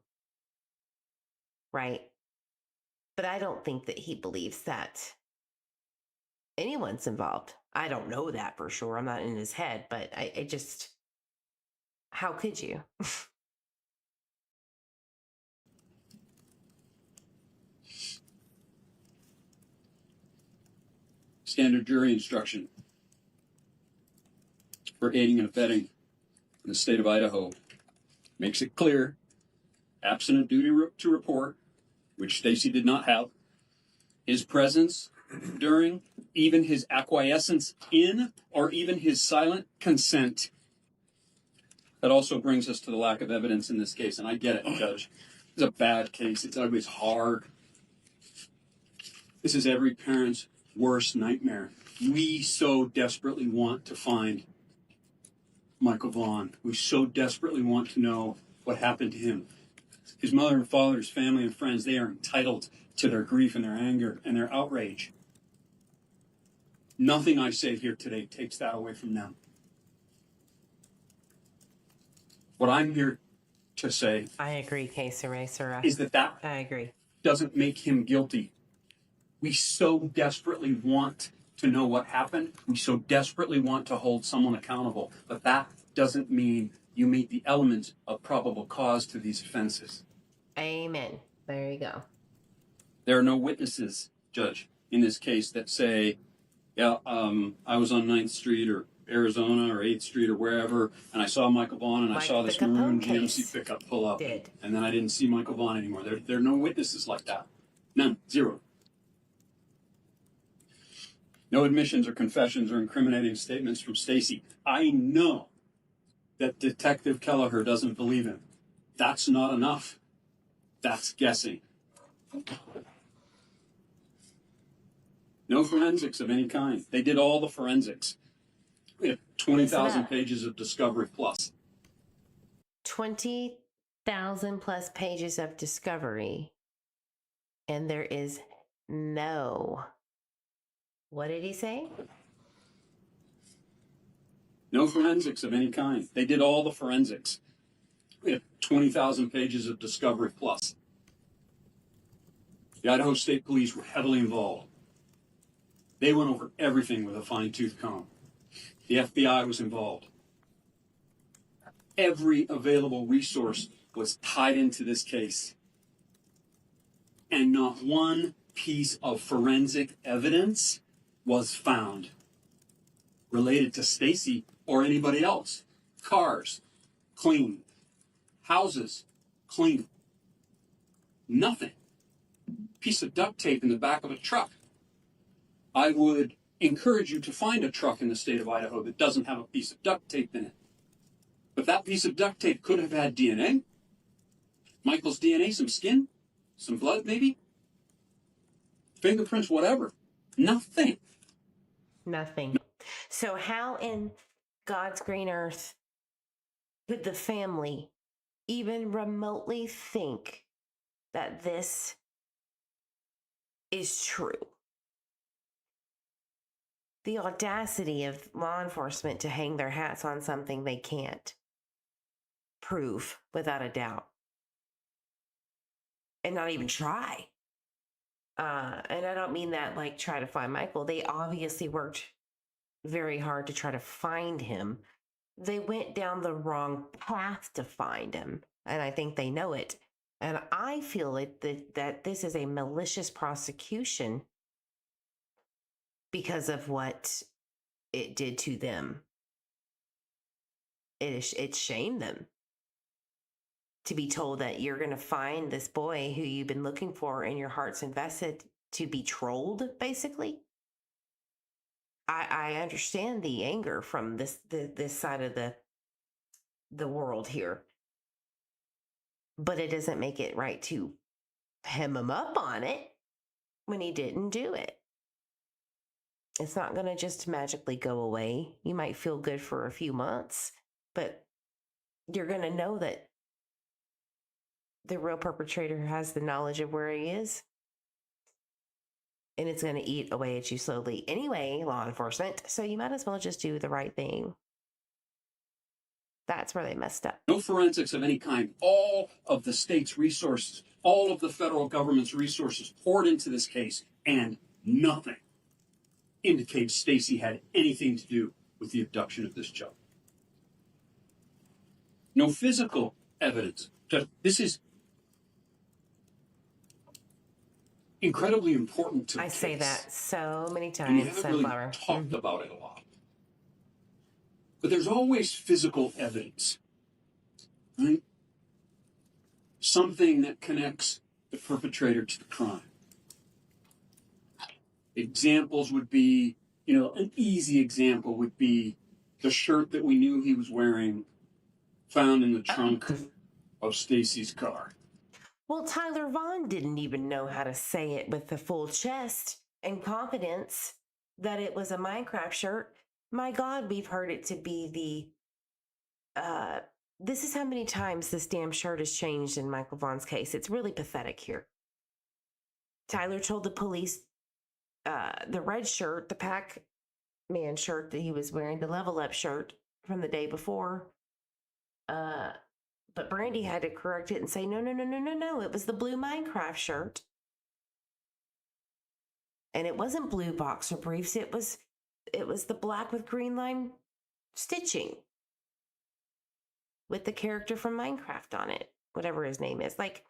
Right? But I don't think that he believes that anyone's involved. I don't know that for sure. I'm not in his head, but I just, how could you? Standard jury instruction for aiding and abetting in the state of Idaho makes it clear, absent a duty to report, which Stacey did not have, his presence during, even his acquiescence in, or even his silent consent. That also brings us to the lack of evidence in this case, and I get it, Judge. It's a bad case. It's ugly. It's hard. This is every parent's worst nightmare. We so desperately want to find Michael Vaughan. We so desperately want to know what happened to him. His mother and father, his family and friends, they are entitled to their grief and their anger and their outrage. Nothing I say here today takes that away from them. What I'm here to say I agree, Case Eraser. is that I agree. doesn't make him guilty. We so desperately want to know what happened. We so desperately want to hold someone accountable. But that doesn't mean you meet the elements of probable cause to these offenses. Amen. There you go. There are no witnesses, Judge, in this case that say, yeah, I was on 9th Street or Arizona or 8th Street or wherever, and I saw Michael Vaughan and I Like saw the this Capone maroon case GMC pickup pull up. did. And then I didn't see Michael Vaughan anymore. There are no witnesses like that. None. Zero. No admissions or confessions or incriminating statements from Stacey. I know that Detective Kelleher doesn't believe him. That's not enough. That's guessing. No forensics of any kind. They did all the forensics. We have 20,000 pages of discovery plus. 20,000 plus pages of discovery. And there is no, what did he say? No forensics of any kind. They did all the forensics. We have 20,000 pages of discovery plus. The Idaho State Police were heavily involved. They went over everything with a fine-tooth comb. The FBI was involved. Every available resource was tied into this case. And not one piece of forensic evidence was found related to Stacey or anybody else. Cars, clean. Houses, clean. Nothing. Piece of duct tape in the back of a truck. I would encourage you to find a truck in the state of Idaho that doesn't have a piece of duct tape in it. But that piece of duct tape could have had DNA. Michael's DNA, some skin, some blood maybe. Fingerprints, whatever. Nothing. Nothing. So how in God's green earth could the family even remotely think that this is true? The audacity of law enforcement to hang their hats on something they can't prove without a doubt and not even try. And I don't mean that like try to find Michael. They obviously worked very hard to try to find him. They went down the wrong path to find him, and I think they know it. And I feel that this is a malicious prosecution because of what it did to them. It shamed them to be told that you're going to find this boy who you've been looking for and your heart's invested to be trolled, basically. I understand the anger from this side of the world here. but it doesn't make it right to hem him up on it when he didn't do it. It's not going to just magically go away. You might feel good for a few months, but you're going to know that the real perpetrator has the knowledge of where he is, and it's going to eat away at you slowly anyway, law enforcement. So you might as well just do the right thing. That's where they messed up. No forensics of any kind. All of the state's resources, all of the federal government's resources poured into this case, and nothing indicates Stacey had anything to do with the abduction of this child. No physical evidence. This is incredibly important to the I case. say that so many And we times, haven't Sunflower. really talked about it a lot. But there's always physical evidence, right? Something that connects the perpetrator to the crime. Examples would be, an easy example would be the shirt that we knew he was wearing found in the trunk of Stacey's car. Well, Tyler Vaughan didn't even know how to say it with the full chest and confidence that it was a Minecraft shirt. My God, we've heard it to be this is how many times this damn shirt has changed in Michael Vaughan's case. It's really pathetic here. Tyler told the police the red shirt, the Pac-Man shirt that he was wearing, the Level Up shirt from the day before. But Brandy had to correct it and say, no. It was the blue Minecraft shirt. And it wasn't blue boxer briefs. It was the black with green line stitching with the character from Minecraft on it, whatever his name is. Like,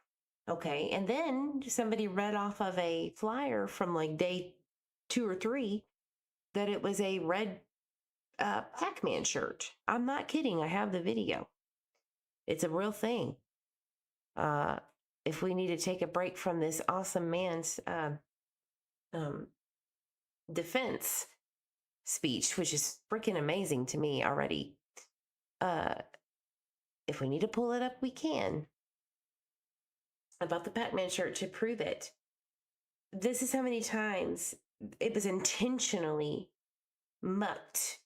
okay. And then somebody read off of a flyer from like day 2 or 3 that it was a red Pac-Man shirt. I'm not kidding. I have the video. It's a real thing. If we need to take a break from this awesome man's defense speech, which is freaking amazing to me already, if we need to pull it up, we can. About the Pac-Man shirt to prove it. This is how many times it was intentionally mucked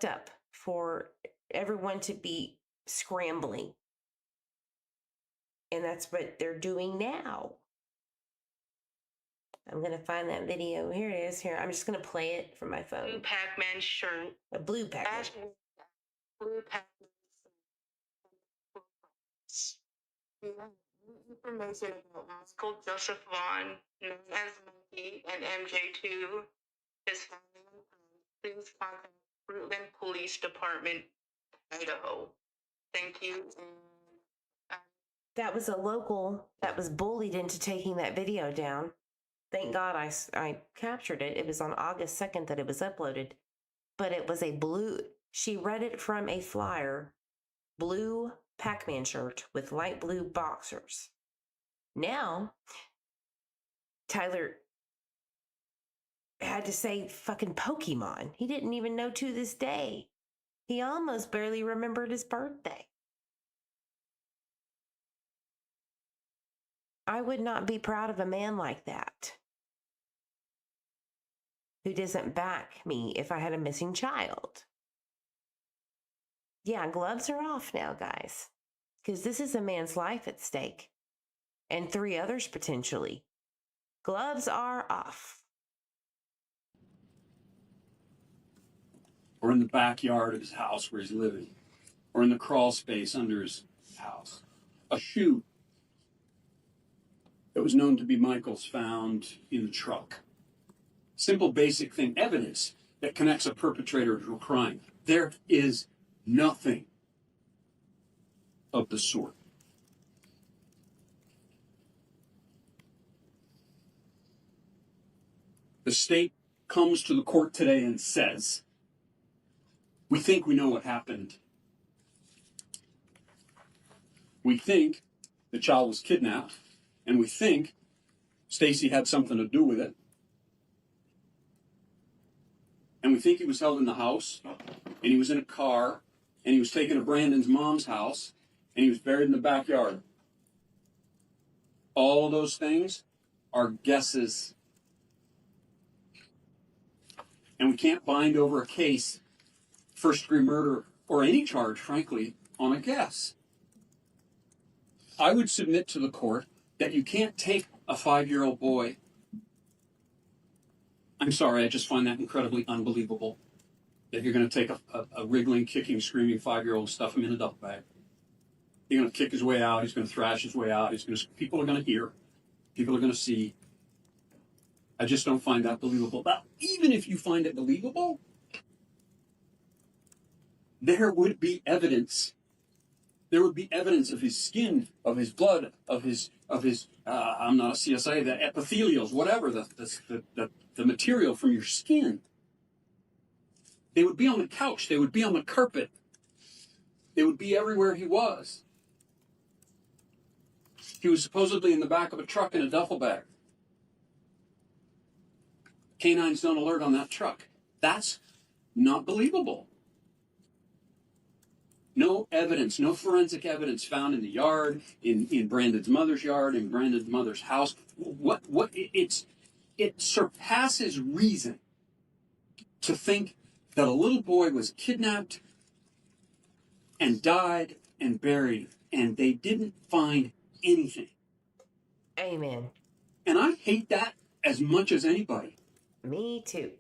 up for everyone to be scrambling. And that's what they're doing now. I'm going to find that video. Here it is. Here, I'm just going to play it from my phone. Blue Pac-Man shirt. A blue Pac-Man. Blue Pac-Man. Information about Michael Joseph Vaughan, known as Mikey, and MJ2. His family, please contact Fruitland Police Department, Idaho. Thank you. That was a local that was bullied into taking that video down. Thank God I captured it. It was on August 2nd that it was uploaded. But it was a blue, she read it from a flyer, blue Pac-Man shirt with light blue boxers. Now, Tyler had to say fucking Pokemon. He didn't even know to this day. He almost barely remembered his birthday. I would not be proud of a man like that, who doesn't back me if I had a missing child. Yeah, gloves are off now, guys, because this is a man's life at stake, and 3 others potentially. Gloves are off. Or in the backyard of his house where he's living, or in the crawl space under his house. A shoe that was known to be Michael's found in the truck. Simple, basic thing, evidence that connects a perpetrator to a crime. There is nothing of the sort. The state comes to the court today and says, we think we know what happened. We think the child was kidnapped, and we think Stacey had something to do with it. And we think he was held in the house, and he was in a car, and he was taken to Brandon's mom's house, and he was buried in the backyard. All of those things are guesses. And we can't bind over a case, first-degree murder, or any charge, frankly, on a guess. I would submit to the court that you can't take a 5-year-old boy. I'm sorry, I just find that incredibly unbelievable. That you're going to take a wriggling, kicking, screaming 5-year-old, stuff him in a duffel bag. He's going to kick his way out. He's going to thrash his way out. People are going to hear. People are going to see. I just don't find that believable. But even if you find it believable, there would be evidence. There would be evidence of his skin, of his blood, of his. I'm not a CSI. The epithelials, whatever the material from your skin. They would be on the couch. They would be on the carpet. They would be everywhere he was. He was supposedly in the back of a truck in a duffel bag. Canines don't alert on that truck. That's not believable. No evidence, no forensic evidence found in the yard, in Brandon's mother's yard, in Brandon's mother's house. It surpasses reason to think that a little boy was kidnapped and died and buried, and they didn't find anything. Amen. And I hate that as much as anybody. Me too.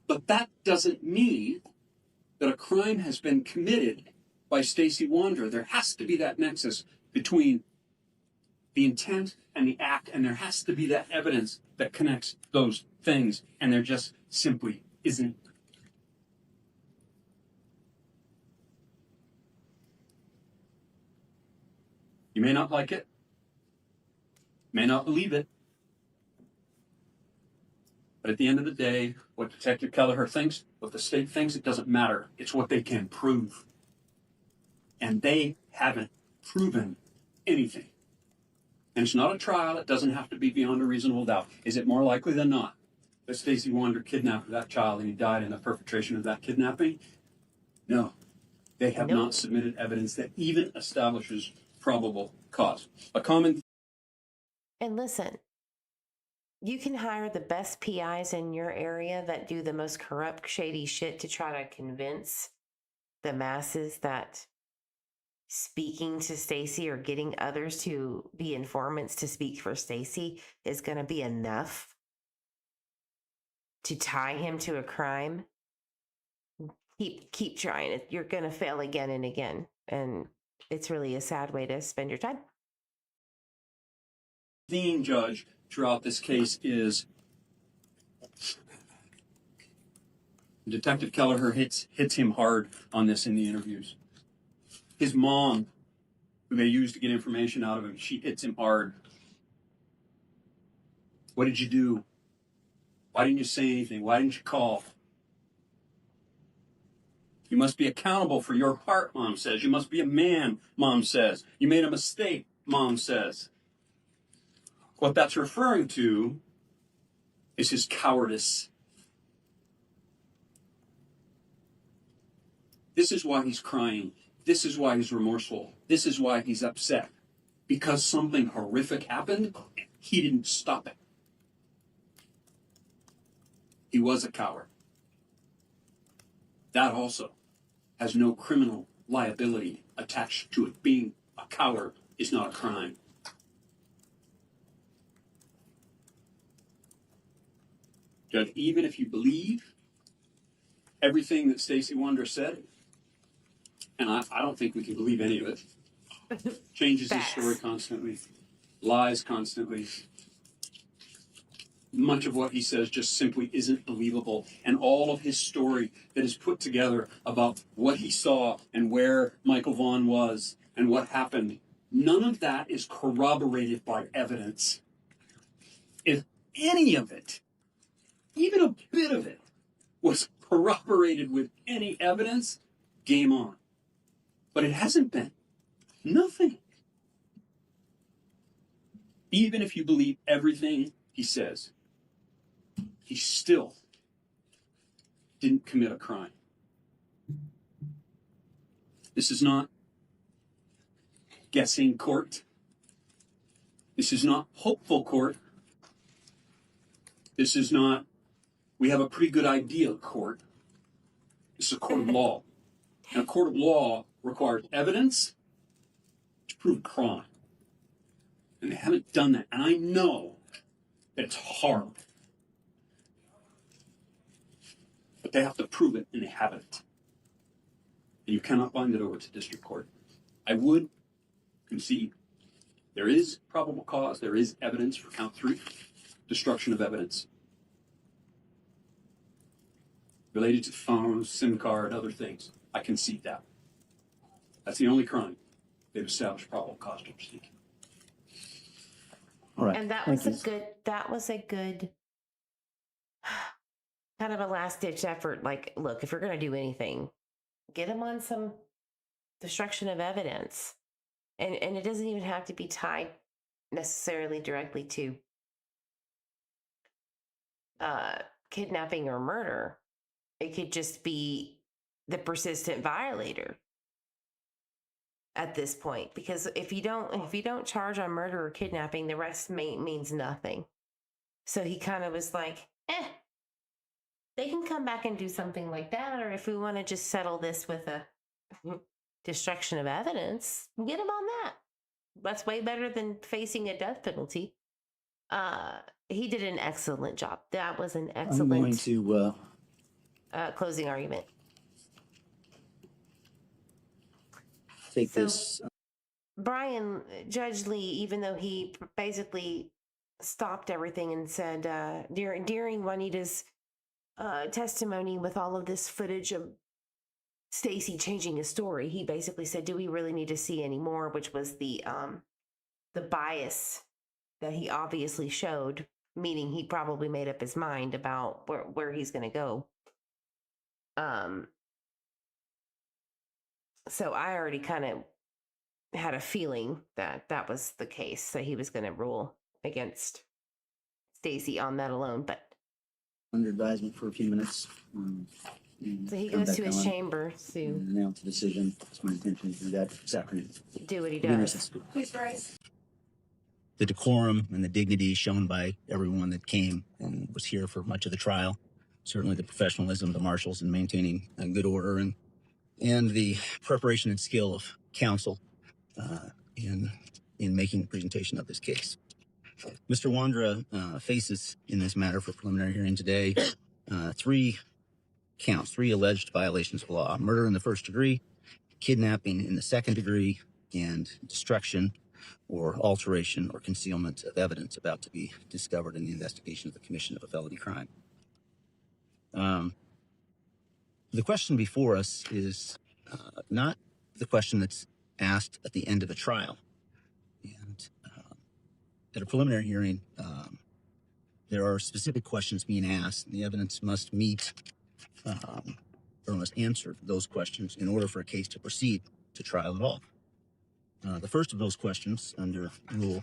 But that doesn't mean that a crime has been committed by Stacey Wondra. There has to be that nexus between the intent and the act, and there has to be that evidence that connects those things, and there just simply isn't. You may not like it, may not believe it, but at the end of the day, what Detective Kelleher thinks, what the state thinks, it doesn't matter. It's what they can prove. And they haven't proven anything. And it's not a trial. It doesn't have to be beyond a reasonable doubt. Is it more likely than not that Stacey Wondra kidnapped that child and he died in the perpetration of that kidnapping? No. They have not submitted evidence that even establishes probable cause. A common... And listen, you can hire the best PIs in your area that do the most corrupt, shady shit to try to convince the masses that speaking to Stacey or getting others to be informants to speak for Stacey is going to be enough to tie him to a crime. Keep trying it. You're going to fail again and again. And it's really a sad way to spend your time. theme, Judge, throughout this case is Detective Kelleher hits him hard on this in the interviews. His mom, who they used to get information out of him, she hits him hard. What did you do? Why didn't you say anything? Why didn't you call? You must be accountable for your part, Mom says. You must be a man, Mom says. You made a mistake, Mom says. What that's referring to is his cowardice. This is why he's crying. This is why he's remorseful. This is why he's upset. Because something horrific happened, he didn't stop it. He was a coward. That also has no criminal liability attached to it. Being a coward is not a crime. Judge, even if you believe everything that Stacey Wondra said, and I don't think we can believe any of it, changes his story constantly, lies constantly. Much of what he says just simply isn't believable. And all of his story that is put together about what he saw and where Michael Vaughan was and what happened, none of that is corroborated by evidence. If any of it, even a bit of it, was corroborated with any evidence, game on. But it hasn't been. Nothing. Even if you believe everything he says, he still didn't commit a crime. This is not guessing court. This is not hopeful court. This is not, we have a pretty good idea court. This is a court of law. And a court of law requires evidence to prove a crime. And they haven't done that. And I know that it's hard. But they have to prove it, and they haven't. And you cannot bind it over to district court. I would concede there is probable cause, there is evidence for count 3, destruction of evidence related to phone, SIM card, other things. I concede that. That's the only crime they've established probable cause to proceed. All right. And that Thank was you. a good kind of a last ditch effort. Like, look, if you're going to do anything, get him on some destruction of evidence. And it doesn't even have to be tied necessarily directly to kidnapping or murder. It could just be the persistent violator at this point, because if you don't charge on murder or kidnapping, the rest means nothing. So he kind of was like, they can come back and do something like that, or if we want to just settle this with a destruction of evidence, get him on that. That's way better than facing a death penalty. He did an excellent job. That was an excellent I'm going to closing argument. take So- this. Brian, Judge Lee, even though he basically stopped everything and said during Juanita's testimony with all of this footage of Stacey changing his story, he basically said, "Do we really need to see any more?" Which was the bias that he obviously showed, meaning he probably made up his mind about where he's going to go. So I already kind of had a feeling that that was the case, that he was going to rule against Stacey on that alone. But Under advisement for a few minutes. so he come goes back to his on chamber to and announce a decision. It's my intention to do that this afternoon. do what he Give me a does. recess. Please rise. The decorum and the dignity shown by everyone that came and was here for much of the trial. Certainly the professionalism of the marshals in maintaining a good order and the preparation and skill of counsel in making the presentation of this case. Mr. Wondra faces in this matter for preliminary hearing today 3 counts, 3 alleged violations of law: murder in the first degree, kidnapping in the second degree, and destruction or alteration or concealment of evidence about to be discovered in the investigation of the commission of a felony crime. The question before us is not the question that's asked at the end of a trial. And at a preliminary hearing, there are specific questions being asked, and the evidence must meet or must answer those questions in order for a case to proceed to trial at all. The first of those questions under Criminal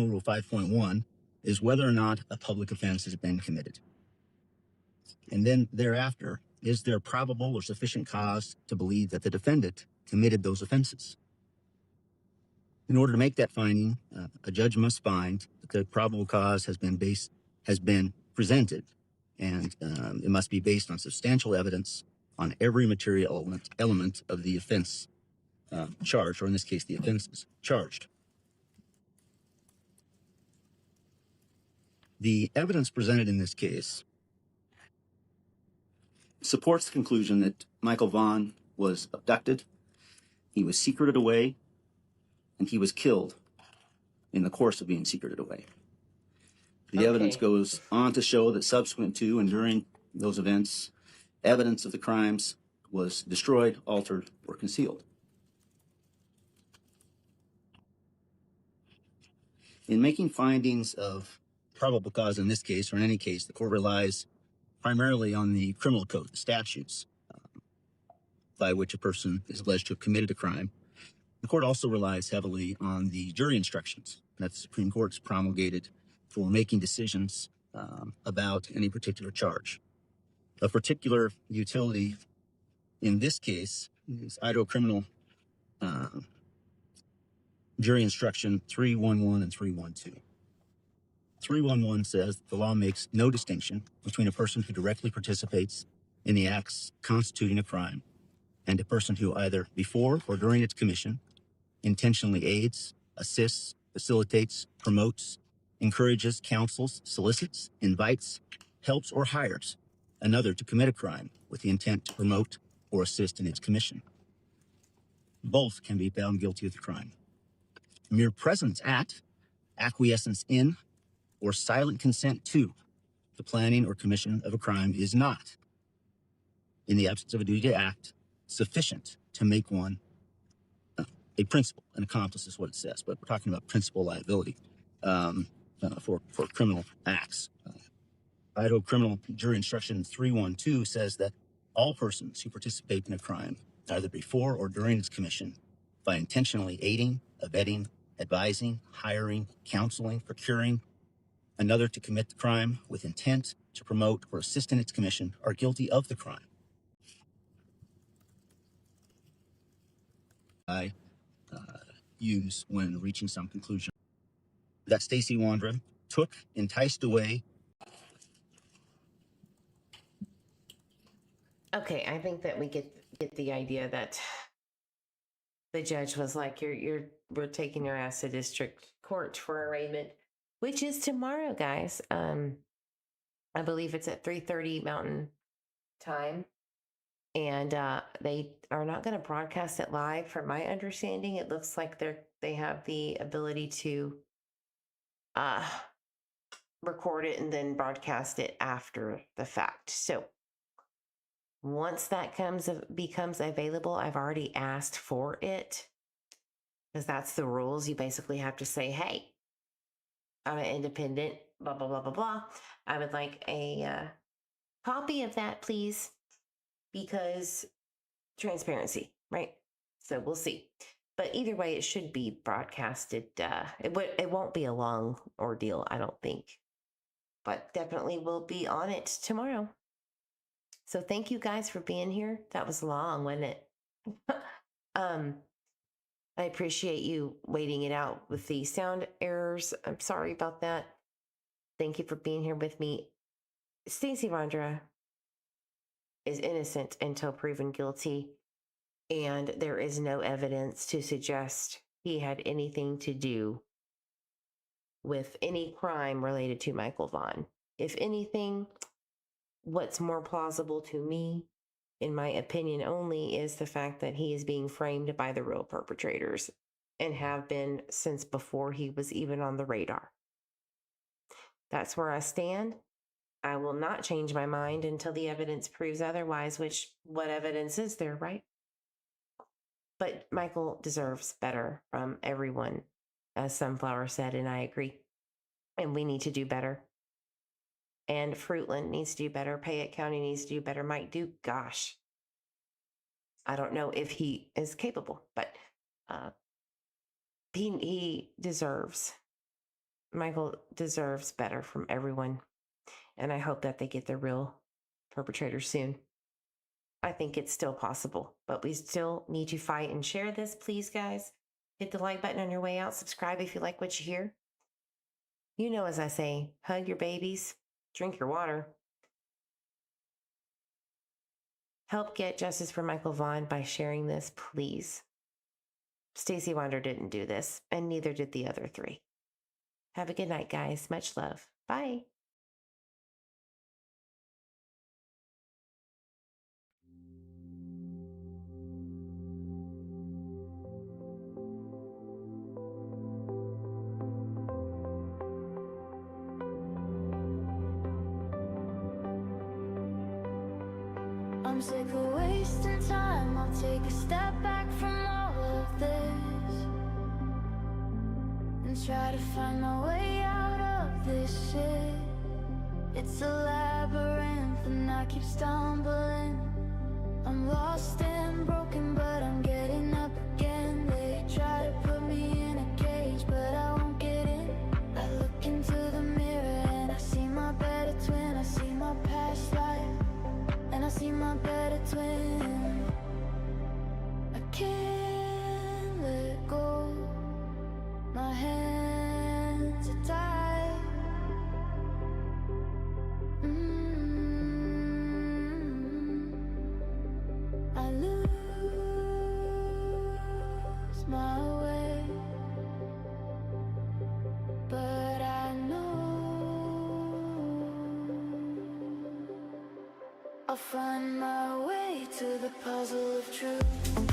Rule 5.1 is whether or not a public offense has been committed. And then thereafter, is there probable or sufficient cause to believe that the defendant committed those offenses? In order to make that finding, a judge must find that the probable cause has been presented, and it must be based on substantial evidence on every material element of the offense charged, or in this case, the offenses charged. The evidence presented in this case supports the conclusion that Michael Vaughan was abducted, he was secreted away, and he was killed in the course of being secreted away. The evidence goes on to show that subsequent to and during those events, evidence of the crimes was destroyed, altered, or concealed. In making findings of probable cause in this case, or in any case, the court relies primarily on the criminal code, the statutes by which a person is alleged to have committed a crime. The court also relies heavily on the jury instructions that the Supreme Court's promulgated for making decisions about any particular charge. Of particular utility in this case is Idaho Criminal jury instruction 311 and 312. 311 says the law makes no distinction between a person who directly participates in the acts constituting a crime and a person who either before or during its commission intentionally aids, assists, facilitates, promotes, encourages, counsels, solicits, invites, helps, or hires another to commit a crime with the intent to promote or assist in its commission. Both can be found guilty of the crime. Mere presence at, acquiescence in, or silent consent to the planning or commission of a crime is not, in the absence of a duty to act, sufficient to make one a principal. An accomplice is what it says, but we're talking about principal liability for criminal acts. Idaho Criminal Jury Instruction 312 says that all persons who participate in a crime, either before or during its commission, by intentionally aiding, abetting, advising, hiring, counseling, procuring another to commit the crime with intent to promote or assist in its commission, are guilty of the crime. I use when reaching some conclusion that Stacey Wondra took, enticed away. Okay, I think that we get the idea that the judge was like, we're taking your ass to district court for arraignment, which is tomorrow, guys. I believe it's at 3:30 Mountain Time. And they are not going to broadcast it live. From my understanding, it looks like they have the ability to record it and then broadcast it after the fact. So once that becomes available, I've already asked for it because that's the rules. You basically have to say, hey, I'm an independent, blah, blah, blah, blah, blah. I would like a copy of that, please. Because transparency, right? So we'll see. But either way, it should be broadcasted. It won't be a long ordeal, I don't think. But definitely will be on it tomorrow. So thank you guys for being here. That was long, wasn't it? I appreciate you waiting it out with the sound errors. I'm sorry about that. Thank you for being here with me. Stacey Wondra is innocent until proven guilty, and there is no evidence to suggest he had anything to do with any crime related to Michael Vaughan. If anything, what's more plausible to me, in my opinion only, is the fact that he is being framed by the real perpetrators and have been since before he was even on the radar. That's where I stand. I will not change my mind until the evidence proves otherwise, which what evidence is there, right? But Michael deserves better from everyone, as Sunflower said, and I agree. And we need to do better. And Fruitland needs to do better. Payette County needs to do better. Mike Duke, gosh, I don't know if he is capable, but he deserves, Michael deserves better from everyone. And I hope that they get the real perpetrators soon. I think it's still possible, but we still need to fight and share this. Please, guys, hit the like button on your way out. Subscribe if you like what you hear. You know, as I say, hug your babies, drink your water. Help get justice for Michael Vaughan by sharing this, please. Stacey Wondra didn't do this, and neither did the other three. Have a good night, guys. Much love. Bye. I'm sick of wasting time. I'll take a step back from all of this and try to find my way out of this shit. It's a labyrinth and I keep stumbling. I'm lost and broken, but I'm getting up again. They try to put me in a cage, but I won't get in. I look into the mirror and I see my better twin. I see my past life and I see my better twin. 'Cause I'll find my way to the puzzle of truth.